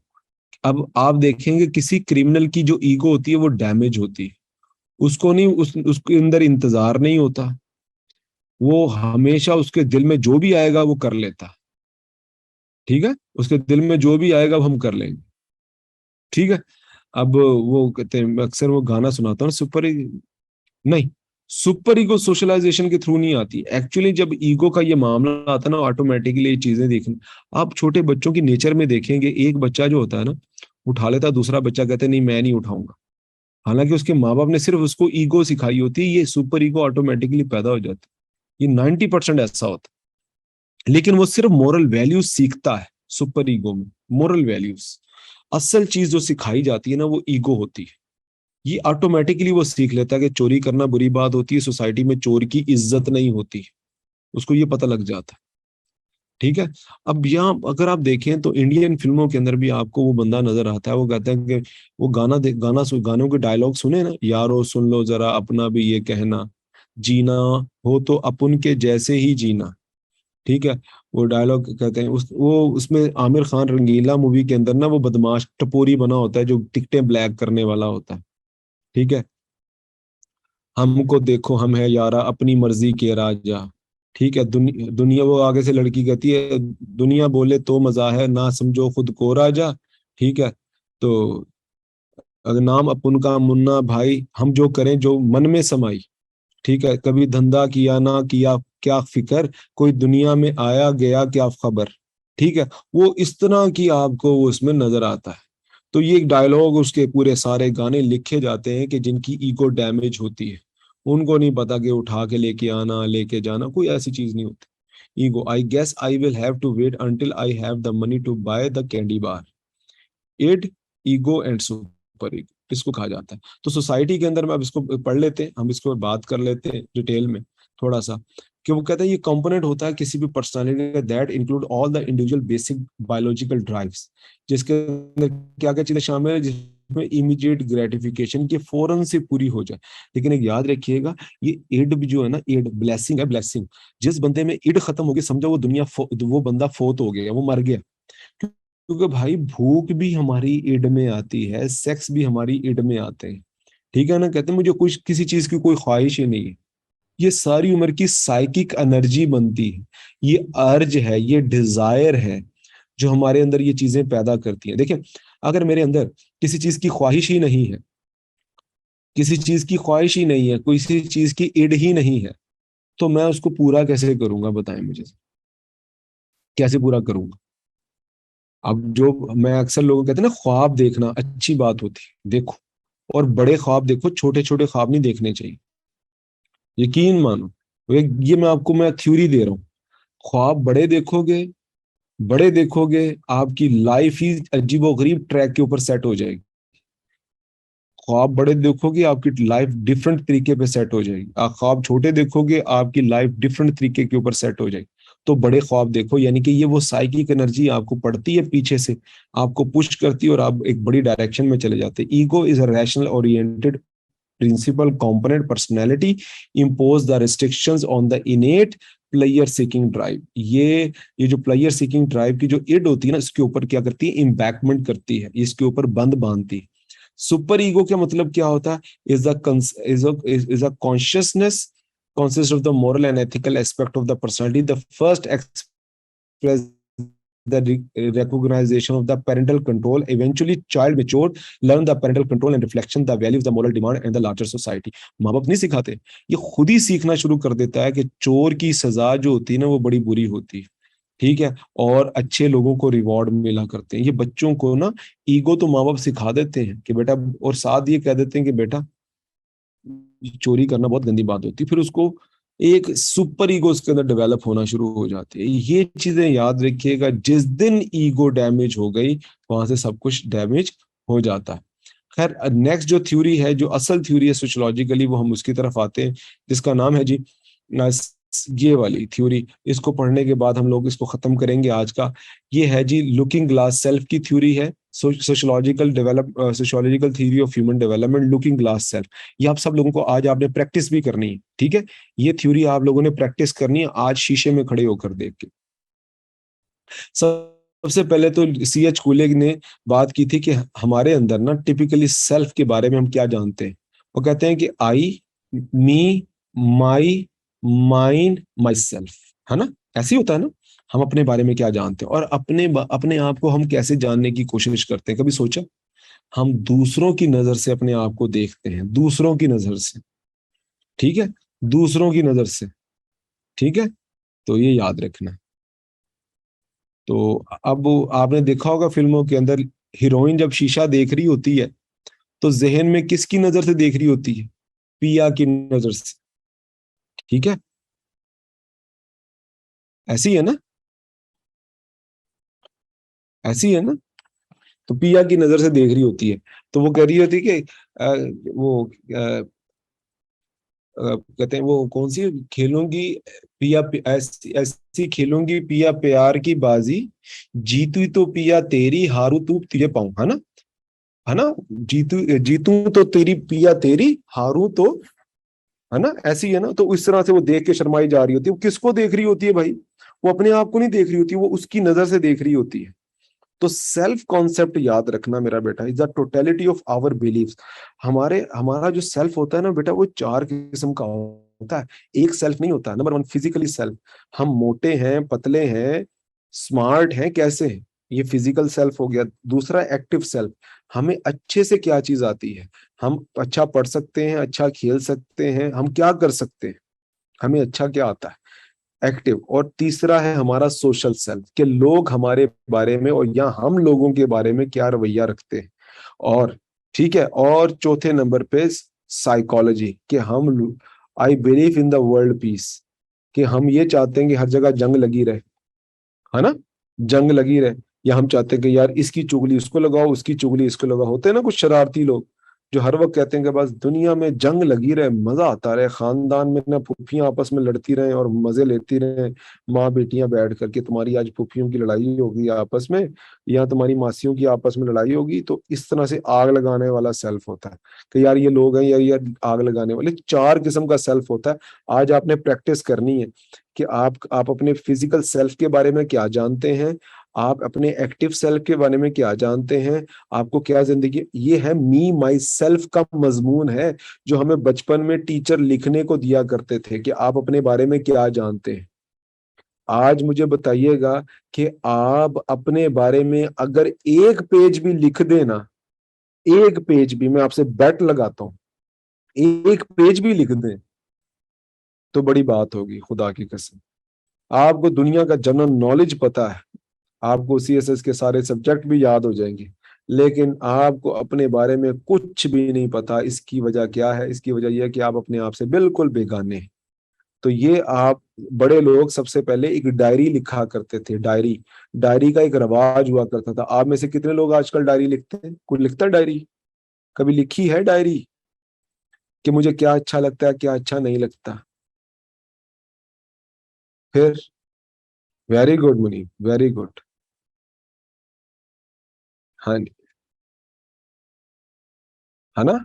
अब आप देखेंगे किसी क्रिमिनल की जो ईगो होती है वो डैमेज होती है, उसको नहीं उसके अंदर इंतजार नहीं होता, वो हमेशा उसके दिल में जो भी आएगा वो कर लेता। ठीक है, उसके दिल में जो भी आएगा वो हम कर लेंगे। ठीक है। अब वो कहते हैं, अक्सर वो गाना सुनाता हूँ नहीं, सुपर ईगो सोशलाइजेशन के थ्रू नहीं आती एक्चुअली। जब ईगो का ये मामला आता है ना, ऑटोमेटिकली ये चीजें देखना। आप छोटे बच्चों की नेचर में देखेंगे, एक बच्चा जो होता है ना उठा लेता है, दूसरा बच्चा कहता है नहीं मैं नहीं उठाऊंगा। हालांकि उसके माँ बाप ने सिर्फ उसको ईगो सिखाई होती है, ये सुपर ईगो ऑटोमेटिकली पैदा हो जाती है। ये 90% ऐसा होता है, लेकिन वो सिर्फ मोरल वैल्यूज सीखता है सुपर ईगो में, मोरल वैल्यूज। असल चीज जो सिखाई जाती है ना वो ईगो होती है। ये ऑटोमेटिकली वो सीख लेता है कि चोरी करना बुरी बात होती है, सोसाइटी में चोर की इज्जत नहीं होती, उसको ये पता लग जाता है। ठीक है। अब यहाँ अगर आप देखें तो इंडियन फिल्मों के अंदर भी आपको वो बंदा नजर आता है, वो कहता है कि वो गानों के डायलॉग सुने ना, यारो सुन लो जरा अपना भी ये कहना, जीना हो तो अपन के जैसे ही जीना। ठीक है। वो डायलॉग कहते हैं उसमें आमिर खान रंगीला मूवी के अंदर ना वो बदमाश टपोरी बना होता है जो टिकटें ब्लैक करने वाला होता है। ठीक है। हमको देखो हम है यारा अपनी मर्जी के राजा। ठीक है। दुनिया वो आगे से लड़की कहती है दुनिया बोले तो मजा है ना समझो खुद को राजा। ठीक है। तो अगर नाम अपन का मुन्ना भाई हम जो करें जो मन में समाई। ठीक है। कभी धंधा किया ना किया क्या फिकर, कोई दुनिया में आया गया क्या खबर। ठीक है। वो इस तरह की आपको वो उसमें नजर आता है। तो ये एक डायलॉग, उसके पूरे सारे गाने लिखे जाते हैं कि जिनकी ईगो डैमेज होती है, उनको नहीं पता कि उठा के लेके आना लेके जाना कोई ऐसी चीज नहीं होती। Ego, I guess I will have to wait until I have the money to buy the candy bar. Id, ego and super ego इसको कहा जाता है। तो सोसाइटी के अंदर में अब इसको पढ़ लेते हैं, हम इसको बात कर लेते हैं डिटेल में थोड़ा सा। कि वो कहता है ये कंपोनेंट होता है किसी भी पर्सनालिटी का that include all the individual basic biological drives, जिसके अंदर क्या क्या चीजें शामिल है, जिसमें इमीडिएट ग्रेटिफिकेशन की फौरन से पूरी हो जाए। लेकिन एक याद रखिएगा, ये इड भी जो है ना, इड ब्लेसिंग है, ब्लेसिंग। जिस बंदे में इड खत्म हो गई समझो वो वो बंदा फोत हो गया, वो मर गया। क्योंकि भाई भूख भी हमारी इड में आती है, सेक्स भी हमारी इड में आते हैं। ठीक है ना, कहते हैं मुझे कुछ किसी चीज की कोई ख्वाहिश ही नहीं है। ये सारी उम्र की साइकिक एनर्जी बनती है, ये अर्ज है, ये डिजायर है जो हमारे अंदर ये चीजें पैदा करती हैं। देखिए, अगर मेरे अंदर किसी चीज की ख्वाहिश ही नहीं है, किसी चीज की ख्वाहिश ही नहीं है, किसी चीज की इड ही नहीं है, तो मैं उसको पूरा कैसे करूंगा बताएं मुझे, कैसे पूरा करूंगा? अब जो मैं अक्सर लोगों को कहते हैं ना, ख्वाब देखना अच्छी बात होती है, देखो, और बड़े ख्वाब देखो, छोटे छोटे ख्वाब नहीं देखने चाहिए। यकीन मानो, ये मैं थ्योरी दे रहा हूँ। ख्वाब बड़े देखोगे, आपकी लाइफ ही अजीबोगरीब ट्रैक के ऊपर सेट हो जाएगी। ख्वाब बड़े देखोगे, आपकी लाइफ डिफरेंट तरीके पे सेट हो जाएगी। आप ख्वाब छोटे देखोगे, आपकी लाइफ डिफरेंट तरीके के ऊपर सेट हो जाएगी। तो बड़े ख्वाब देखो, यानी कि ये वो साइकिक एनर्जी आपको पड़ती है पीछे से, आपको पुश करती है और आप एक बड़ी डायरेक्शन में चले जाते हैं। Ego is a rational oriented principal component personality impose the restrictions on the innate player seeking drive. ये जो प्लेयर सीकिंग ड्राइव की जो इड होती है ना, इसके ऊपर क्या करती है, इम्बैकमेंट करती है, इसके ऊपर बंद बांधती है। सुपर ईगो का मतलब क्या होता है, is a consciousness consists of the moral and ethical aspect of the personality. The first express the recognition of the parental control. Eventually child matured learn the parental control and reflection the value of the moral demand and the larger society. माँ बाप नहीं सिखाते, ये खुद ही सीखना शुरू कर देता है कि चोर की सजा जो होती है ना वो बड़ी बुरी होती है, ठीक है, और अच्छे लोगों को रिवॉर्ड मिला करते हैं। ये बच्चों को ना ईगो तो माँ बाप सिखा देते हैं कि बेटा, और साथ ये कह देते हैं कि बेटा चोरी करना बहुत गंदी बात होती है, फिर उसको एक सुपर ईगो उसके अंदर डेवलप होना शुरू हो जाती है। ये चीजें याद रखिएगा, जिस दिन ईगो डैमेज हो गई वहां से सब कुछ डैमेज हो जाता है। खैर, नेक्स्ट जो थ्योरी है, जो असल थ्योरी है सोशियोलॉजिकली, वो हम उसकी तरफ आते हैं, जिसका नाम है जी ये वाली थ्योरी। इसको पढ़ने के बाद हम लोग इसको खत्म करेंगे आज का। ये है जी लुकिंग ग्लास सेल्फ की थ्योरी है, sociological theory of human development, looking glass self. ये आप सब लोगों को आज आपने प्रैक्टिस भी करनी है, ठीक है, ये थ्योरी आप लोगों ने प्रैक्टिस करनी है आज शीशे में खड़े होकर देख के। सबसे पहले तो C.H. कुले ने बात की थी कि हमारे अंदर ना टिपिकली सेल्फ के बारे में हम क्या जानते हैं। वो कहते हैं कि आई, मी, माई, माइंड, माई सेल्फ, है ना, ऐसे ही होता है ना। हम अपने बारे में क्या जानते हैं और अपने आप को हम कैसे जानने की कोशिश करते हैं, कभी सोचा? हम दूसरों की नजर से अपने आप को देखते हैं, दूसरों की नजर से, ठीक है, दूसरों की नजर से, ठीक है, तो ये याद रखना। तो अब आपने देखा होगा फिल्मों के अंदर हीरोइन जब शीशा देख रही होती है तो जहन में किसकी नजर से देख रही होती है, पिया की नजर से, ठीक है, ऐसी है ना, ऐसी है ना। तो पिया की नजर से देख रही होती है, तो वो कह रही होती है कि वो कहते हैं वो कौन सी खेलूंगी पिया, ऐसी ऐसी खेलूंगी पिया प्यार की बाजी, जीतू तो पिया तेरी, हारू तू तुझे पाऊं, है ना, जीतू जीतू तो तेरी पिया तेरी, हारू तो, है ना, ऐसी है ना। तो इस तरह से वो देख के शर्माई जा रही होती है। वो किसको देख रही होती है भाई, वो अपने आप को नहीं देख रही होती, वो उसकी नजर से देख रही होती है। तो सेल्फ कॉन्सेप्ट याद रखना मेरा बेटा, is the totality of our believes. हमारा जो सेल्फ होता है ना बेटा, वो चार किस्म का होता है, एक सेल्फ नहीं होता। नंबर वन, फिजिकली सेल्फ, हम मोटे हैं, पतले हैं, स्मार्ट हैं, कैसे हैं, ये फिजिकल सेल्फ हो गया। दूसरा, एक्टिव सेल्फ, हमें अच्छे से क्या चीज आती है, हम अच्छा पढ़ सकते हैं, अच्छा खेल सकते हैं, हम क्या कर सकते हैं, हमें अच्छा क्या आता है, एक्टिव। और तीसरा है हमारा सोशल सेल्फ, कि लोग हमारे बारे में और या हम लोगों के बारे में क्या रवैया रखते हैं। और ठीक है, और चौथे नंबर पे साइकोलॉजी, कि हम, I believe in the world peace, कि हम ये चाहते हैं कि हर जगह जंग लगी रहे, है ना, जंग लगी रहे। या हम चाहते हैं कि यार इसकी चुगली उसको लगाओ, उसकी चुगली इसको लगाओ। होते हैं ना कुछ शरारती लोग जो हर वक्त कहते हैं कि बस दुनिया में जंग लगी रहे, मजा आता रहे, खानदान में ना फुफ्फियां आपस में लड़ती रहे और मजे लेती रहे, माँ बेटियां बैठ करके, तुम्हारी आज फुफ्फियों की लड़ाई होगी आपस में, या तुम्हारी मासियों की आपस में लड़ाई होगी। तो इस तरह से आग लगाने वाला सेल्फ होता है कि यार ये लोग हैं, यार आग लगाने वाले। चार किस्म का सेल्फ होता है। आज आपने प्रैक्टिस करनी है कि आप अपने फिजिकल सेल्फ के बारे में क्या जानते हैं, आप अपने एक्टिव सेल्फ के बारे में क्या जानते हैं, आपको क्या जिंदगी, ये है मी माई सेल्फ का मजमून है, जो हमें बचपन में टीचर लिखने को दिया करते थे कि आप अपने बारे में क्या जानते हैं। आज मुझे बताइएगा कि आप अपने बारे में अगर एक पेज भी लिख देना, एक पेज भी, मैं आपसे बेट लगाता हूं, एक पेज भी लिख दें तो बड़ी बात होगी, खुदा की कसम। आपको दुनिया का जनरल नॉलेज पता है, आपको CSS के सारे सब्जेक्ट भी याद हो जाएंगे, लेकिन आपको अपने बारे में कुछ भी नहीं पता। इसकी वजह क्या है? इसकी वजह यह है कि आप अपने आप से बिल्कुल बेगाने हैं। तो ये आप, बड़े लोग सबसे पहले एक डायरी लिखा करते थे, डायरी, डायरी का एक रवाज हुआ करता था। आप में से कितने लोग आजकल डायरी लिखते हैं? कोई लिखता है डायरी? कभी लिखी है डायरी कि मुझे क्या अच्छा लगता है, क्या अच्छा नहीं लगता? फिर वेरी गुड मुनी, वेरी गुड। हाँ जी, है ना,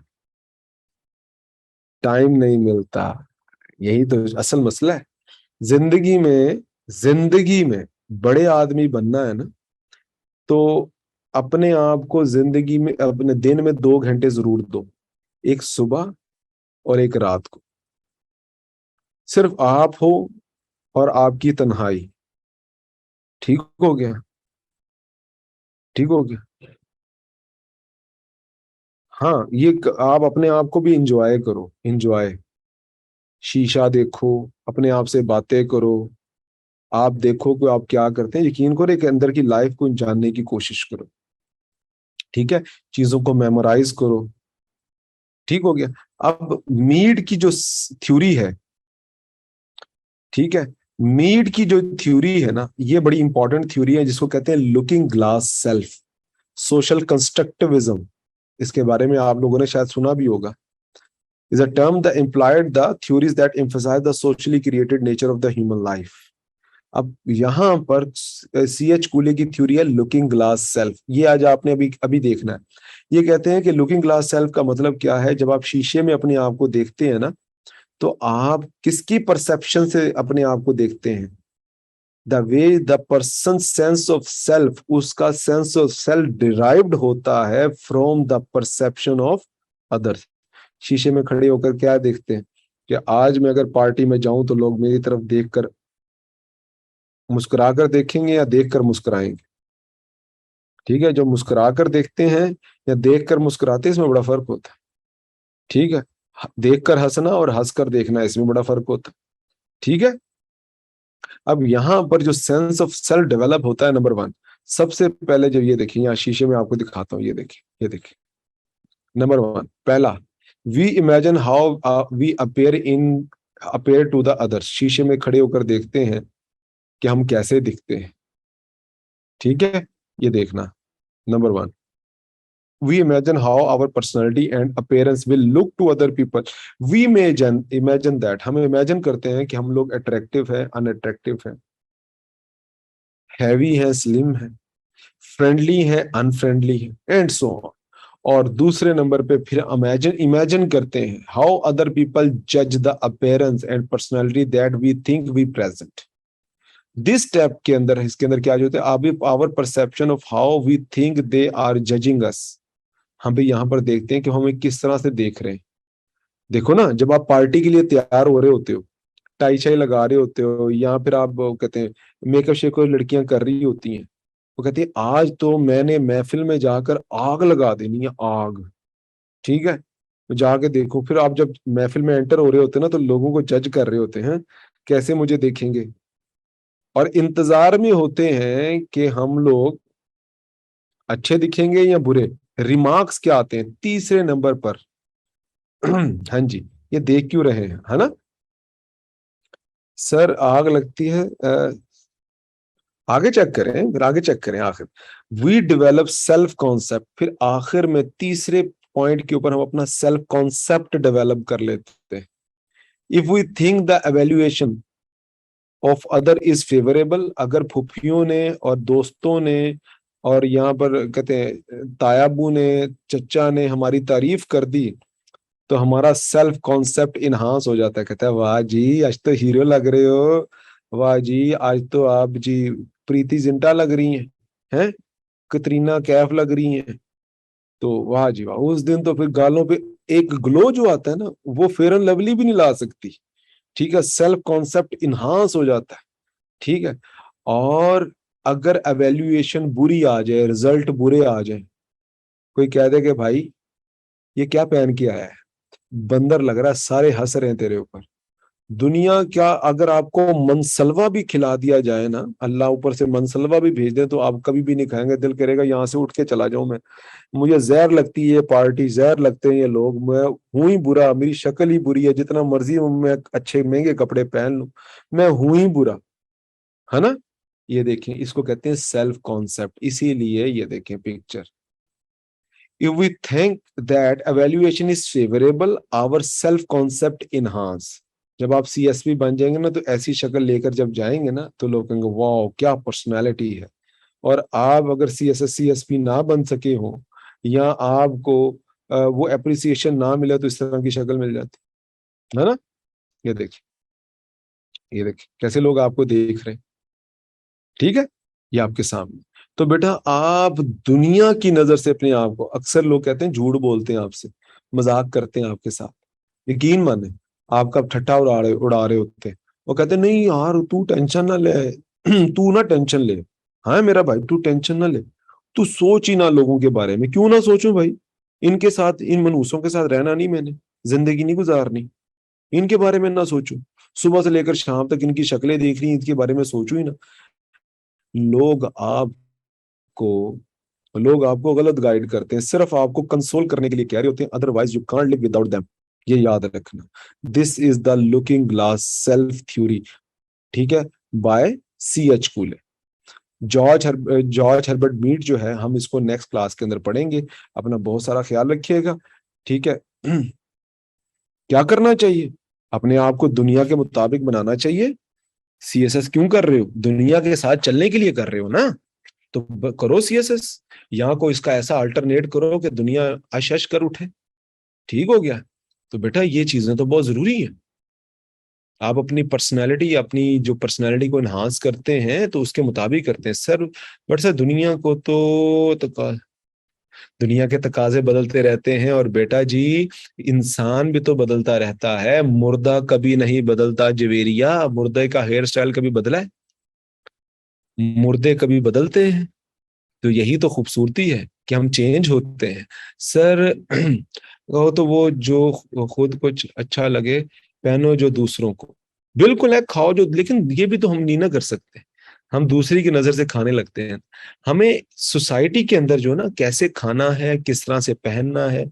टाइम नहीं मिलता, यही तो असल मसला है। जिंदगी में, जिंदगी में बड़े आदमी बनना है ना, तो अपने आप को जिंदगी में, अपने दिन में 2 घंटे जरूर दो, एक सुबह और एक रात को। सिर्फ आप हो और आपकी तन्हाई। ठीक हो गया, ठीक हो गया। हाँ, आप अपने आप को भी इंजॉय करो, इंजॉय। शीशा देखो, अपने आप से बातें करो, आप देखो कि आप क्या करते हैं, यकीन करो एक अंदर की लाइफ को जानने की कोशिश करो। ठीक है, चीजों को मेमोराइज करो। ठीक हो गया। अब मीड की जो थ्योरी है, ठीक है, मीड की जो थ्योरी है ना, ये बड़ी इंपॉर्टेंट थ्योरी है, जिसको कहते हैं looking glass self, social constructivism. इसके बारे में आप लोगों ने शायद सुना भी होगा। Is a term the implied the theories that emphasize the socially created nature of the human life। अब यहाँ पर CH कूले की थ्योरी है लुकिंग ग्लास सेल्फ, ये आज आपने अभी अभी देखना है। ये कहते हैं कि लुकिंग ग्लास सेल्फ का मतलब क्या है, जब आप शीशे में अपने आप को देखते हैं ना, तो आप किसकी परसेप्शन से अपने आप को देखते हैं। The way the person sense of self, उसका सेंस ऑफ सेल्फ डिराइव्ड होता है from the perception of others. शीशे में खड़े होकर क्या देखते हैं कि आज मैं अगर पार्टी में जाऊं तो लोग मेरी तरफ देखकर मुस्कुराकर देखेंगे या देखकर मुस्कुराएंगे। ठीक है, जो मुस्कुराकर देखते हैं या देखकर मुस्कुराते हैं, इसमें बड़ा फर्क होता है। ठीक है, देखकर हंसना और हंसकर देखना, इसमें बड़ा फर्क होता है। ठीक है। अब यहाँ पर जो सेंस ऑफ सेल्फ डेवलप होता है, नंबर वन, सबसे पहले जब ये देखिए, यहाँ शीशे में आपको दिखाता हूँ, ये देखिए, ये देखिए। नंबर वन, पहला, we imagine how we appear to the others. शीशे में खड़े होकर देखते हैं कि हम कैसे दिखते हैं। ठीक है, ये देखना, number one, we imagine how our personality and appearance will look to other people। we imagine that, हम imagine करते हैं कि हम लोग attractive है, unattractive है, हैवी है, स्लिम है, फ्रेंडली है, अनफ्रेंडली है, एंड सो ऑन। और दूसरे नंबर पे फिर इमेजिन इमेजिन करते हैं हाउ अदर पीपल जज the appearance and personality that we think we present. This step के अंदर, इसके अंदर क्या जो होता है, our perception of how we think they are judging us. हम भी यहाँ पर देखते हैं कि हमें किस तरह से देख रहे हैं। देखो ना, जब आप पार्टी के लिए तैयार हो रहे होते हो, टाई शाई लगा रहे होते हो, या फिर आप कहते हैं मेकअप शेकअप लड़कियां कर रही होती हैं, वो कहती है आज तो मैंने महफिल में जाकर आग लगा देनी है, आग। ठीक है, तो जाके देखो, फिर आप जब महफिल में एंटर हो रहे होते हैं ना, तो लोगों को जज कर रहे होते हैं कैसे मुझे देखेंगे, और इंतजार में होते हैं कि हम लोग अच्छे दिखेंगे या बुरे। रिमार्क्स क्या आते हैं तीसरे नंबर पर। हाँ जी, ये देख क्यों रहे हैं, है ना। सर आग लगती है, आगे चेक करें, फिर आगे चेक करें आखिर। वी डेवलप सेल्फ कॉन्सेप्ट, फिर आखिर में तीसरे पॉइंट के ऊपर हम अपना सेल्फ कॉन्सेप्ट डेवलप कर लेते हैं। If we think the evaluation of other is favourable, अगर फुफियों ने और दोस्तों ने और यहाँ पर कहते हैं तायाबू ने, चचा ने हमारी तारीफ कर दी, तो हमारा सेल्फ कॉन्सेप्ट इनहांस हो जाता है। कहता है वाह जी आज तो हीरो लग रहे हो, वाह जी आज तो आप जी प्रीति जिंटा लग रही हैं, कतरीना कैफ लग रही हैं। तो वाह जी वाह, उस दिन तो फिर गालों पे एक ग्लो जो आता है ना, वो फेयर एंड लवली भी नहीं ला सकती। ठीक है, सेल्फ कॉन्सेप्ट इनहांस हो जाता है। ठीक है, और अगर एवेल्युएशन बुरी आ जाए, रिजल्ट बुरे आ जाए, कोई कह दे कि भाई ये क्या पहन के आया है, बंदर लग रहा है, सारे हंस रहे हैं तेरे ऊपर, दुनिया क्या, अगर आपको मनसलवा भी खिला दिया जाए ना, अल्लाह ऊपर से मनसलवा भी भेज दे, तो आप कभी भी नहीं खाएंगे, दिल करेगा यहाँ से उठ के चला जाऊं मैं। मुझे जहर लगती है ये पार्टी, जहर लगते हैं ये लोग, मैं हूं ही बुरा, मेरी शक्ल ही बुरी है, जितना मर्जी मैं अच्छे महंगे कपड़े पहन लूं, मैं हूं ही बुरा, है ना। ये देखें, इसको कहते हैं सेल्फ कॉन्सेप्ट। इसीलिए ये देखें picture, if we think that evaluation is favorable, our self concept enhance। जब आप सीएसपी बन जाएंगे ना, तो ऐसी शक्ल लेकर जब जाएंगे ना, तो लोग कहेंगे वाह क्या पर्सनालिटी है। और आप अगर सीएसएस सीएसपी ना बन सके हो, या आपको वो अप्रिसिएशन ना मिले, तो इस तरह की शक्ल मिल जाती है ना। ये देखिए, ये देखिए कैसे लोग आपको देख रहे हैं। ठीक है, ये आपके सामने। तो बेटा आप दुनिया की नजर से अपने आप को, अक्सर लोग कहते हैं झूठ बोलते हैं आपसे, मजाक करते हैं आपके साथ, यकीन माने आपका ठट्ठा उड़ा रहे होते हैं। वो कहते हैं नहीं यार तू टेंशन ना ले, तू ना टेंशन ले, हाँ मेरा भाई तू टेंशन ना ले, तू सोच ही ना लोगों के बारे में। क्यों ना सोचूं भाई, इनके साथ, इन मनूसों के साथ रहना नहीं मैंने, जिंदगी नहीं गुजारनी, इनके बारे में ना सोचूं, सुबह से लेकर शाम तक इनकी शक्लें देख रही, इनके बारे में सोचूं ही ना। लोग आपको लोग आपको गलत गाइड करते हैं, सिर्फ आपको कंसोल करने के लिए कह रहे होते हैं, otherwise you can't live without them. ये याद रखना। This is the looking glass self theory, ठीक है, bye C H कूले। George Herbert Mead जो है, हम इसको नेक्स्ट क्लास के अंदर पढ़ेंगे। अपना बहुत सारा ख्याल रखिएगा, ठीक है। क्या करना चाहिए, अपने आप को दुनिया के मुताबिक बनाना चाहिए। सीएसएस क्यों कर रहे हो, दुनिया के साथ चलने के लिए कर रहे हो ना, तो करो सीएसएस। यहाँ को इसका ऐसा अल्टरनेट करो कि दुनिया अशश कर उठे। ठीक हो गया। तो बेटा ये चीजें तो बहुत जरूरी है। आप अपनी पर्सनैलिटी, अपनी जो पर्सनैलिटी को इन्हांस करते हैं तो उसके मुताबिक करते हैं सर। बट सर दुनिया को तो दुनिया के तकाजे बदलते रहते हैं, और बेटा जी इंसान भी तो बदलता रहता है, मुर्दा कभी नहीं बदलता जवेरिया, मुर्दे का हेयर स्टाइल कभी बदला है, मुर्दे कभी बदलते हैं। तो यही तो खूबसूरती है कि हम चेंज होते हैं सर। वो तो वो जो खुद कुछ अच्छा लगे पहनो जो दूसरों को, बिल्कुल है खाओ जो, लेकिन ये भी तो हम नहीं ना कर सकते, हम दूसरी की नजर से खाने लगते हैं। हमें सोसाइटी के अंदर जो ना कैसे खाना है, किस तरह से पहनना है,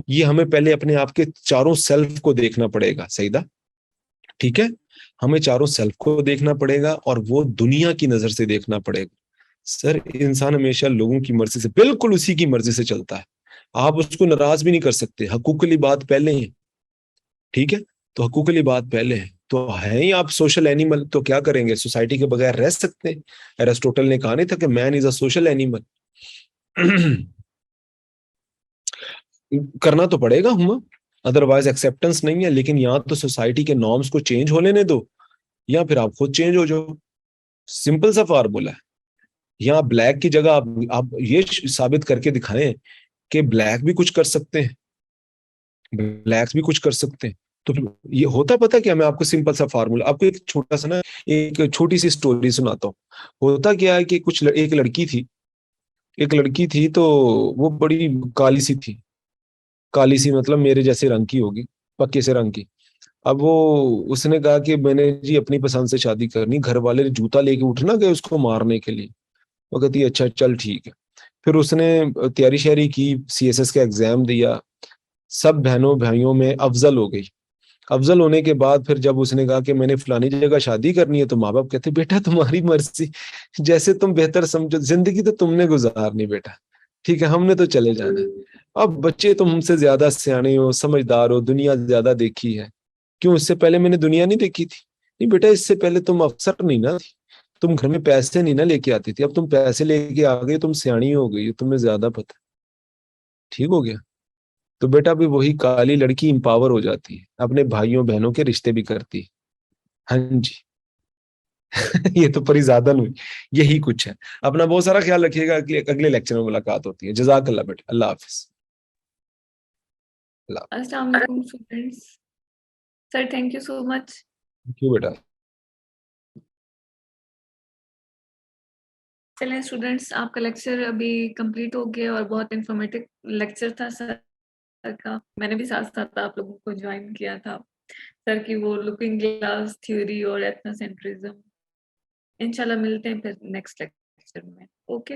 ये हमें पहले अपने आप के चारों सेल्फ को देखना पड़ेगा, सही था, ठीक है। हमें चारों सेल्फ को देखना पड़ेगा, और वो दुनिया की नजर से देखना पड़ेगा। सर इंसान हमेशा लोगों की मर्जी से, बिल्कुल उसी की मर्जी से चलता है, आप उसको नाराज भी नहीं कर सकते। हकूक की बात पहले है, ठीक है। तो हकूक की बात पहले है, तो है ही आप सोशल एनिमल, तो क्या करेंगे, सोसाइटी के बगैर रह सकते हैं। एरिस्टोटल ने कहा नहीं था कि man is a social animal. करना तो पड़ेगा हम, अदरवाइज एक्सेप्टेंस नहीं है। लेकिन यहाँ तो सोसाइटी के नॉर्म्स को चेंज होने ने दो, या फिर आप खुद चेंज हो जाओ। सिंपल सा फार्मूला है। यहाँ ब्लैक की जगह आप ये साबित करके दिखाएं कि ब्लैक भी कुछ कर सकते हैं, ब्लैक्स भी कुछ कर सकते हैं। तो फिर ये होता, पता क्या, मैं आपको सिंपल सा फार्मूला, आपको एक छोटा सा ना, एक छोटी सी स्टोरी सुनाता हूँ। होता क्या है कि एक लड़की थी, एक लड़की थी, तो वो बड़ी काली सी थी, काली सी मतलब मेरे जैसे रंग की होगी, पक्के से रंग की। अब वो, उसने कहा कि मैंने जी अपनी पसंद से शादी करनी, घर वाले ने जूता लेके उठना गए उसको मारने के लिए। वो कहती है अच्छा चल ठीक है। फिर उसने तैयारी शैयारी की, सीएसएस का एग्जाम दिया, सब बहनों भाइयों में अफजल हो गई। अफजल होने के बाद फिर जब उसने कहा कि मैंने फलानी जगह शादी करनी है, तो माँ बाप कहते बेटा तुम्हारी मर्जी, जैसे तुम बेहतर समझो, जिंदगी तो तुमने गुजारनी बेटा, ठीक है हमने तो चले जाना है। अब बच्चे तुम हमसे ज्यादा सियाने हो, समझदार हो, दुनिया ज्यादा देखी है। क्यों, इससे पहले मैंने दुनिया नहीं देखी थी? नहीं बेटा, इससे पहले तुम अफसर नहीं ना थी, तुम घर में पैसे नहीं ना लेके आती थी, अब तुम पैसे लेके आ गई, तुम सियानी हो गई, तुम्हें ज्यादा पता है। ठीक हो गया। तो बेटा अभी वही काली लड़की इंपावर हो जाती है, अपने भाइयों बहनों के रिश्ते भी करती है। हाँ जी। ये तो परिजादन हुई, यही कुछ है। अपना बहुत सारा ख्याल रखिएगा, अगले अगले लेक्चर में मुलाकात होती है। जजाकल्ला बेटा, अल्लाह हाफिज। अल्लाह। अस्सलाम वालेकुम students. Sir thank you so much. क्यों बेटा। चलें स्टूडेंट्स, आपका लेक्चर अभी कंप्लीट हो गया और बहुत इंफॉर्मेटिव लेक्चर था सर का। मैंने भी साथ साथ आप लोगों को ज्वाइन किया था। सर की वो लुकिंग ग्लास थ्योरी और एथनोसेंट्रिज्म। इंशाल्लाह मिलते हैं फिर नेक्स्ट लेक्चर में। ओके।